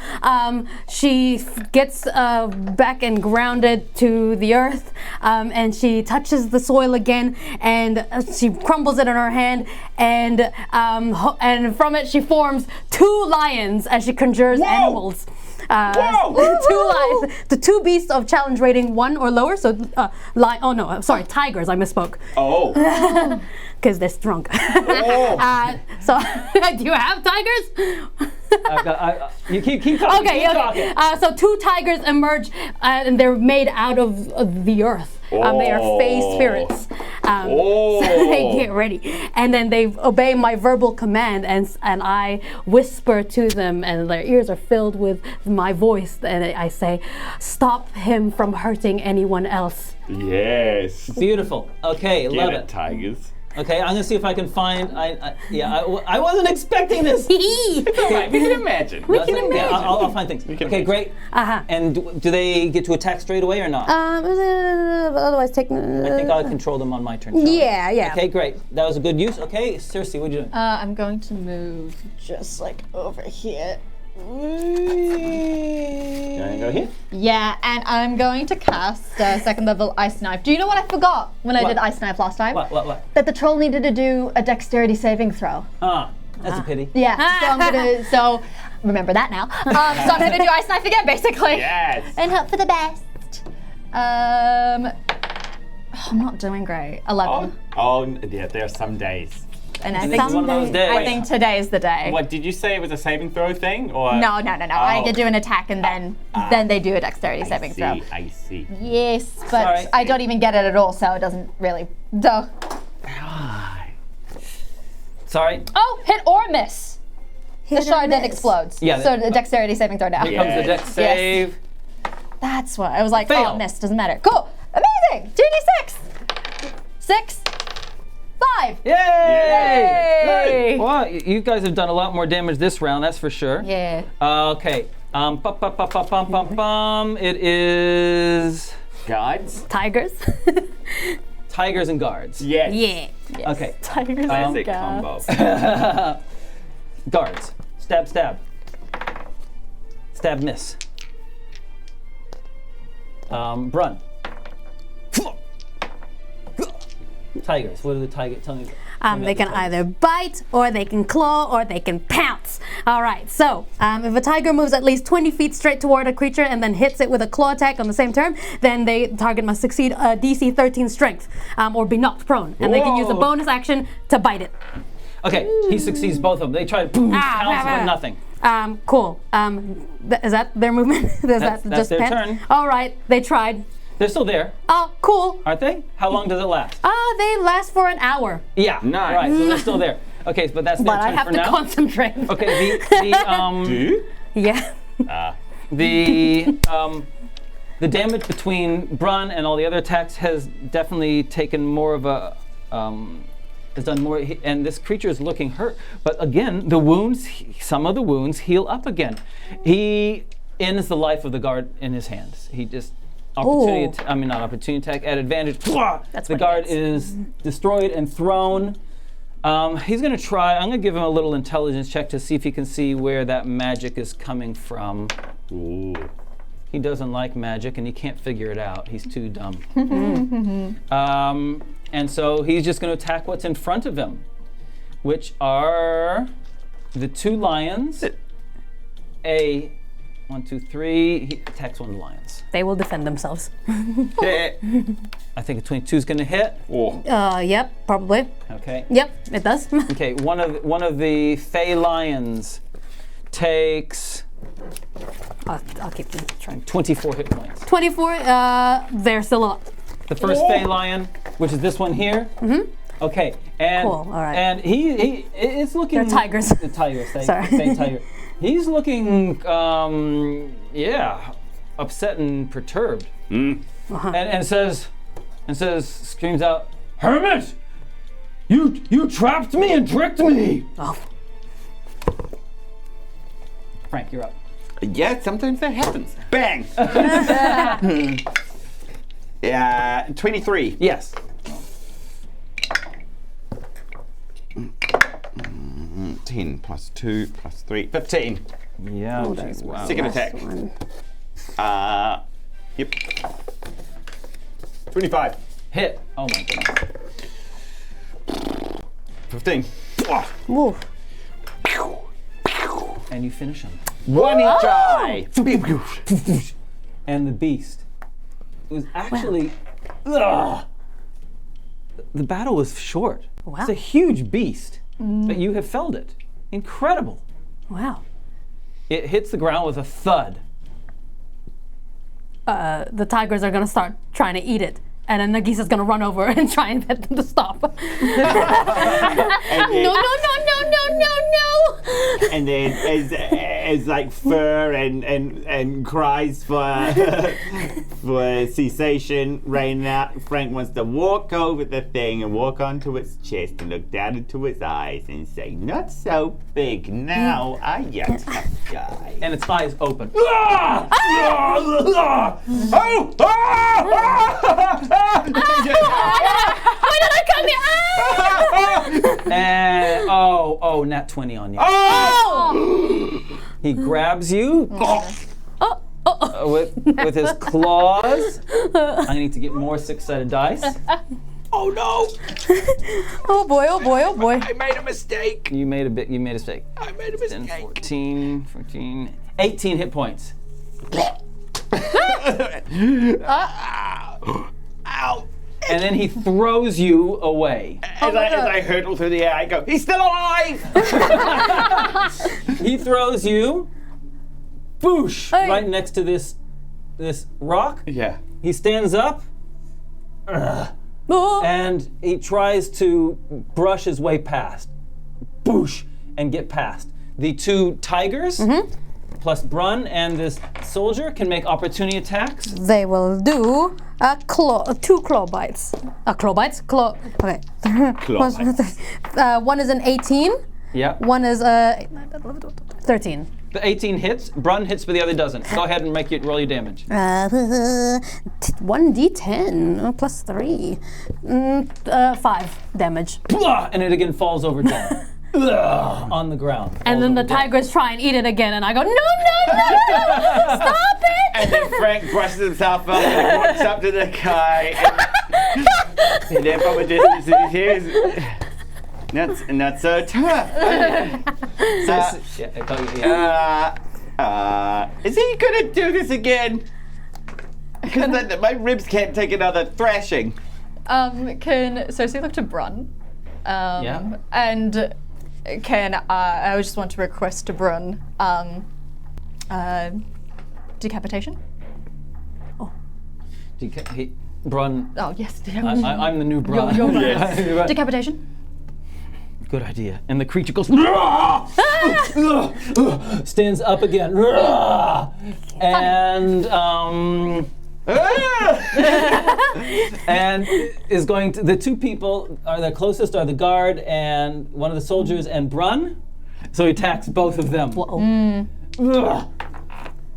she gets back and grounded to the earth, and she touches the soil again, and she crumbles it in her hand, and from it she forms 2 lions as she conjures animals. Two lions, the 2 beasts of challenge rating 1 or lower. So, tigers. I misspoke. Oh. Because they're strong. So, do you have tigers? You keep talking. Okay. So 2 tigers emerge, and they're made out of the earth. They are fey spirits. So they get ready, and then they obey my verbal command, and I whisper to them, and their ears are filled with my voice, and I say, "Stop him from hurting anyone else." Yes. Beautiful. Okay, Get love it, it. tigers. Okay, I'm gonna see if I can find. I wasn't expecting this. Right, we can imagine. I'll find things. Okay, great. And do they get to attack straight away or not? Otherwise, take. I think I'll control them on my turn. shall I? Yeah. Okay, great. That was a good use. Okay, Cerci, what are you doing? I'm going to move just over here. You wanna go here? Yeah, and I'm going to cast 2nd level Ice Knife. Do you know what I forgot when I did Ice Knife last time? What? That the troll needed to do a dexterity saving throw. That's a pity. Yeah, so I'm gonna, remember that now. So I'm gonna do Ice Knife again, basically. Yes. And hope for the best. I'm not doing great. 11. Oh, yeah, there are some days. And I I think think one of those days. I think today is the day. What, did you say it was a saving throw thing? Or? No. I could do an attack and then they do a dexterity saving throw. I see. Yes, but Sorry. I don't even get it at all, so it doesn't really. Sorry. Oh, hit or miss. The shard then explodes. Yeah, So the dexterity saving throw now. Here comes the dex save. That's what I was like. Fail. Oh, miss. Doesn't matter. Cool. Amazing. 2d6. 6. 5. Yay! Good. Well, you guys have done a lot more damage this round, that's for sure. Yeah. Okay. It is Guards? Tigers. tigers and guards. Yes. Yeah. Okay. Tigers Classic combo. Guards. Stab, stab. Stab, miss. Brun. Tigers. What are the tigers? Tell me. They can either bite, or they can claw, or they can pounce. All right, so if a tiger moves at least 20 feet straight toward a creature and then hits it with a claw attack on the same turn, then the target must succeed a DC 13 strength or be knocked prone. And they can use a Whoa. bonus action to bite it. Okay, he succeeds both of them. They try to pounce, but nothing. Cool. Is that their movement? That's their turn. All right, they tried. They're still there, Oh, cool. aren't they? How long does it last? They last for an hour. Yeah. Nice. Right, so they're still there. Okay, but that's their But turn I have for to now. concentrate. Okay, Yeah. the damage between Brun and all the other attacks has definitely taken more of a has done more, and this creature is looking hurt. But again, the wounds, some of the wounds heal up again. He ends the life of the guard in his hands. He just opportunity. Not opportunity attack at advantage. That's the what he guard gets. is destroyed and thrown. He's going to try. I'm going to give him a little intelligence check to see if he can see where that magic is coming from. Ooh. He doesn't like magic and he can't figure it out. He's too dumb. And so he's just going to attack what's in front of him, which are the two lions. A 1, 2, 3. He attacks one of the lions. They will defend themselves. Hit. I think a 22 is going to hit. Oh. Yep, probably. Okay. Yep, it does. Okay. One of the Fey lions takes I'll keep trying. 24 hit points. 24, they're still up. The first Fey lion, which is this one here. Mm-hmm. Okay, and Cool, all right. and he it's looking. They're tigers. The tigers. Sorry. Fey tiger. He's looking, upset and perturbed, and says, screams out, "Hermit, you trapped me and tricked me!" Oh. Frank, you're up. Yeah, sometimes that happens. Bang! Yeah, 23. Yes. 10 plus 2 plus 3, 15. Yeah. Oh, geez, that's wow. Second attack. One. Yep. 25. Hit. Oh my goodness. 15. Ooh. And you finish him. One each eye. And the beast. It was actually. Ugh. The battle was short. Wow. It's a huge beast, but you have felled it. Incredible. Wow. It hits the ground with a thud. The tigers are gonna start trying to eat it. And then Nagiisa's gonna run over and try and get them to stop. No. And then as like fur and cries for cessation raining out, Frank wants to walk over the thing and walk onto its chest and look down into its eyes and say, "Not so big now, are you, tough guy?" And its eyes open. Oh! Why did I come here? And nat 20 on you. Oh! He grabs you with his claws. I need to get more 6-sided dice. Oh no! Oh boy, oh boy, oh boy. I made a mistake. You made a mistake. I made a 10, mistake. 14, 18 hit points. Ow! And then he throws you away. As I hurtle through the air, I go, "He's still alive!" He throws you, boosh, Hey. right next to this rock. Yeah. He stands up, Oh. and he tries to brush his way past, boosh, and get past. The two tigers, plus Brun and this soldier, can make opportunity attacks. They will do two claw bites. Claw bites? Okay. Claw bites. One is an 18. Yeah. One is 13. The 18 hits. Brun hits, but the other doesn't. Go ahead and roll your damage. 1d10 plus 3. 5 damage. Blah! And it again falls over dead. On the ground. And Falls then the over dead. tigers try and eat it again, and I go, no! Stop it! And then Frank brushes himself up and walks up to the guy. And then from a distance, he hears, not so tough. Is he gonna do this again? Because my ribs can't take another thrashing. Can Cerci look to Brun? Yeah. And can I just want to request to Brun decapitation? Brun. Oh yes, I'm the new Brun. You're decapitation. Good idea. And the creature goes, stands up again, and and is going to. The two people are the closest are the guard and one of the soldiers and Brun. So he attacks both of them.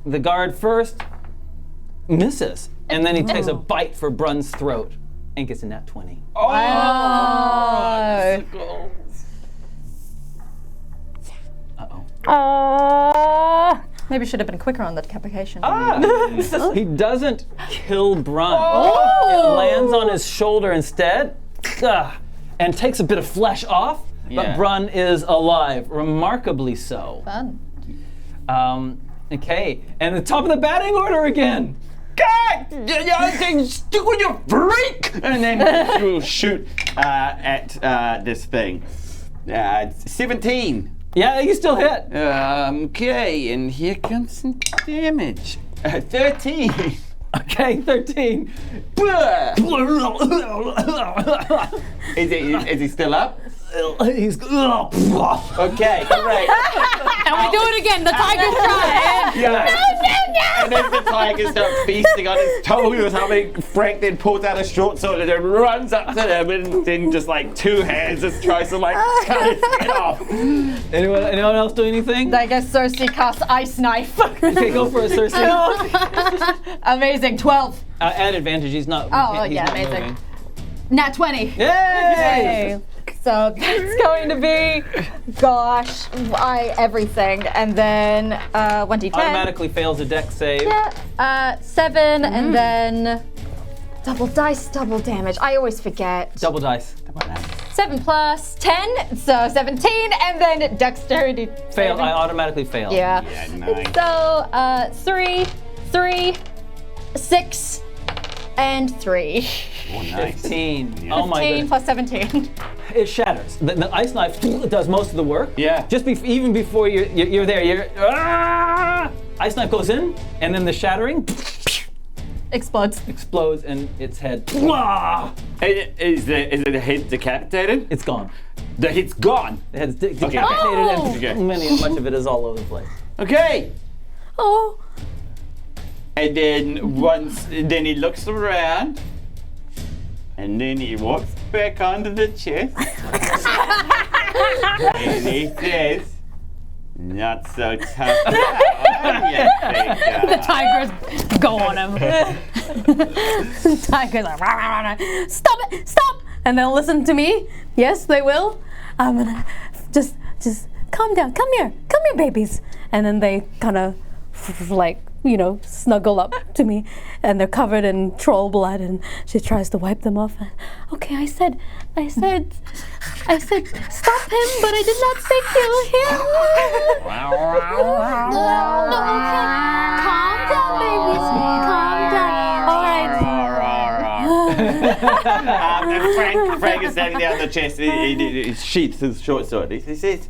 The guard first misses, and then he takes a bite for Brun's throat and gets a nat 20. Maybe should have been quicker on the decapitation. He doesn't kill Brun. It lands on his shoulder instead, and takes a bit of flesh off. But Brun is alive, remarkably so. Fun. Okay, and the top of the batting order again. God, stick with your freak! And then you'll shoot at this thing. 17. Yeah, you still hit. Okay, and here comes some damage. 13. Okay, 13. Is he still up? He's Okay, great. And we do it again. The tiger's trying. Yeah. And as the tiger starts feasting on his toes, Frank then pulls out a short sword and then runs up to them and then just like two hands just tries to cut his head off. Anyone else do anything? I guess Cerci casts Ice Knife. Okay, go for it, Cerci. Amazing, 12. At advantage, he's not. he's yeah, not amazing. moving. Nat 20. Yay! So that's going to be, everything. And then 1d10. Automatically fails a dex save. Yeah, 7, and then double dice, double damage. I always forget. Double dice. 7 plus 10, so 17, and then dexterity. Fail. saving. I automatically fail. Yeah. Nice. So 3, 6, and 3. Oh, nice. 15. Oh my 15 goodness. plus 17. It shatters. The ice knife does most of the work. Yeah. Just even before you're there, ice knife goes in, and then the shattering Explodes. explodes in its head. Is the head decapitated? It's gone. The head's gone. The head's decapitated, Oh. and much of it is all over the place. Okay. Oh. And then then he looks around, and then he walks back onto the chest, and he says, "Not so tough now, The tigers go on him. The tigers are rah, rah, rah, rah. Stop it! Stop! And they'll listen to me. Yes, they will. I'm gonna just calm down. Come here, babies. And then they kind of snuggle up to me, and they're covered in troll blood. And she tries to wipe them off. Okay, I said, stop him, but I did not say kill him. No, okay. Calm down, babies. Calm down. All right. And Frank is standing there on the chest. He sheaths his short sword. He says,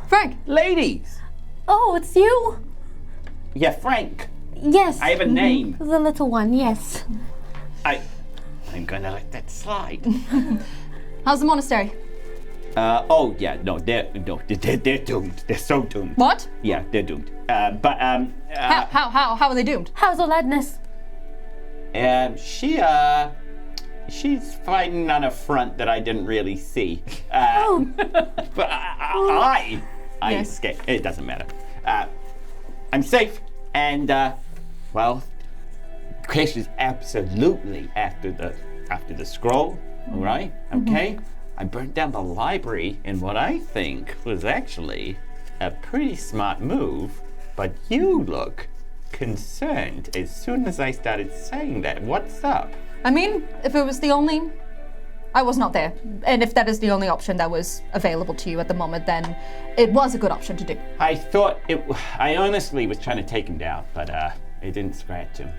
Frank. "Ladies." Oh, it's you? Yeah, Frank. Yes. I have a name. The little one, yes. I'm gonna let that slide. How's the monastery? Oh yeah, no, they're doomed. They're so doomed. What? Yeah, they're doomed. How are they doomed? How's Oladness? She's fighting on a front that I didn't really see. Oh. But I'm scared. It doesn't matter. I'm safe, and Chris is absolutely after the scroll. All right, okay. I burnt down the library in what I think was actually a pretty smart move, but you look concerned as soon as I started saying that. What's up? I mean, if it was the only I was not there. And if that is the only option that was available to you at the moment, then it was a good option to do. I thought I honestly was trying to take him down, but it didn't scratch him.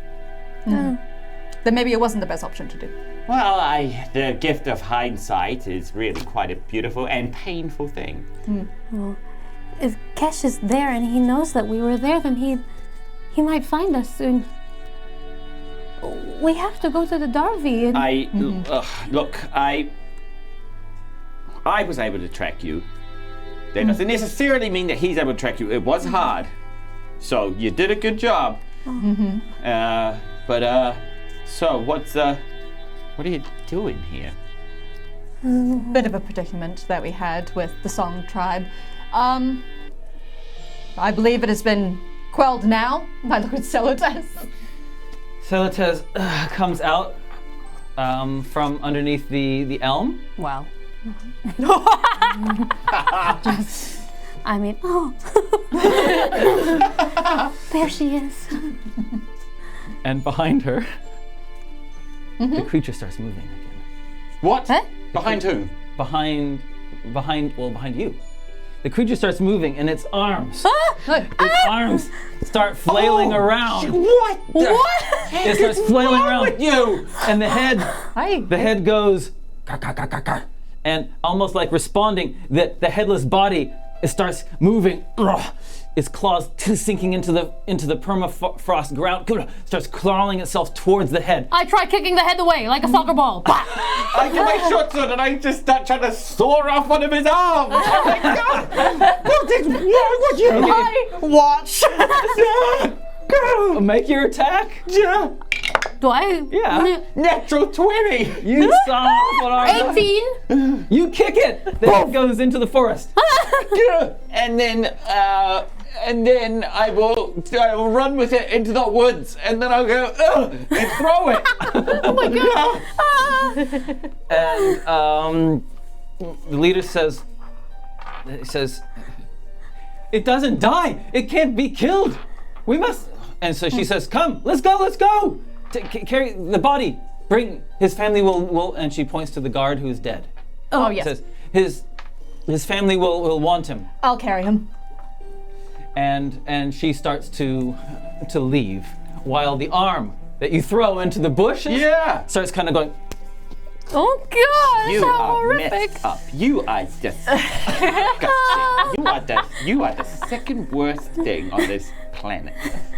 Then maybe it wasn't the best option to do. Well, the gift of hindsight is really quite a beautiful and painful thing. Well, if Kesh is there and he knows that we were there, then he might find us soon. We have to go to the Darby. And Look, I was able to track you. That doesn't necessarily mean that he's able to track you. It was hard. So you did a good job. So what are you doing here? Bit of a predicament that we had with the Song tribe. I believe it has been quelled now by Lord Celotes. Celotes comes out from underneath the elm. wow. I mean, there she is. And behind her, the creature starts moving again. What? Huh? Behind whom? Behind you. The creature starts moving, and its arms, arms start flailing around. What? It starts flailing around with you? and the head goes, "Ka, ka, ka, ka, ka," and almost like responding, the headless body, it starts moving. Its claws sinking into the permafrost ground, starts clawing itself towards the head. I try kicking the head away like a soccer ball. I do my short sword and I just start trying to saw off one of his arms. Oh my God! What is wrong with you? I watch. Make your attack. Yeah. Do I? Yeah. Natural 20. You saw what I 18. You kick it. The head goes into the forest. And then I will run with it into the woods, and then I'll go and throw it. Oh my God. And the leader says, "It doesn't die. It can't be killed. We must." And so she says, "Come, let's go. Carry the body. Bring his family will." And she points to the guard who's dead. Oh yes. Says his family will want him. I'll carry him. And she starts to leave, while the arm that you throw into the bushes starts kind of going. Oh God, You so are horrific. messed up. You are just you are the second worst thing on this planet.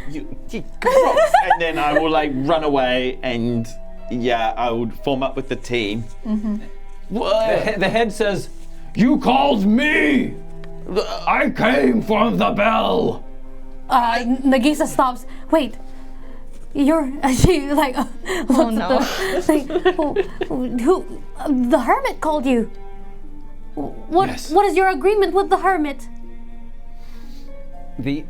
You gross. And then I will run away, and I would form up with the team. The head says, "You called me. I came from the bell." Nagiisa stops. Wait, you're she like. Oh no. Who? The hermit called you. What? Yes. What is your agreement with the hermit? The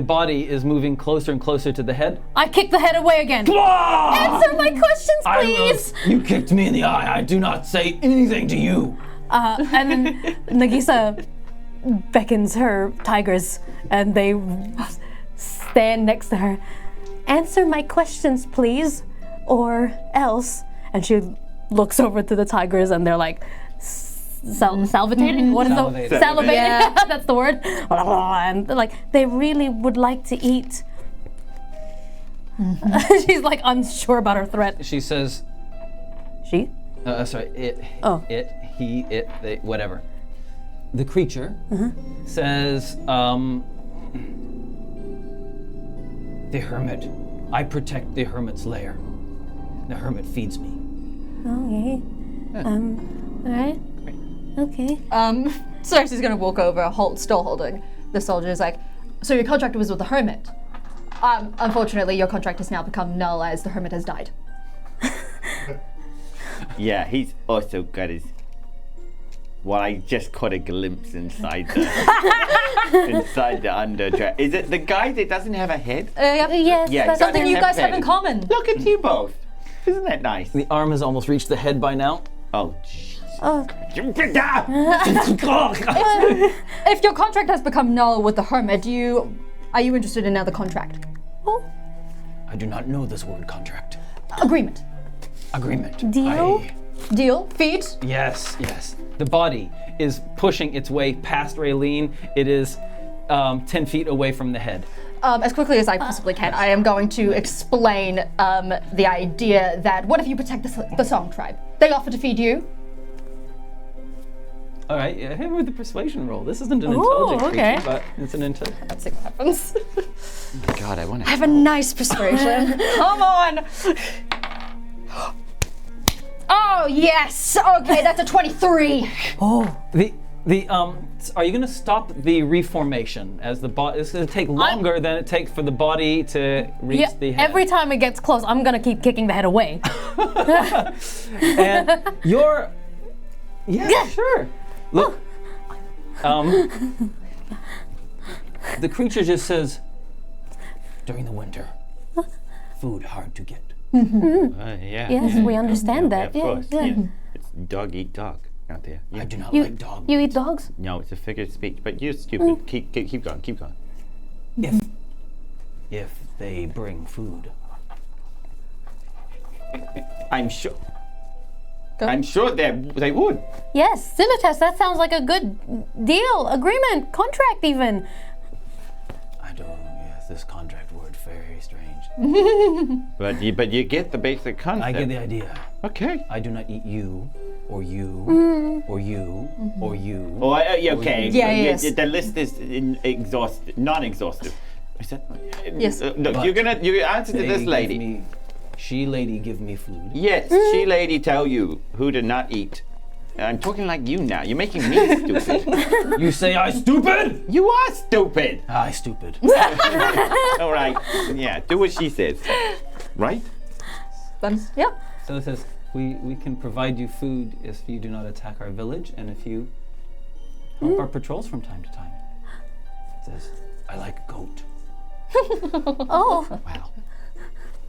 body is moving closer and closer to the head. I kick the head away again. Answer my questions, please. You kicked me in the eye. I do not say anything to you. And then Nagiisa beckons her tigers, and they stand next to her. Answer my questions, please, or else. And she looks over to the tigers, and they're like salivating. What is the salivating? Yeah. That's the word. And like they really would like to eat. She's like unsure about her threat. She says, She? sorry, it, Oh. it, he, it, they, whatever. The creature says, the hermit. I protect the hermit's lair. The hermit feeds me. Okay. Alright. Okay. Cerci's gonna walk over, still holding the soldier. Is like, so your contract was with the hermit. Unfortunately, your contract has now become null as the hermit has died. Yeah, he's also got his. Well, I just caught a glimpse inside the underdress. Is it the guy that doesn't have a head? Yes. Yeah, that's Something doesn't you have guys have head. in common. Look at you both. Isn't that nice? The arm has almost reached the head by now. Oh, jeez. Oh. If your contract has become null with the hermit, are you interested in another contract? I do not know this word contract. Agreement. Agreement. Deal? Deal. Feet. Yes, yes. The body is pushing its way past Raylene. It is 10 feet away from the head. As quickly as I possibly can, I am going to explain the idea that what if you protect the Song Tribe? They offer to feed you. All right, yeah, hit me with the persuasion roll. This isn't an intelligent okay. creature, but it's an intelligent. Let's see what happens. God, I want to. I have a nice persuasion. Come on. Oh yes. Okay, that's a 23. Are you going to stop the reformation as the body? It's going to take longer than it takes for the body to reach the head. Every time it gets close, I'm gonna keep kicking the head away. And you're. Yeah, sure. Look. The creature just says, during the winter, food hard to get. Yeah. Yes, we understand that. Of Yeah, course. yeah. Yeah. It's dog eat dog out there. I Yeah. do not like dogs. You eat dogs? No, it's a figure of speech, but you're stupid. Keep going. Keep going. If they bring food. I'm sure. I'm sure they would. Yes, Simitas, that sounds like a good deal, agreement, contract even. I don't. Yes, this contract word very strange. But you get the basic concept. I get the idea. Okay. I do not eat you, or you, or you, or you. Oh, okay. Yeah, yes. The list is non-exhaustive. Is that? Yes. Look, you answer to this lady. She lady give me food. Yes, she lady tell you who to not eat. I'm talking like you now. You're making me stupid. You say I stupid? You are stupid. I stupid. All right. Yeah, do what she says. Right? Yep. So it says, we can provide you food if you do not attack our village and if you help our patrols from time to time. It says, I like goat. Oh, Wow.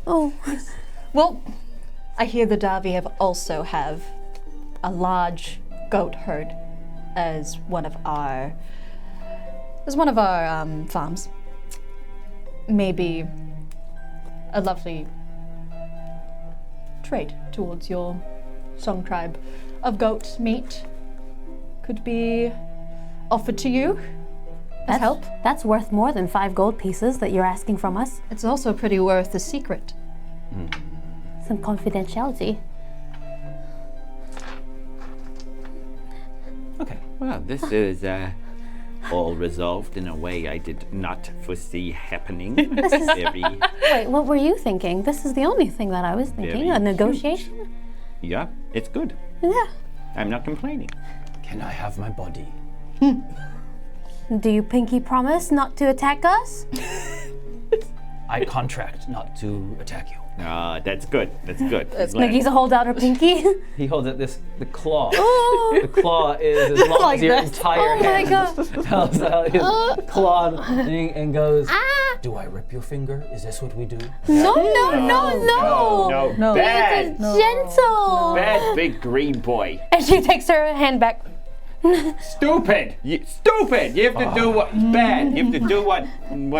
oh. Well, I hear the Davi also have a large goat herd as one of our farms. Maybe a lovely trade towards your Song Tribe of goat meat could be offered to you as help. That's worth more than 5 gold pieces that you're asking from us. It's also pretty worth the secret. Some confidentiality. Okay. Well, this is all resolved in a way I did not foresee happening. Very, Wait, what were you thinking? This is the only thing that I was thinking. Very A negotiation? yeah, it's good. Yeah. I'm not complaining. Can I have my body? Do you pinky promise not to attack us? I contract not to attack you. That's good. That's good. Nagiisa holds out her pinky. He holds up the claw. Oh. The claw is as long Like as your this. entire Oh my hand. god. Holds out his claw and goes, Ah! do I rip your finger? Is this what we do? No. No. Bad. Gentle. Bad big green boy. And she takes her hand back. Stupid. Stupid. You have to do what's bad. You have to do what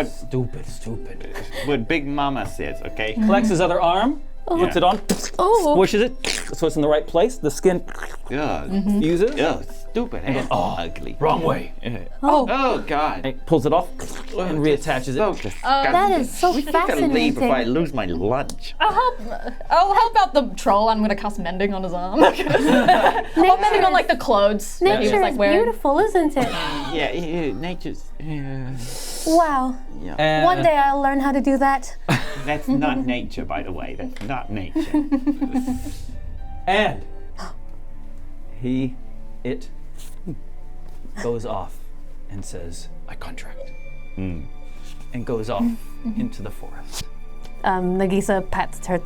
Stupid. what Big Mama says. Okay. Collects his other arm, puts it on, Oh. squishes it, so it's in the right place. The skin Yeah. fuses. Yeah. Stupid and ugly. Wrong way. Oh God. He pulls it off and reattaches So it. disgusting. That is so we have to leave if I fascinating. lose my lunch. I'll help out the troll. I'm gonna cast mending on his arm. Well, mending on like the clothes that he was Nature like is wearing. beautiful, isn't it? Yeah. Nature's. Wow. And One day I'll learn how to do that. That's not nature, by the way. That's not nature. And it goes off and says, I contract. And goes off into the forest. Nagiisa pats her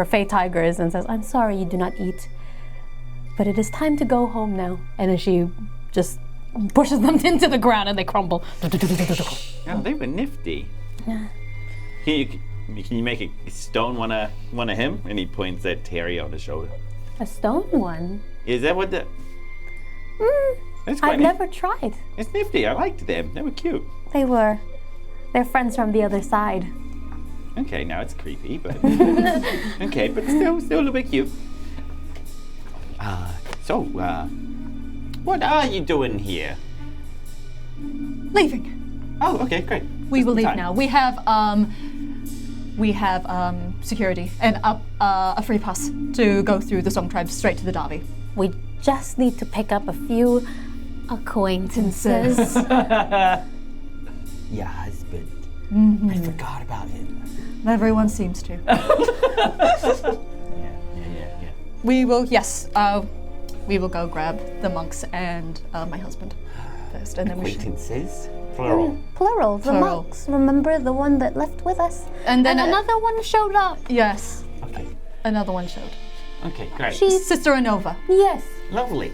fey tigers, and says, I'm sorry you do not eat, but it is time to go home now. And then she just pushes them into the ground and they crumble. Oh, they were nifty. Can you make a stone one of him? And he points at Terry on the shoulder. A stone one? Is that what the? That's quite I've never tried. It's nifty. I liked them. They were cute. They're friends from the other side. Okay, now it's creepy, but okay, but still a little bit cute. So, what are you doing here? Leaving. Oh, okay, great. We Just will in leave time. now. We have security and a free pass to go through the Song Tribe straight to the Derby. We just need to pick up a few acquaintances. Your husband. I forgot about him. Everyone seems to. Yeah. We will, yes, we will go grab the monks and my husband first, and then we should. Acquaintances? Plural. Plural, the Plural. monks. Remember the one that left with us? And then another one showed up. Yes, Okay. another one showed. Okay, great. She's Sister Anova. yes. Lovely.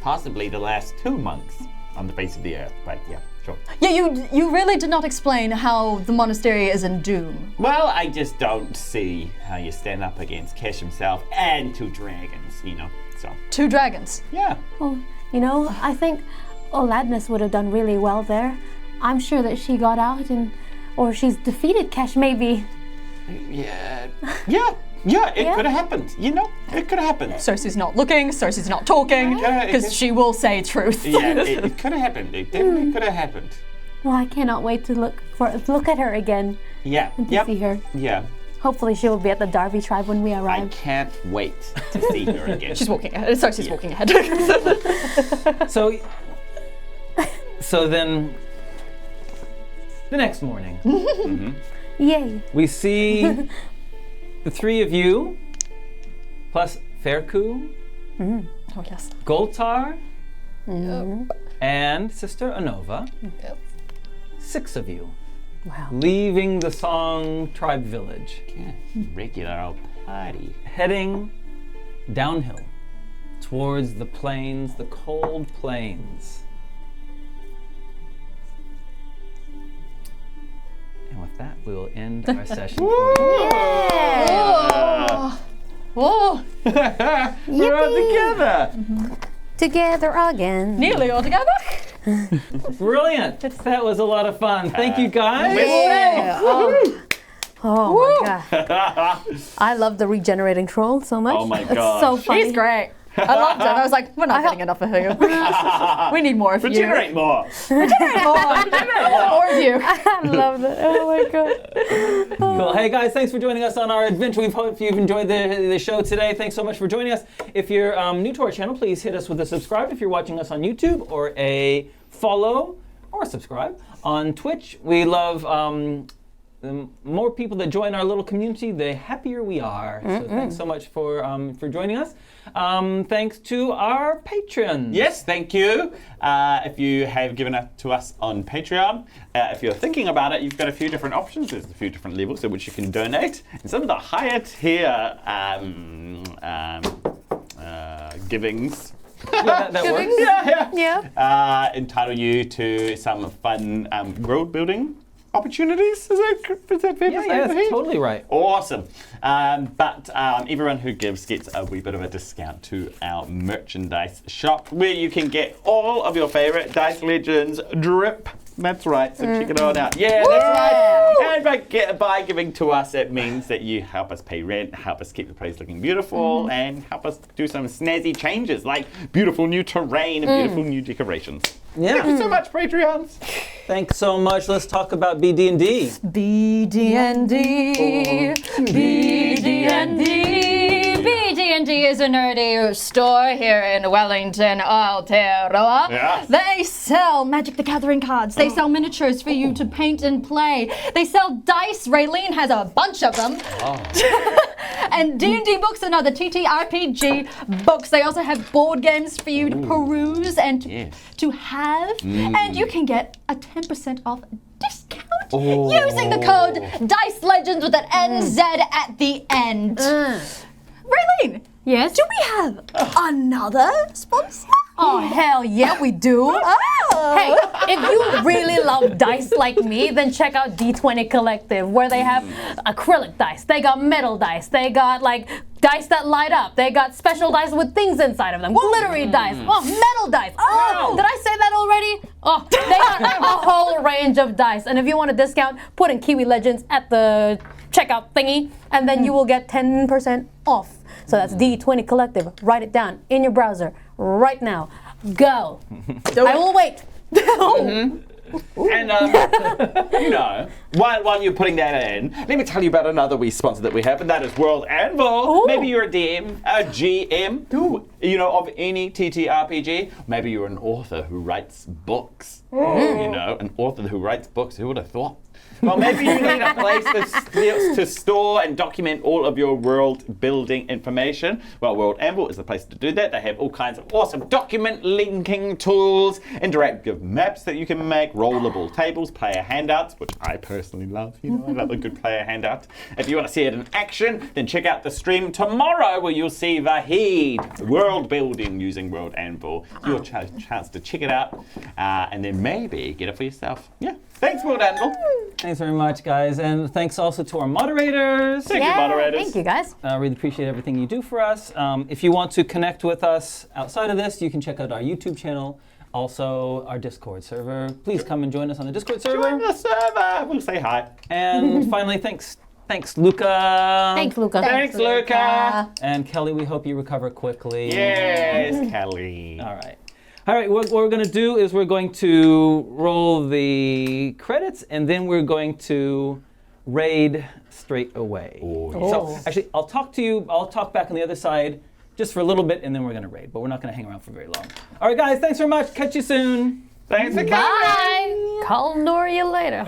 Possibly the last 2 monks on the face of the earth, but yeah, sure. Yeah, you really did not explain how the monastery is in doom. Well, I just don't see how you stand up against Kesh himself and 2 dragons, so. 2 dragons. Yeah. Well, you know, I think Oladness would have done really well there. I'm sure that she got out or she's defeated Kesh maybe. Yeah, it could have happened, it could have happened. Cerci's not looking, Cerci's not talking, Okay, because she will say truth. Yeah, it could have happened. It definitely could have happened. Well, I cannot wait to look at her again Yeah, and to see her. Yeah, Hopefully she will be at the Derby tribe when we I arrive. can't wait to see her again. She's walking ahead. Cerci's walking ahead. So then, the next morning, Yay. we see the 3 of you, plus Feku, Oh, yes. Goltar, and Sister Anova. 6 of you. Wow. Leaving the Song Tribe village, Yeah, regular old party. heading downhill towards the plains, the cold plains. And with that, we will end our session for you. Oh, We're all together. Together again. nearly all together. Brilliant! That was a lot of fun. Thank you, guys. Yeah. Oh my god. I love the regenerating troll so much. Oh my It's gosh. so funny. He's great. I loved him. I was like, we're not getting enough of you. We need more of you. Regenerate more. More of you. I love that. Oh my god. Cool. Hey guys, thanks for joining us on our adventure. We hope you've enjoyed the show today. Thanks so much for joining us. If you're new to our channel, please hit us with a subscribe if you're watching us on YouTube, or a follow or a subscribe on Twitch. We love the more people that join our little community, the happier we are. So thanks so much for joining us. Thanks to our patrons. Yes, thank you. If you have given it to us on Patreon, if you're thinking about it, you've got a few different options. There's a few different levels at which you can donate. And some of the higher tier givings. Yeah, that works. Yeah. Entitle you to some fun world building opportunities. Is that fair to say? Yeah, that's Fahim? totally right. Awesome. But everyone who gives gets a wee bit of a discount to our merchandise shop, where you can get all of your favorite Dice Legends drip. That's right, so check it all out. Yeah, that's right. And by giving to us, it means that you help us pay rent, help us keep the place looking beautiful, and help us do some snazzy changes, like beautiful new terrain and beautiful new decorations. Yeah. Thank you so much, Patreons. Thanks so much. Let's talk about BD&D. BD&D. BD&D is a nerdy store here in Wellington, Aotearoa. Yes. They sell Magic the Gathering cards. They sell miniatures for you to paint and play. They sell dice. Raylene has a bunch of them. And D&D books and other TTRPG books. They also have board games for you to peruse and to have. And you can get a 10% off discount using the code Dice Legends with an NZ at the end. Raylene, Yes? do we have another sponsor? Oh, hell yeah, we do. Hey, if you really love dice like me, then check out D20 Collective, where they have acrylic dice, they got metal dice, they got like dice that light up, they got special dice with things inside of them, glittery dice, metal dice. Oh, did I say that already? Oh, they got a whole range of dice. And if you want a discount, put in Kiwi Legends at the checkout thingy, and then you will get 10% off. So that's D20 Collective. Write it down in your browser right now. Go. I will wait. And, you know, while you're putting that in, let me tell you about another wee sponsor that we have, and that is World Anvil. Ooh. Maybe you're a DM, a GM, you know, of any TTRPG. Maybe you're an author who writes books. You know, an author who writes books. Who would have thought? Well, maybe you need a place to store and document all of your world building information. Well, World Anvil is the place to do that. They have all kinds of awesome document linking tools, interactive maps that you can make, rollable tables, player handouts, which I personally love. You know, I love a good player handout. If you want to see it in action, then check out the stream tomorrow where you'll see Vahid world building using World Anvil. Your chance to check it out and then maybe get it for yourself. Yeah. Thanks, World Anvil. Thanks very much, guys. And thanks also to our moderators. Thank you, moderators. Thank you, guys. I really appreciate everything you do for us. If you want to connect with us outside of this, you can check out our YouTube channel, also our Discord server. Please come and join us on the Discord server. Join the server. We'll say hi. And finally, thanks, Luca. Thanks, Luca. Thanks, Luca. And Kelly, we hope you recover quickly. Yes, Kelly. All right. All right, what we're going to do is we're going to roll the credits, and then we're going to raid straight away. So actually, I'll talk back on the other side just for a little bit, and then we're going to raid, but we're not going to hang around for very long. All right, guys, thanks very much. Catch you soon. Thanks for coming. Bye. Kalnour you later.